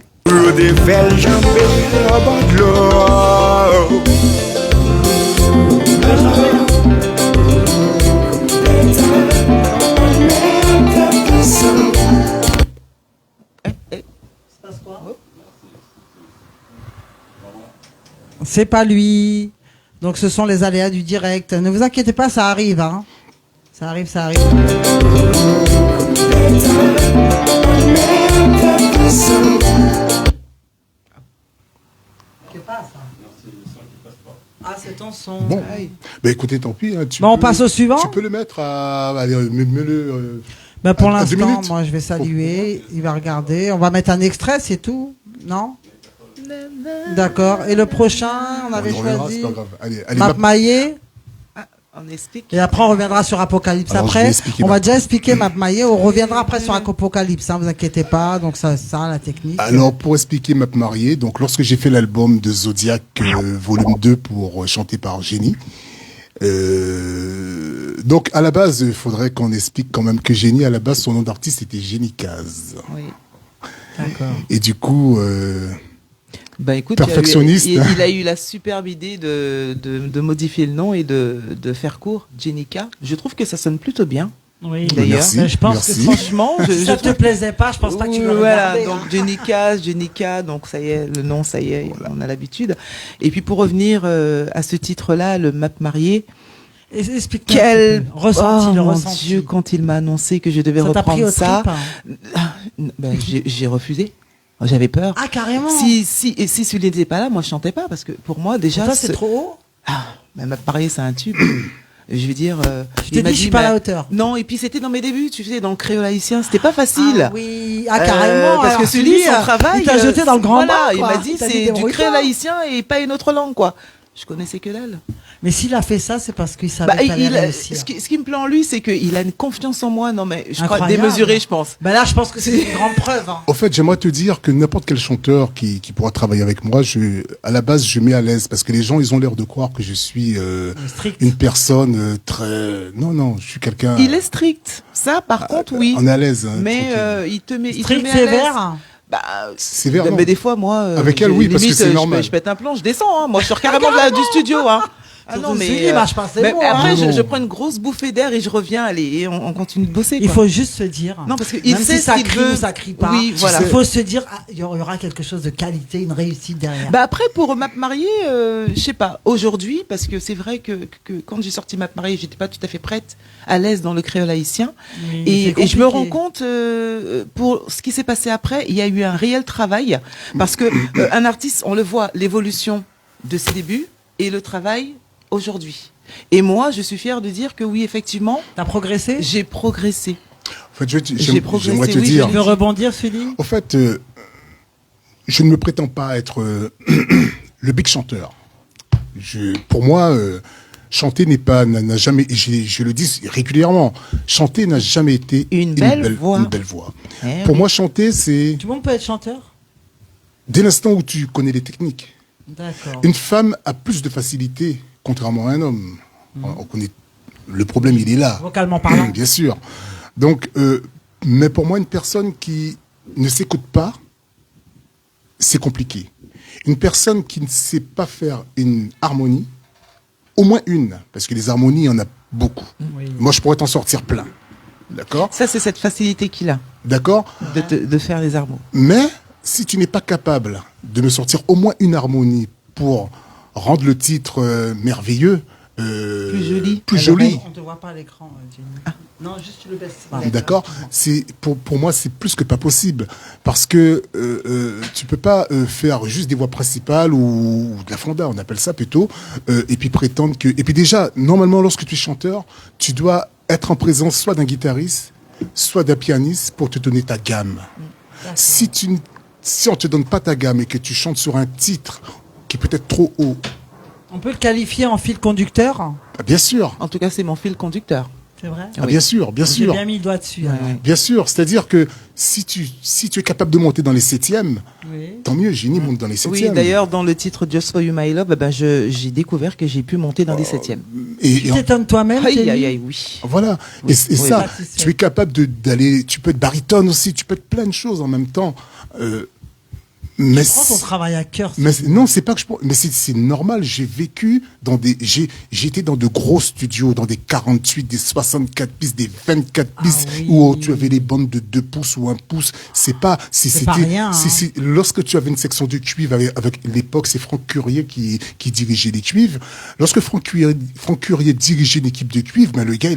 C'est pas lui. Donc ce sont les aléas du direct. Ne vous inquiétez pas, ça arrive. Hein. Ça arrive, ça arrive. C'est pas ça. Ah, c'est ton son. Bon, bah écoutez, tant pis. Hein, on passe au suivant. Tu peux le mettre à... Allez, mets-le... Pour à 2 l'instant, minutes. moi je vais saluer. Il va regarder. On va mettre un extrait, c'est tout. Non? D'accord. Et le prochain, on avait choisi c'est pas grave. Allez, Map Maillé. On explique. Et après, on reviendra sur Apocalypse. Alors, je après, vais expliquer on va Map- déjà expliquer Map Maillé. On reviendra après sur Apocalypse. Hein, vous inquiétez pas. Donc ça, la technique. Alors, pour expliquer Map Marié, donc lorsque j'ai fait l'album de Zodiac volume 2 pour chanter par Génie, donc à la base, il faudrait qu'on explique quand même que Génie, à la base, son nom d'artiste était Génie Caz. Oui. D'accord. Et du coup, Bah écoute, perfectionniste. il a eu la superbe idée de modifier le nom et de faire court, Jenica. Je trouve que ça sonne plutôt bien. Oui. D'ailleurs, Merci, je pense merci. que Franchement, si ça te plaisait pas, je pense pas que tu l'aurais voilà, gardé. donc hein. Jenica, donc ça y est, le nom, ça y est, on a l'habitude. Et puis pour revenir à ce titre-là, le Map Marié, Et explique-moi un quel petit peu. Ressenti, le mon ressenti. Dieu, quand il m'a annoncé que je devais Ça t'a pris reprendre au ça, trip, hein. ben, j'ai refusé. J'avais peur. Ah, carrément. Si celui n'était pas là, moi je chantais pas parce que pour moi déjà. Ça, c'est trop haut. Ah, mais Map Marié, c'est un tube. Je veux dire. Tu il t'es m'a dit, je suis pas à mais- la hauteur. Non, et puis c'était dans mes débuts, tu sais, dans le créole haïtien, c'était pas facile. Ah oui, carrément. Parce que Alors, celui, son lui, travail. il t'a jeté dans le grand voilà, bain, il quoi. m'a dit Il t'a dit, c'est du débrouille-toi. créole haïtien et pas une autre langue, quoi. Je connaissais que dalle. Mais s'il a fait ça, c'est parce qu'il savait Bah, que t'allais réussir. ce qui me plaît en lui, c'est qu'il a une confiance en moi, non mais je crois Incroyable. démesurée, je pense. Bah là, je pense que c'est une grande preuve. Hein. Au fait, j'aimerais te dire que n'importe quel chanteur qui pourra travailler avec moi, à la base, je mets à l'aise parce que les gens, ils ont l'air de croire que je suis Strict. une personne très... Non, je suis quelqu'un... Il est strict, ça par contre oui. On est à l'aise. Hein, Mais tranquille. il te met Strict, à l'aise. sévère. Bah, Sévère, non. mais des fois, moi, Avec elle, oui, parce que limite, c'est normal. Je pète un plomb, je descends. Hein. Moi, je sors carrément du studio. Hein. Ah Surtout non, mais, celui, il marche pas, c'est mais bon, après, hein. je prends une grosse bouffée d'air et je reviens. Allez, et on continue de bosser. Il quoi. faut juste se dire. Non, parce qu'il même sait si ça ce qu'il crie veut. ou ça crie pas. Oui, voilà. Il faut se dire, il y aura quelque chose de qualité, une réussite derrière. Bah après pour Map Marié, je sais pas. Aujourd'hui, parce que c'est vrai que quand j'ai sorti Map Marié, j'étais pas tout à fait prête, à l'aise dans le créole haïtien. Oui, Et c'est je me compliqué. rends compte pour ce qui s'est passé après, il y a eu un réel travail parce que un artiste, on le voit l'évolution de ses débuts et le travail aujourd'hui. Et moi, je suis fière de dire que oui, effectivement, T'as progressé? j'ai progressé. En fait, J'ai progressé, j'aimerais te oui, dire... Tu veux rebondir, Sully? Au fait, je ne me prétends pas être le big chanteur. Pour moi, chanter n'a jamais, je le dis régulièrement, chanter n'a jamais été Une belle voix. Une belle voix. Eh Pour oui. moi, chanter, c'est Tout le monde peut être chanteur? dès l'instant où tu connais les techniques. D'accord. Une femme a plus de facilité, contrairement à un homme. On connaît, le problème, il est là. Vocalement parlant. Bien sûr. Donc, mais pour moi, une personne qui ne s'écoute pas, c'est compliqué. Une personne qui ne sait pas faire une harmonie, au moins une, parce que les harmonies, il y en a beaucoup. Oui. Moi, je pourrais t'en sortir plein. D'accord? Ça, c'est cette facilité qu'il a D'accord? de faire les harmonies. Mais si tu n'es pas capable de me sortir au moins une harmonie pour rendre le titre merveilleux, Plus joli. plus joli. On te voit pas à l'écran, Jenny. Ah. Non, juste tu le baisses. D'accord, c'est pour moi c'est plus que pas possible parce que tu peux pas faire juste des voix principales ou de la fonda, on appelle ça plutôt, et puis prétendre que et puis déjà normalement lorsque tu es chanteur, tu dois être en présence soit d'un guitariste, soit d'un pianiste pour te donner ta gamme. Si on te donne pas ta gamme et que tu chantes sur un titre qui est peut-être trop haut, On peut le qualifier en fil conducteur? bah, bien sûr, En tout cas, c'est mon fil conducteur. C'est vrai? ah, bien sûr, bien J'ai sûr. bien mis le doigt dessus. Ouais, alors. ouais. Bien sûr, c'est-à-dire que si tu es capable de monter dans les 7e, Oui. tant mieux, Génie monte dans les 7e. Oui, d'ailleurs, dans le titre Just For You My Love, j'ai découvert que j'ai pu monter dans les 7e. Tu t'étonnes toi-même, Aïe, Jenny aïe, aïe, oui. Voilà. Oui. Et Oui. ça, Oui. tu es capable d'aller, tu peux être baryton aussi, tu peux être plein de choses en même temps. Mais Prends ton travail à cœur. non, c'est pas que mais c'est normal. J'ai vécu j'étais dans de gros studios, dans des 48, des 64 pistes, des 24 pistes, oui. où tu avais les bandes de 2 pouces ou 1 pouce. C'est pas rien, hein. lorsque tu avais une section de cuivre avec l'époque, c'est Franck Curier qui dirigeait les cuivres. Lorsque Franck Curier dirigeait une équipe de cuivre, ben le gars,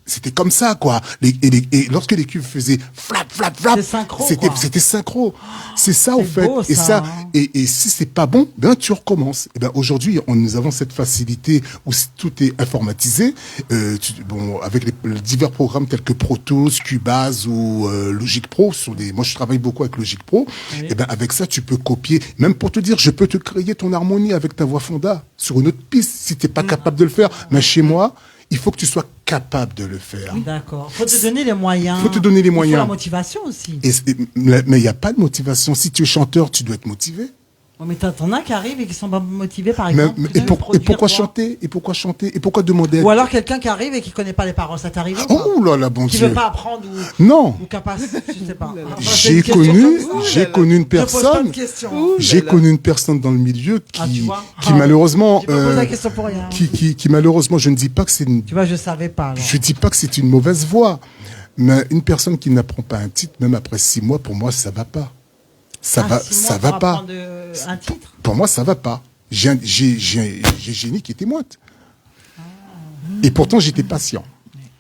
c'était comme ça, quoi. Et lorsque les cuivres faisaient flap, flap, flap, C'est synchro, quoi. c'était synchro. C'est ça, au C'est fait. beau, Et ça, ça, hein. et si c'est pas bon, ben tu recommences. Et ben aujourd'hui, nous avons cette facilité où tout est informatisé. Avec les divers programmes tels que Pro Tools, Cubase ou Logic Pro. Moi, je travaille beaucoup avec Logic Pro. Oui. Et ben avec ça, tu peux copier. Même pour te dire, je peux te créer ton harmonie avec ta voix fonda sur une autre piste si t'es pas capable de le faire. Mais chez moi, il faut que tu sois capable de le faire. D'accord. Faut te donner les moyens. Faut te donner les Il faut moyens. la motivation aussi. Mais il n'y a pas de motivation. Si tu es chanteur, tu dois être motivé. Mais t'en as qui arrivent et qui sont pas motivés, par Mais- exemple. et, Tu veux produire pourquoi quoi chanter? Et pourquoi chanter? Et pourquoi demander? Ou alors quelqu'un qui arrive et qui connaît pas les paroles. Ça t'arrive ou pas? Oh là là, bon Qui Dieu. veut pas apprendre ou Non. capable, je sais pas. Enfin, c'est J'ai une question connu, comme ça. j'ai connu une Je pose pas personne. de questions. J'ai connu une personne dans le milieu qui, Ah, tu vois. qui malheureusement, Je me pose la question pour rien. qui malheureusement, je ne dis pas que c'est Tu vois, je savais pas. alors. je dis pas que c'est une mauvaise voix, mais une personne qui n'apprend pas un titre, même après 6 mois, pour moi, ça va pas. Ça Ah, va, 6 mois ça va pour pas. apprendre, un titre. Pour moi, ça va pas. J'ai Génie qui était moite. Et pourtant, j'étais patient.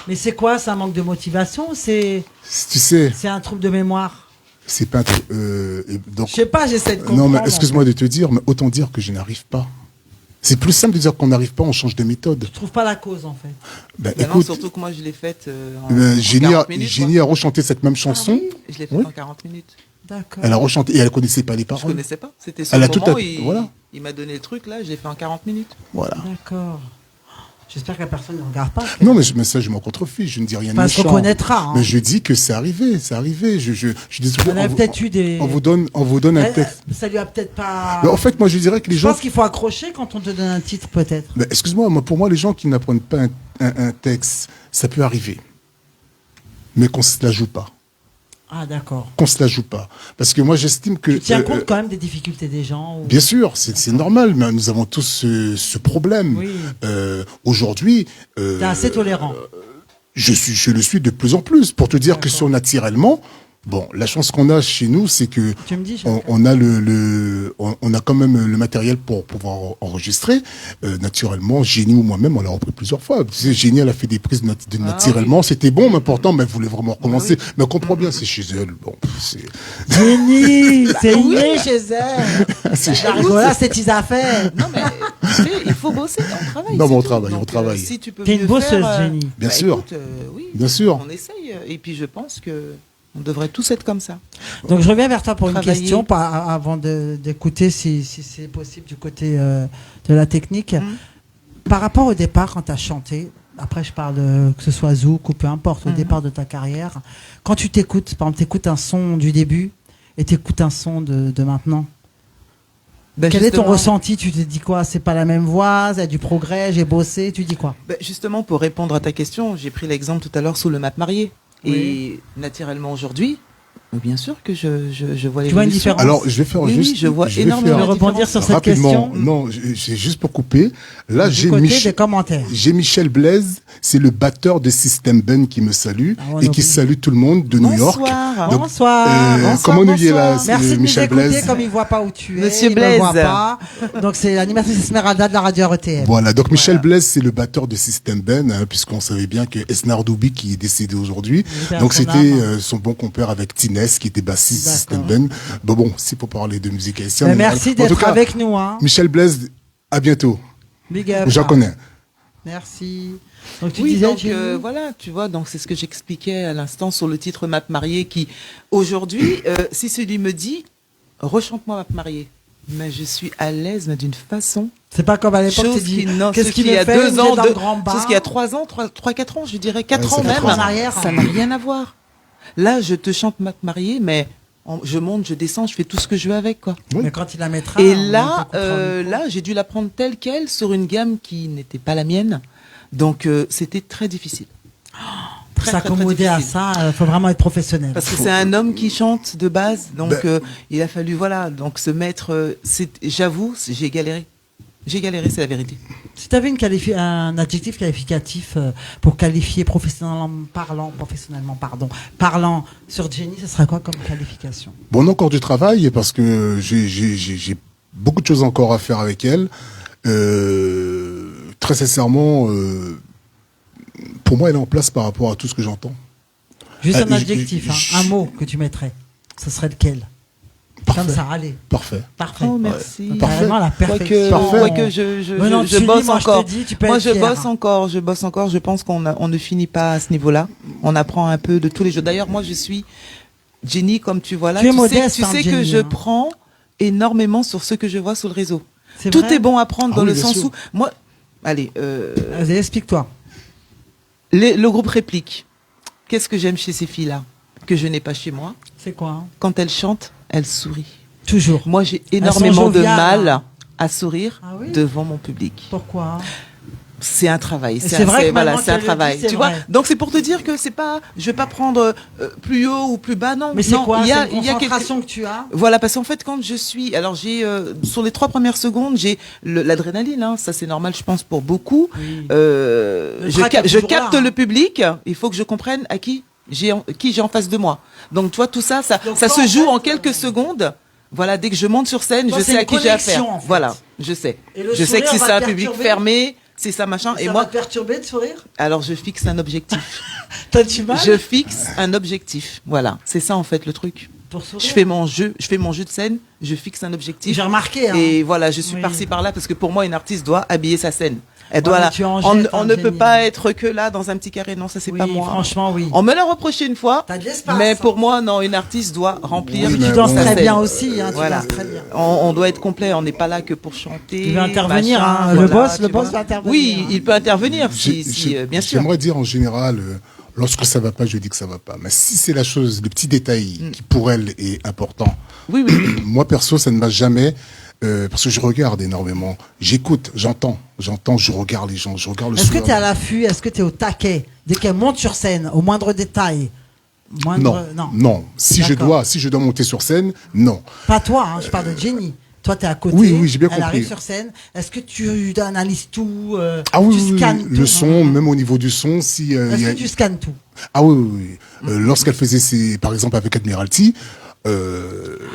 Mais c'est quoi? C'est un manque de motivation ou c'est Tu sais, un trouble de mémoire? c'est pas donc. Je sais pas, j'essaie de comprendre. Non, mais excuse-moi de te dire, mais autant dire que je n'arrive pas. C'est plus simple de dire qu'on n'arrive pas, on change de méthode. Je trouve pas la cause en fait. Ben, Non, écoute, surtout que moi, je l'ai faite Génie, 40 minutes. Génie a rechanté cette même chanson. Je l'ai faite Oui. en 40 minutes. D'accord. Elle a rechanté et elle connaissait pas les Je paroles. connaissais pas. C'était sur Elle le a tout moment, à- voilà. il m'a donné le truc, là, je l'ai fait en 40 minutes. Voilà. D'accord. J'espère que la personne ne regarde pas. Non, mais ça, je m'en contrefie. Je ne dis rien de Enfin, elle se méchant. reconnaîtra, hein. Mais je dis que c'est arrivé, c'est arrivé. Je suis désolé. On a peut-être eu des. On vous donne un texte. Ça lui a peut-être pas. Mais en fait, moi, je dirais que les Je gens. pense qu'il faut accrocher quand on te donne un titre, peut-être. Mais excuse-moi, pour moi, les gens qui n'apprennent pas un texte, ça peut arriver. Mais qu'on se la joue pas. Ah, d'accord. Qu'on se la joue pas. Parce que moi, j'estime que. Tu tiens compte quand même des difficultés des gens ou- Bien sûr, c'est normal, mais nous avons tous ce problème. Oui. Aujourd'hui, T'es assez tolérant. je le suis de plus en plus. Pour te dire que sur naturellement, bon, la chance qu'on a chez nous, c'est que Tu me dis, je- on a on a quand même le matériel pour pouvoir enregistrer. Naturellement, Génie ou moi-même, on l'a repris plusieurs fois. Tu sais, Génie, elle a fait des prises de naturellement, c'était bon, mais pourtant, mais elle voulait vraiment recommencer. Mais on comprend bien, c'est chez elle. Bon, c'est. Génie, c'est inné chez elle. La rigolade, c'est tes affaires. Non, mais tu sais, il faut bosser, on travaille. Non, mais c'est on tout. travaille, on Donc, travaille. Si tu peux T'es une mieux bosseuse, faire, Jenny. Bien sûr. Écoute, oui, Bien sûr. on essaye. Et puis, je pense que on devrait tous être comme ça. Donc je reviens vers toi pour une Travailler. question avant d'écouter si c'est possible du côté de la technique. Par rapport au départ, quand tu as chanté, après je parle que ce soit Zouk ou peu importe, au départ de ta carrière, quand tu t'écoutes, par exemple, tu écoutes un son du début et tu écoutes un son de maintenant, Ben, quel est ton justement- ressenti? Tu te dis quoi? C'est pas la même voix, il y a du progrès, j'ai bossé, tu dis quoi? Ben, justement, pour répondre à ta question, j'ai pris l'exemple tout à l'heure sous le map marié. Oui. Et naturellement, aujourd'hui, bien sûr que je vois les Tu vois une différence? Alors, je vais faire Oui, juste. oui, je vois vais énormément Je faire vais rebondir sur cette rapidement. question Non, c'est juste pour couper. Là, du j'ai côté des commentaires. J'ai Michel Blaise, c'est le batteur de System Ben qui me salue Ah, on et qui oublie. salue tout le monde de New York. Bonsoir. Donc, Bonsoir. bonsoir, comment nous y est là, bonsoir. Merci de nous Michel écouter Blaise. comme il ne voit pas où tu es. Monsieur il ne me voit Blaise. pas. Donc c'est l'animatrice Esmeralda de la radio RTM. Voilà, donc Michel Blaise, c'est le batteur de System Ben, hein, puisqu'on savait bien que Esnar Doubi, qui est décédé aujourd'hui, Libère donc son c'était âme. son bon compère avec Tinès, qui était bassiste D'accord. System Ben. Bon, c'est pour parler de musique haïtienne. Mais merci En tout d'être cas, avec nous. Hein. Michel Blaise, à bientôt. Big up. J'en connais. Merci. Donc tu Oui, disais, donc Jenny voilà, tu vois, donc c'est ce que j'expliquais à l'instant sur le titre Map marié qui, aujourd'hui, si celui me dit, rechante-moi Map marié, mais je suis à l'aise, mais d'une façon. c'est pas comme à l'époque, tu Chose dis, qui, non, qu'est-ce ce qui qui me a fait 2 ans, dans le grand bar. chose qui a 3 ans, 3, 4 ans, je dirais 4 Ouais, ans c'est même. 4 ans. En arrière. Ça n'a rien à voir. Là, je te chante Mac marié, mais je monte, je descends, je fais tout ce que je veux avec, quoi. Oui. Mais quand il la mettra. Et on là, écoutera au micro. là, j'ai dû la prendre telle quelle sur une gamme qui n'était pas la mienne. Donc, c'était très difficile. Pour Très, très, très s'accommoder à difficile. ça, faut vraiment être professionnel. Parce que c'est un homme qui chante de base, donc Ben- il a fallu, voilà, donc se mettre. J'avoue, j'ai galéré. J'ai galéré, c'est la vérité. Si tu avais un adjectif qualificatif pour qualifier parlant sur Jenny, ce serait quoi comme qualification? Bon, on a encore du travail parce que j'ai beaucoup de choses encore à faire avec elle. Très sincèrement, pour moi, elle est en place par rapport à tout ce que j'entends. Juste un Ah, adjectif, un mot que tu mettrais. Ce serait lequel? Parfait. Comme ça, allez. Parfait. Parfait. Oh, merci. T'as vraiment la perfection. Quoique je Mais non, je tu bosse dis, moi, encore. je te dis, tu peux Moi, être je fier, bosse hein. encore. Je bosse encore. Je pense on ne finit pas à ce niveau-là. On apprend un peu de tous les jours. D'ailleurs, moi, je suis Jenny, comme tu vois là. Tu es sais, modeste, tu hein, sais que Jenny, je hein. prends énormément sur ce que je vois sur le réseau. C'est Tout vrai est bon à prendre Ah dans oui, le bien sens sûr. où moi, allez, Vas-y, explique-toi. le groupe réplique. Qu'est-ce que j'aime chez ces filles-là que je n'ai pas chez moi? C'est quoi, hein? Quand elles chantent, elles sourient. Toujours. Moi, j'ai énormément de joviales, mal hein. à sourire Ah oui devant mon public. Pourquoi? C'est un travail. c'est vrai que voilà, maintenant c'est un qu'elle le travail. dit, c'est Tu vois. vrai. Donc c'est pour te dire que c'est pas, je vais pas prendre plus haut ou plus bas, non. Mais c'est non, quoi? Il y a, C'est une il y a quelque- concentration que tu as? Voilà, parce qu'en fait, quand je suis, alors j'ai sur les 3 premières secondes, j'ai l'adrénaline. Hein, ça c'est normal, je pense pour beaucoup. Oui. Je, trac est je toujours capte là, hein. le public. Il faut que je comprenne à qui j'ai en face de moi. Donc tu vois, tout ça, Donc, ça toi, se en joue fait, en quelques secondes. Voilà, dès que je monte sur scène, Toi, je c'est sais à une qui j'ai affaire. connexion, en fait. Voilà, je sais. Et le Je sais que sourire si va c'est un te public perturber fermé, c'est ça machin. Ça Et va moi, te perturber de sourire? alors je fixe un objectif. T'as du mal Je fixe un objectif. Voilà, c'est ça en fait le truc. pour sourire? Je fais mon jeu de scène, je fixe un objectif. J'ai remarqué, hein. Et voilà, je suis Oui. par-ci par-là parce que pour moi une artiste doit habiller sa scène. Elle doit mais la- tu en on, jettes, on hein, ne peut Jenny. pas être que là dans un petit carré. Non, ça c'est Oui, pas moi. franchement, oui. On me l'a reproché une fois. T'as de l'espace, Mais hein. pour moi, non, une artiste doit remplir. Oui, Tu mais danses bon. très sa bien scène. aussi, hein, tu Voilà. danses très bien. On doit être complet. On n'est pas là que pour chanter. Tu veux intervenir, machin, hein, le boss tu vois. va intervenir. Oui, il peut intervenir, J'ai- bien sûr. J'aimerais dire en général, lorsque ça va pas, je dis que ça va pas. Mais si c'est la chose, le petit détail qui pour elle est important, Oui, oui, oui. moi perso, ça ne m'a jamais, parce que je regarde énormément, j'écoute, j'entends, je regarde les gens, je regarde le Est-ce que soir. tu es à l'affût? Est-ce que tu es au taquet? Dès qu'elle monte sur scène, au moindre détail? Non. Si D'accord. je dois monter sur scène, non. Pas toi, hein, je parle de Jenny. Toi, tu es à côté. Oui, j'ai bien elle compris. arrive sur scène. Est-ce que tu analyses tout? Ah oui, tu oui, scannes le tout, son, hein? même au niveau du son, si Est-ce il y a- que tu scannes tout? ah oui. Lorsqu'elle faisait par exemple avec Admiralty,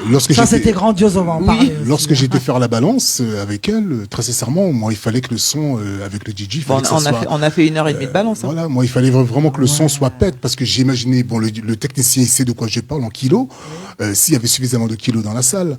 lorsque Ça, j'étais- c'était grandiose, on va en parler. aussi, Lorsque hein. j'étais faire la balance avec elle, très sincèrement, moi, il fallait que le son avec le DJ, il fallait Bon, que ça soit. on a fait 1h30 de balance. Hein. Voilà, moi, il fallait vraiment que le son soit pète, parce que j'imaginais, bon, le technicien, il sait de quoi je parle en kilos, s'il y avait suffisamment de kilos dans la salle.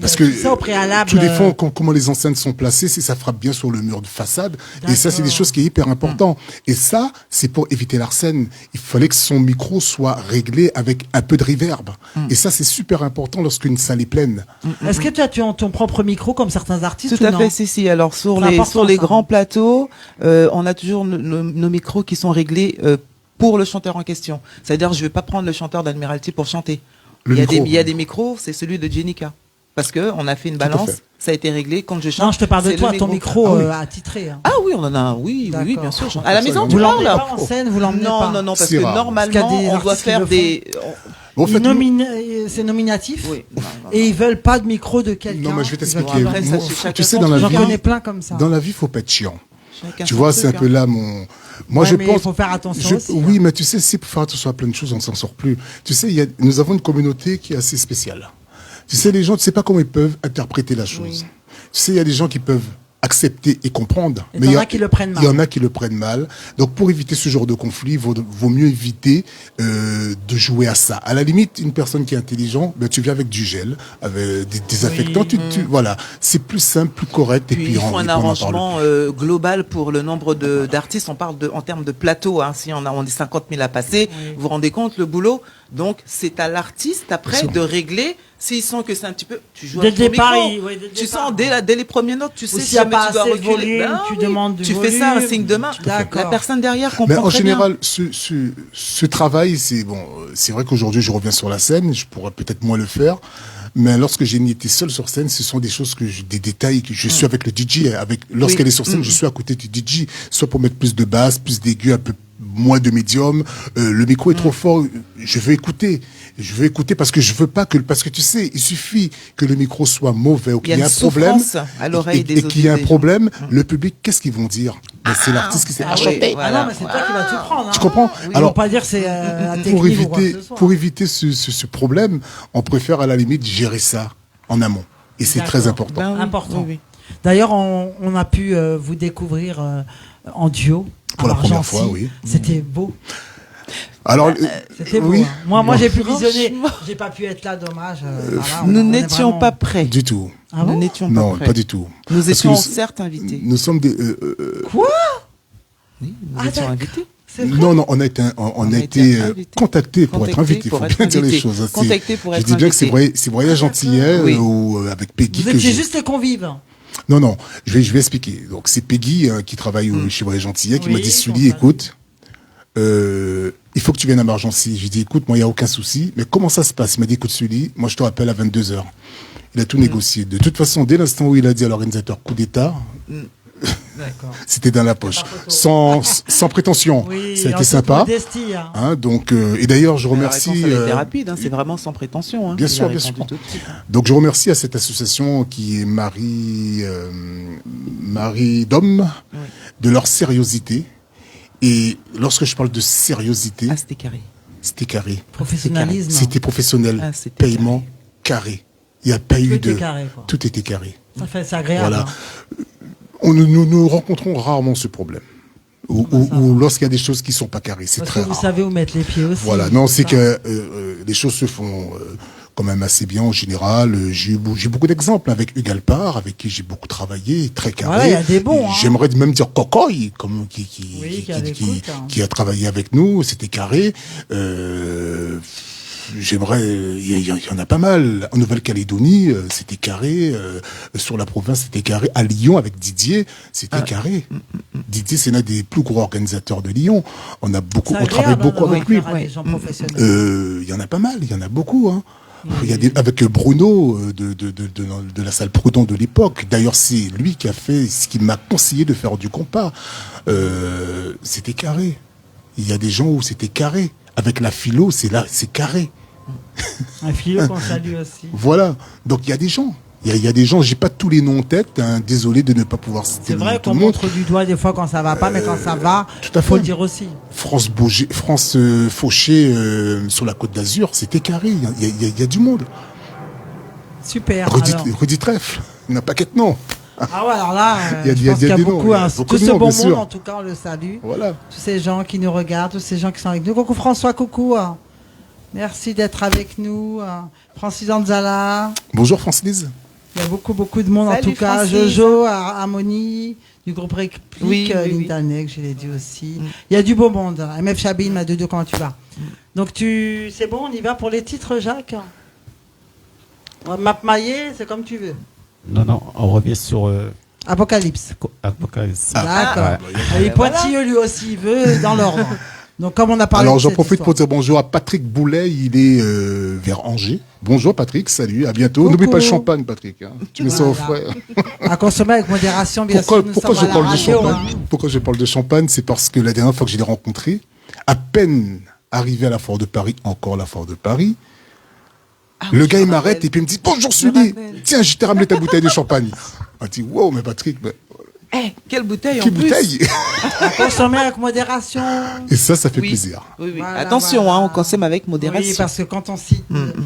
Parce que tout ça au préalable, tout dépend comment les enceintes sont placées, si ça frappe bien sur le mur de façade. Et ça, c'est des choses qui est hyper important. Et ça, c'est pour éviter l'arsène. Il fallait que son micro soit réglé avec un peu de reverb. Et ça, c'est super important lorsqu'une salle est pleine. Est-ce que tu as ton propre micro comme certains artistes Tout ou à non? fait, si. Alors sur C'est les important, ça. grands plateaux, on a toujours nos micros qui sont réglés pour le chanteur en question. C'est-à-dire, je vais pas prendre le chanteur d'Admiralty pour chanter. Le Il y micro. a des micros, c'est celui de Jenica. Parce que on a fait une à balance, fait. ça a été réglé quand je chante. Non, je te parle de c'est toi, le ton micro Ah oui. attitré. Hein. Ah oui, on en a un. Oui, oui, D'accord. bien sûr. À la maison, Vous tu Vous l'emmenez parles pas en scène, vous l'emmenez Non, pas. non, non, parce C'est que rare. Parce qu'il y a normalement, des on doit artistes qui faire le des. En fait, C'est nominatif. Oui. Non, non, Et ils veulent pas de micro de quelqu'un. non, mais je vais Ils veulent t'expliquer. Après, ça, Moi, c'est chacun tu sais, son dans la J'en truc, vie, connais plein comme ça. dans la vie, faut pas être chiant. chacun Tu son vois, truc, c'est un hein. peu là mon. Moi, Ouais, je mais pense. il faut faire attention aussi, Oui, hein. mais tu sais, si pour faire attention à plein de choses, on s'en sort plus. Tu sais, nous avons une communauté qui est assez spéciale. Tu sais, les gens, tu sais pas comment ils peuvent interpréter la chose. Tu sais, il y a des gens qui peuvent accepter et comprendre. Et mais t'en il y as qui le prennent mal. Il y en a qui le prennent mal. Donc, pour éviter ce genre de conflit, vaut mieux éviter de jouer à ça. À la limite, une personne qui est intelligente, ben, tu viens avec du gel, avec des désinfectants. Voilà, c'est plus simple, plus correct. Puis et puis il faut un et puis on en parle. arrangement global pour le nombre d'artistes. On parle en termes de plateau. Hein, si on est 50 000 à passer, vous vous rendez compte le boulot. Donc, c'est à l'artiste après de régler. S'ils sentent que c'est un petit peu, tu joues Dès à le ton départ, micro. dès le Tu départ. sens dès les premières notes, tu sais Ou si s'il y a jamais pas tu dois assez de reculer. volume, tu demandes du Tu fais ça un volume. signe de main. D'accord. La personne derrière comprend Mais en très bien. général, ce travail, c'est bon. C'est vrai qu'aujourd'hui, je reviens sur la scène. Je pourrais peut-être moins le faire. Mais lorsque j'ai été seul sur scène, ce sont des choses des détails que je suis avec le DJ. Lorsqu'elle est sur scène, je suis à côté du DJ, soit pour mettre plus de basse, plus d'aigus, un peu moins de médium. Le micro est trop fort. Je veux écouter. Parce que je veux pas parce que tu sais, il suffit que le micro soit mauvais ou qu'il y ait un problème à l'oreille des et qu'il y ait un autres problème, le public, qu'est-ce qu'ils vont dire? Ben, c'est l'artiste qui s'est oui, voilà. Ah non, mais c'est toi qui vas tout prendre. Tu comprends? Ils Alors, vont pas dire que c'est un technique pour ou quoi que éviter, ce soit. pour éviter ce problème, on préfère à la limite gérer ça en amont. Et c'est D'accord. très important. Ben oui, Important. oui. D'ailleurs, on a pu vous découvrir en duo. Pour à la première Argency. fois, oui. C'était beau. Alors, C'était beau. oui. Hein. Moi, j'ai pu Franchement. visionner. J'ai pas pu être là, dommage. Voilà, Nous on est n'étions vraiment- pas prêts. Du tout. Ah bon Nous n'étions Non, pas prêts. pas du tout. Nous Parce que étions nous- certes invités. Nous sommes des, Quoi? Oui, nous Ah, étions d'accord. invités. C'est vrai? non, on a été invités. contactés pour être Contactés invités. Il pour faut être bien dire les invités. choses. Contactés pour Je être dis bien que invités. c'est Voyage Antillais Oui. ou avec Peggy. Vous que étiez je- juste les convives. Non, je vais expliquer. Donc c'est Peggy qui travaille chez Voyage Antillais qui Oui, m'a dit, qu'on Sully, sache. écoute, il faut que tu viennes à Margency. J'ai dit, écoute, moi, il n'y a aucun souci. Mais comment ça se passe? Il m'a dit, écoute, Sully, moi, je te rappelle à 22h. Il a tout négocié. De toute façon, dès l'instant où il a dit à l'organisateur coup d'État, D'accord. c'était dans la poche. pas photo. Sans prétention. Oui, ça a en été toute sympa. modestie, hein. Hein, donc, et d'ailleurs, je La remercie. réponse avait été rapide, hein, c'est vraiment sans prétention. Hein, bien qu'il sûr, a bien répondu sûr. tout de suite, hein. Donc je remercie à cette association qui est Marie d'Homme, Oui. de leur sériosité. Et lorsque je parle de sériosité, Ah, c'était carré. c'était carré. Professionnalisme. C'était professionnel. Ah, c'était Paiement carré. Il n'y a pas eu Tout de... est carré, quoi. Tout était carré. Ça fait, c'est agréable. Voilà. hein. Nous rencontrons rarement ce problème. Ou lorsqu'il y a des choses qui sont pas carrées. C'est Parce très que vous rare. savez où mettre les pieds aussi. Voilà, non, c'est ça. que les choses se font quand même assez bien en général. J'ai beaucoup d'exemples avec Hugues Alpard, avec qui j'ai beaucoup travaillé, très carré. Voilà, il y a des bons, hein. J'aimerais même dire Cocoy, comme Oui, qui a l'écoute, hein. qui a travaillé avec nous, c'était carré. J'aimerais, il y en a pas mal. En Nouvelle-Calédonie, c'était carré. Sur la province, c'était carré. À Lyon, avec Didier, c'était carré. Didier, c'est l'un des plus gros organisateurs de Lyon. On C'est travaille agréable, beaucoup hein, avec lui. d'avoir affaire à des gens professionnels. Il y en a pas mal, il y en a beaucoup. Hein. Il y a avec Bruno de la salle Proudhon de l'époque. D'ailleurs, c'est lui qui a fait ce qui m'a conseillé de faire du compas. C'était carré. Il y a des gens où c'était carré. Avec la philo, c'est carré. Un philo qu'on salue aussi. Voilà. Donc il y a des gens. Il y a des gens, j'ai pas tous les noms en tête. Hein, désolé de ne pas pouvoir citer C'est le nom vrai de tout qu'on le monde. montre du doigt des fois quand ça va pas, mais quand ça va, tout à faut fait. le dire aussi. France Fauché sur la Côte d'Azur, c'était carré. Il y a du monde. Super. Rudy, alors. Rudy Trèfle, il n'a pas qu'être non. Ah ouais, alors là, Il y a- je il y a- pense il y qu'il y a a des noms, beaucoup, il y a hein, beaucoup tout de ce noms, bon bien monde, sûr. en tout cas, on le salue. Voilà. Tous ces gens qui nous regardent, tous ces gens qui sont avec nous. Coucou François, coucou. Merci d'être avec nous. Francis Anzala. Bonjour France-Lise. Il y a beaucoup de monde, en Salut, tout cas. Francis. Jojo, Harmonie, du groupe Réplique, Oui, oui, oui. l'Internet, je l'ai dit aussi. Il y a du beau monde. MF Chabine, ma dodo, comment tu vas? Donc c'est bon, on y va pour les titres, Jacques? Map maillé, c'est comme tu veux. Non, on revient sur Apocalypse. Apocalypse. D'accord. Ouais. Il est pointilleux lui aussi, il veut dans l'ordre. Donc comme on a parlé Alors de j'en cette profite pour histoire. dire bonjour à Patrick Boulet, il est vers Angers. Bonjour Patrick, salut, à bientôt. Coucou. N'oublie pas le champagne Patrick, hein. Tu mets ça au frais. À consommer avec modération, bien Pourquoi, sûr. Nous pourquoi je sommes à la parle de radio, champagne hein. Pourquoi je parle de champagne? C'est parce que la dernière fois que je l'ai rencontré, à peine arrivé à la Foire de Paris, encore la Foire de Paris, le gars il m'arrête et puis il me dit bonjour Sully, tiens je t'ai ramené ta bouteille de champagne. On dit wow mais Patrick, mais, Eh, quelle bouteille quelle en plus. bouteille À consommer avec modération. Et ça fait Oui. plaisir. Oui, oui. Voilà, Attention, voilà. hein, on consomme avec modération. Oui, parce que quand on cite,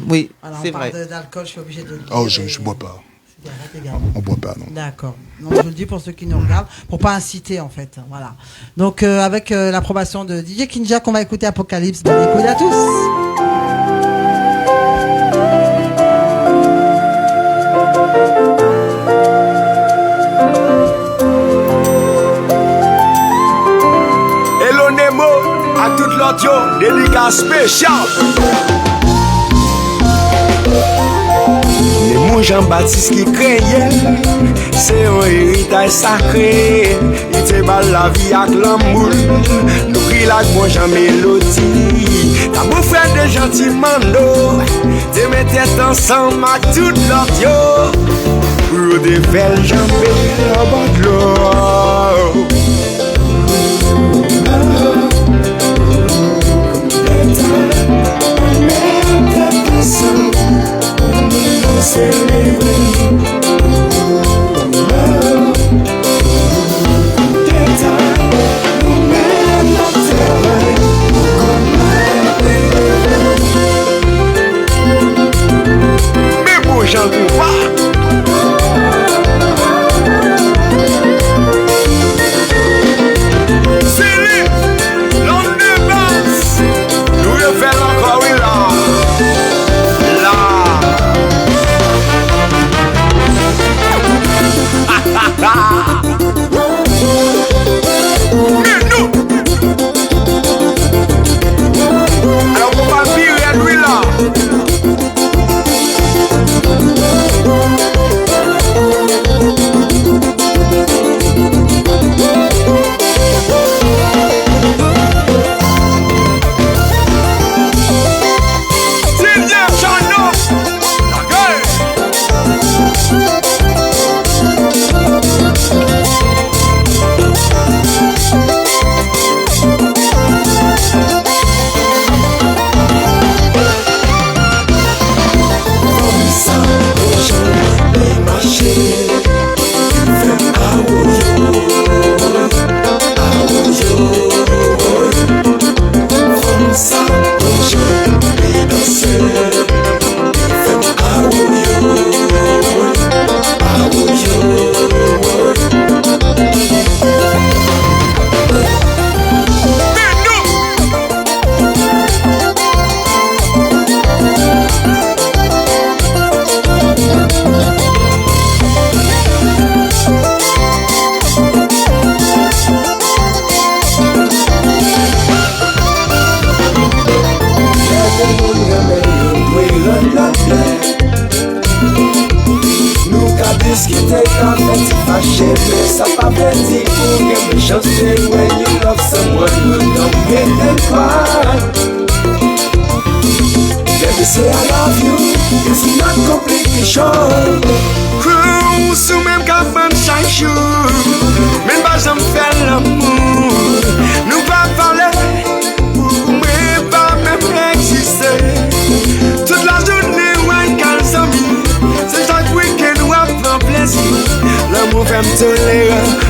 Oui, voilà, c'est on parle vrai. d'alcool, je suis obligé de le dire. Oh je et- bois pas, Cigarette également. on boit pas non. D'accord. Donc je le dis pour ceux qui nous regardent, pour pas inciter en fait. Voilà. Donc avec l'approbation de DJ Kinja, qu'on va écouter Apocalypse. Bonne écoute à tous. Hello Nemo, à toute l'autre yo, dédicace spécial. Mais mon Jean-Baptiste qui créait, c'est un héritage sacré. Il te bat la vie avec l'amour. Nous crie la mon Jean Mélodie. T'as beau faire des gentils mandos, te mettais ensemble avec tout l'autre yo. Pour des belles jambes en bas de l'eau. Mais bon, j'en veux pas.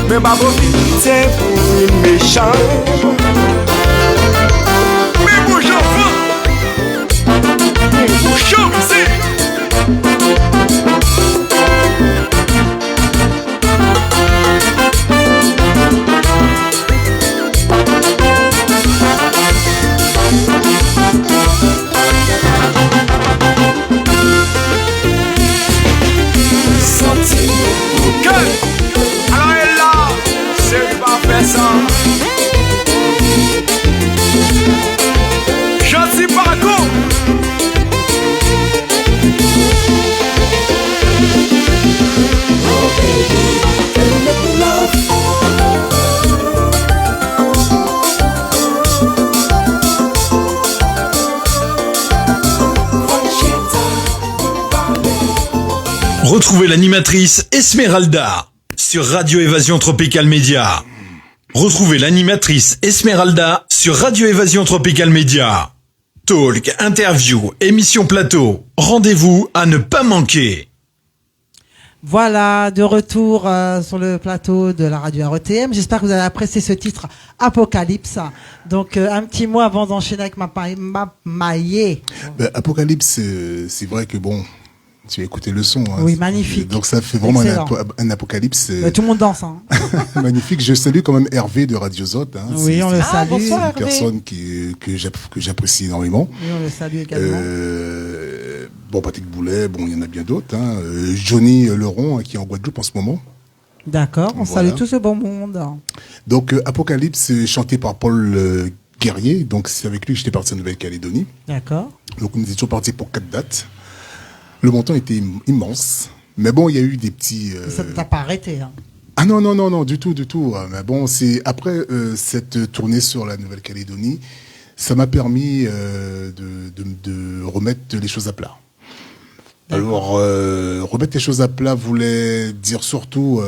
Mais pas profiter pour une méchante. Mais mon enfant, mon chance. Retrouvez l'animatrice Esmeralda sur Radio Évasion Tropical Média. Retrouvez l'animatrice Esmeralda sur Radio Évasion Tropical Média. Talk, interview, émission plateau. Rendez-vous à ne pas manquer. Voilà, de retour sur le plateau de la radio RETM. J'espère que vous avez apprécié ce titre Apocalypse. Donc un petit mot avant d'enchaîner avec ma maillée. Apocalypse, c'est vrai que bon, tu as écouté le son. Hein, oui, magnifique. Donc ça fait vraiment un apocalypse. Tout le monde danse. Hein. Magnifique. Je salue quand même Hervé de Radio Zot. Hein. Oui, on le salue. Bonsoir, une personne que j'apprécie énormément. Oui, on le salue également. Bon, Patrick Boulet, bon, il y en a bien d'autres. Hein. Johnny Leron, qui est en Guadeloupe en ce moment. D'accord, on salue tout ce bon monde. Donc Apocalypse, chanté par Paul guerrier. Donc c'est avec lui que j'étais parti en Nouvelle-Calédonie. D'accord. Donc nous étions partis pour 4 dates. Le montant était immense. Mais bon, il y a eu des petits... Ça ne t'a pas arrêté, hein. Ah non, du tout. Mais bon, c'est après cette tournée sur la Nouvelle-Calédonie, ça m'a permis de remettre les choses à plat. Alors, remettre les choses à plat voulait dire surtout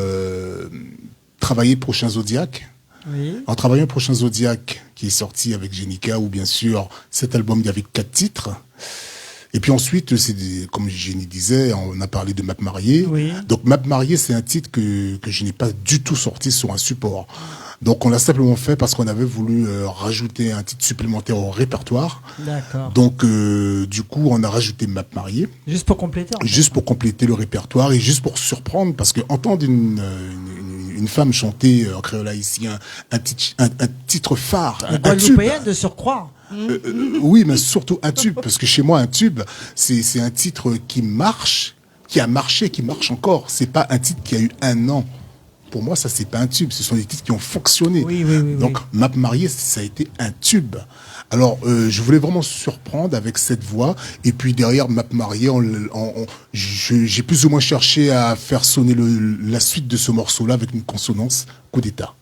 travailler Prochain Zodiac. Oui. En travaillant Prochain Zodiac, qui est sorti avec Jenica, où bien sûr, cet album, il y avait 4 titres. Et puis ensuite, comme Jenny disait, on a parlé de Map Marié. Oui. Donc Map Marié, c'est un titre que je n'ai pas du tout sorti sur un support. Donc on l'a simplement fait parce qu'on avait voulu rajouter un titre supplémentaire au répertoire. D'accord. Donc du coup, on a rajouté Map Marié. Juste pour compléter. Juste pour compléter le répertoire et juste pour surprendre, parce que entendre une femme chanter en créole haïtien un titre phare, Et un tube. Guadeloupéenne de surcroît. Oui, mais surtout un tube, parce que chez moi, un tube, c'est un titre qui marche, qui a marché, qui marche encore. C'est pas un titre qui a eu 1 an. Pour moi, ça, c'est pas un tube. Ce sont des titres qui ont fonctionné. Oui. Donc, Map Marié, ça a été un tube. Alors, je voulais vraiment surprendre avec cette voix. Et puis, derrière Map Marié, j'ai plus ou moins cherché à faire sonner la suite de ce morceau-là avec une consonance coup d'état.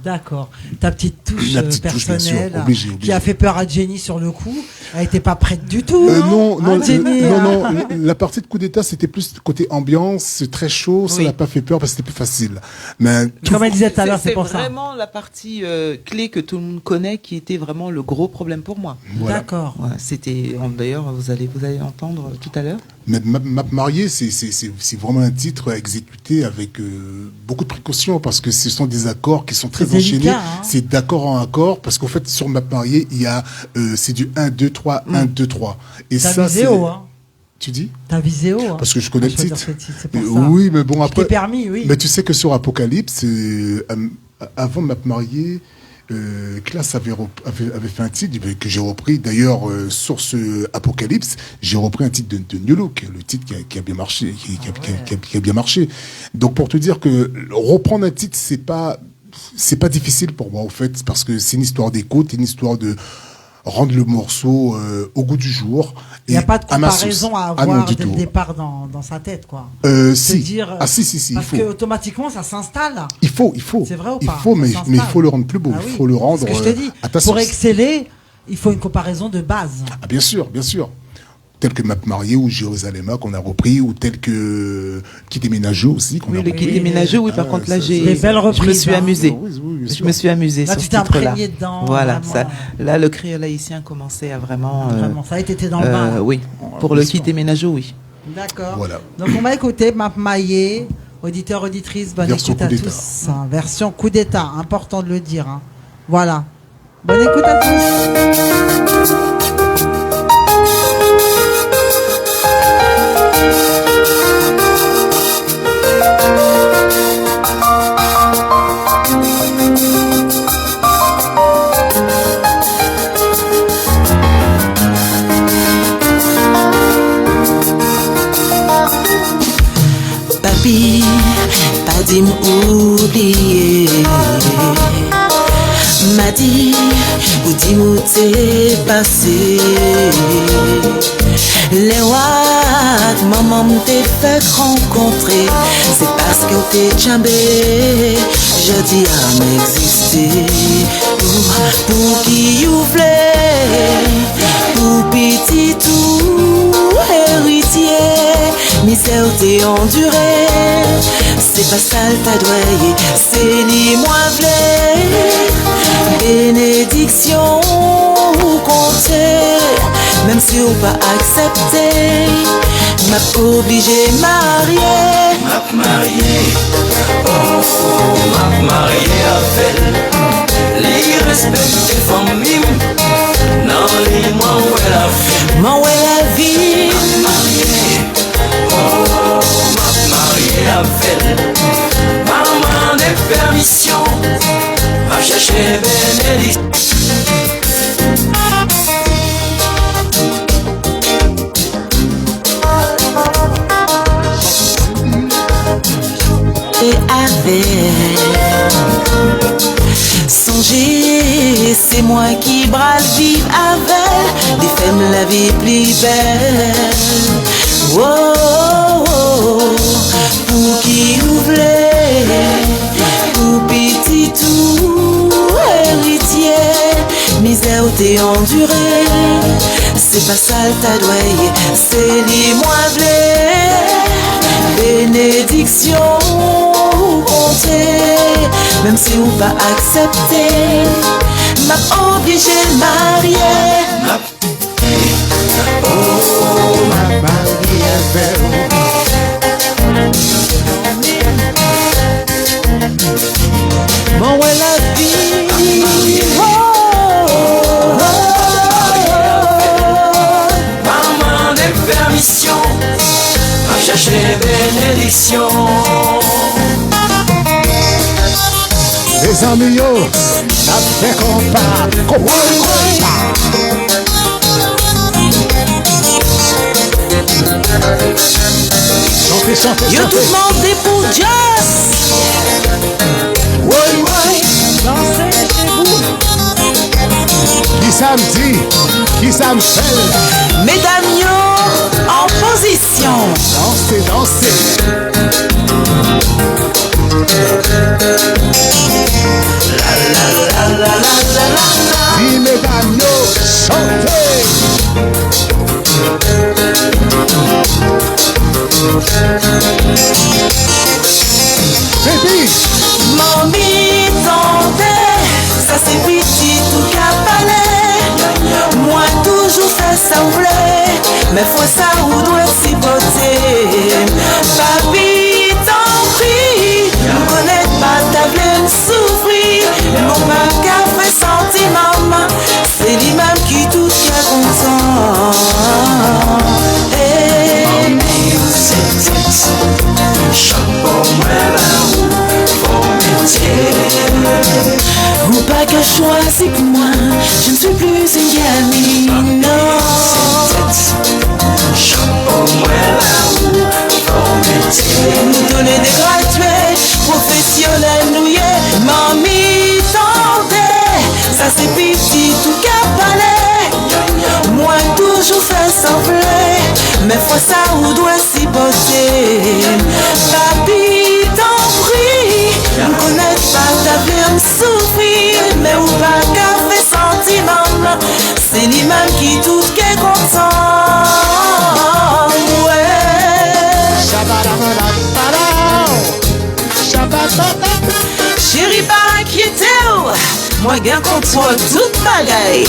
D'accord. Ta petite touche La petite touche, bien sûr. personnelle Obligé. qui a fait peur à Jenny sur le coup. Elle était pas prête du tout. Non, Jenny, non. La partie de coup d'état, c'était plus côté ambiance, c'est très chaud, ça n'a pas fait peur parce que c'était plus facile. Mais Comme elle disait tout à l'heure, c'est pour ça. vraiment la partie clé que tout le monde connaît qui était vraiment le gros problème pour moi. voilà. D'accord. Voilà, c'était d'ailleurs vous allez l'entendre tout à l'heure. Mais Map Marié, c'est vraiment un titre à exécuter avec beaucoup de précautions parce que ce sont des accords qui sont très C'est enchaînés. délicat, hein. C'est d'accord en accord parce qu'en fait, sur Map Marié, il y a, c'est du 1, 2, 3, 1, 2, 3. Et T'as ça, visé c'est. haut, hein. Tu dis? T'as visé haut, hein. Parce que je connais le Choisir titre. ce titre, c'est pour ça. Oui, mais bon, Je après. t'ai permis, oui. Mais tu sais que sur Apocalypse, avant Map Marié, Classe avait fait un titre que j'ai repris. D'ailleurs, sur ce Apocalypse, j'ai repris un titre de New Look, le titre qui a bien marché, qui a bien marché. Donc pour te dire que reprendre un titre, c'est pas difficile pour moi, au fait, parce que c'est une histoire d'écoute, une histoire de rendre le morceau au goût du jour. Il n'y a pas de à ma sauce. comparaison à Ah non, avoir du dès le tout. départ dans sa tête, quoi. Si. dire, Si, il parce faut. que automatiquement, ça s'installe. Il faut. C'est vrai ou Il pas faut, mais Ça il s'installe. faut le rendre plus beau. Ah Il oui. faut le rendre C'est ce que je te dis. à ta Pour sauce. exceller, il faut une comparaison de base. Ah, bien sûr. Tel que Map Marié ou Jérusalem qu'on a repris, ou tel que Qui déménageux aussi qu'on a Oui, le repris. qui déménageux, oui, par Ah, contre là ça, j'ai Des belles je me reprises, suis hein. amusée. Oui, bien Je sûr. me suis amusée Là, sur tu ce t'es titre-là. imprégné dedans. Voilà, vraiment. ça. Là, le créole haïtien commençait à vraiment. Vraiment, ça a été dans le bain. là. Oui, pour le qui déménageux, oui. D'accord. Voilà. Donc on va écouter Map Maillé, auditeur, auditrice, bonne Version écoute à coup d'État. tous. Hein, version coup d'état, important de le dire. Hein. Voilà. Bonne écoute à tous. Papi, pas dit m'oublier. M'a dit, ou dit m'ou t'es passé. Les ouates, maman m't'ai fait rencontrer. C'est parce que t'es chambé, je dis à m'exister. Pour qui you voulez, pour petit tout héritier. Misère t'es enduré, c'est pas ça le t'a doyer, c'est ni moins v'lé. Bénédiction ou compter, même si ou pas accepté, m'a obligé marier. M'a marié, oh, m'a marié avec les respectés familles, non les moi où elle a fait. Moi où est la vie, M'a marié avec maman des permissions à chercher bénédiction. et avec Songez, c'est moi qui brave vivre avec des femmes la vie plus belle. Oh, oh, oh, pour qui vous voulez, pour petit tout héritier, misère ou t'es enduré, c'est pas ça ta douille, c'est les moins bénédiction compter, même si ou pas accepter, m'a obligé de marier. Oh, ma Marie est belle. Bon, ouais, la vie. Maman des permissions, à chercher bénédiction. Les amis, yo, ça fait qu'on part. Chantez, chantez, Yo tout chantez. demandé pour Just. Ouais, ouais. Dansez chez vous. Qui ça me dit? Qui ça me fait? Mesdames, yo, en position. Dansez, dansez. Dis mesdames, yo, chantez. Baby, Mamie tendait, ça c'est petit tout qu'à palais. Moi toujours fait sembler, mais faut ça ou doit s'y poter. Papi t'en prie, me connaît pas ta blême souffrir. Mon pas qu'à fait sentir maman, c'est lui-même qui tout qu'à content. Hey. Chapeau, faut métier. Vous pas qu'à choisir pour moi, je ne suis plus une gamine, non. Chapeau, faut métier. Nous donner des gradués, professionnels, nous y est. Mamie tendait, ça c'est petit tout qu'à palais. Moi toujours fait sembler, mais faut ça ou doit s'y poser. Papi t'en prie, me connaît pas ta vie me souffrir, mais ou pas qu'à fait sentir maman, c'est lui-même qui tout qu'est content. Chérie, pas inquiété, moi gain contrôle toute bagaille.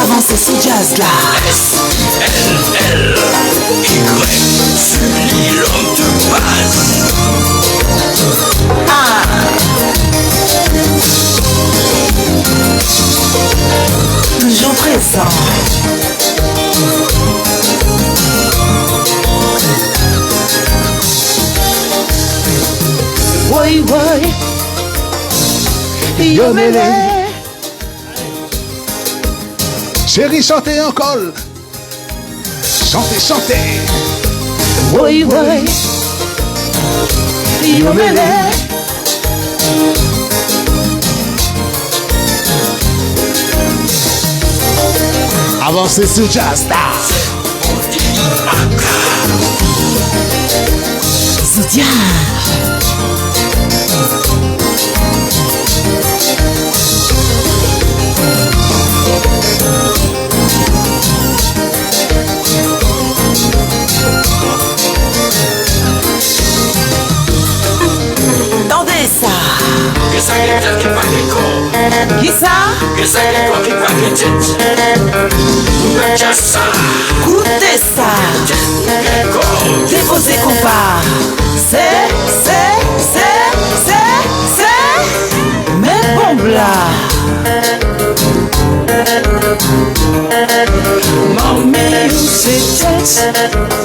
Avancez sous jazz là. S-L-L Y Sully, l'homme de base. Ah. Toujours présent. Oui, oui. Yo, mêlé. chérie, chantez encore. Chantez, chantez. Oui, oui. Yo, mêlé. Avancez sur Jazz Star. Zodiac. Tendez ça. Que ça y est, qui va les corps. Qui ça? Que ça y est, qui va les têtes. Nous just ça. Goûtez ça. Les corps. Déposez compas. C'est mes bombes là. Mamie, où c'est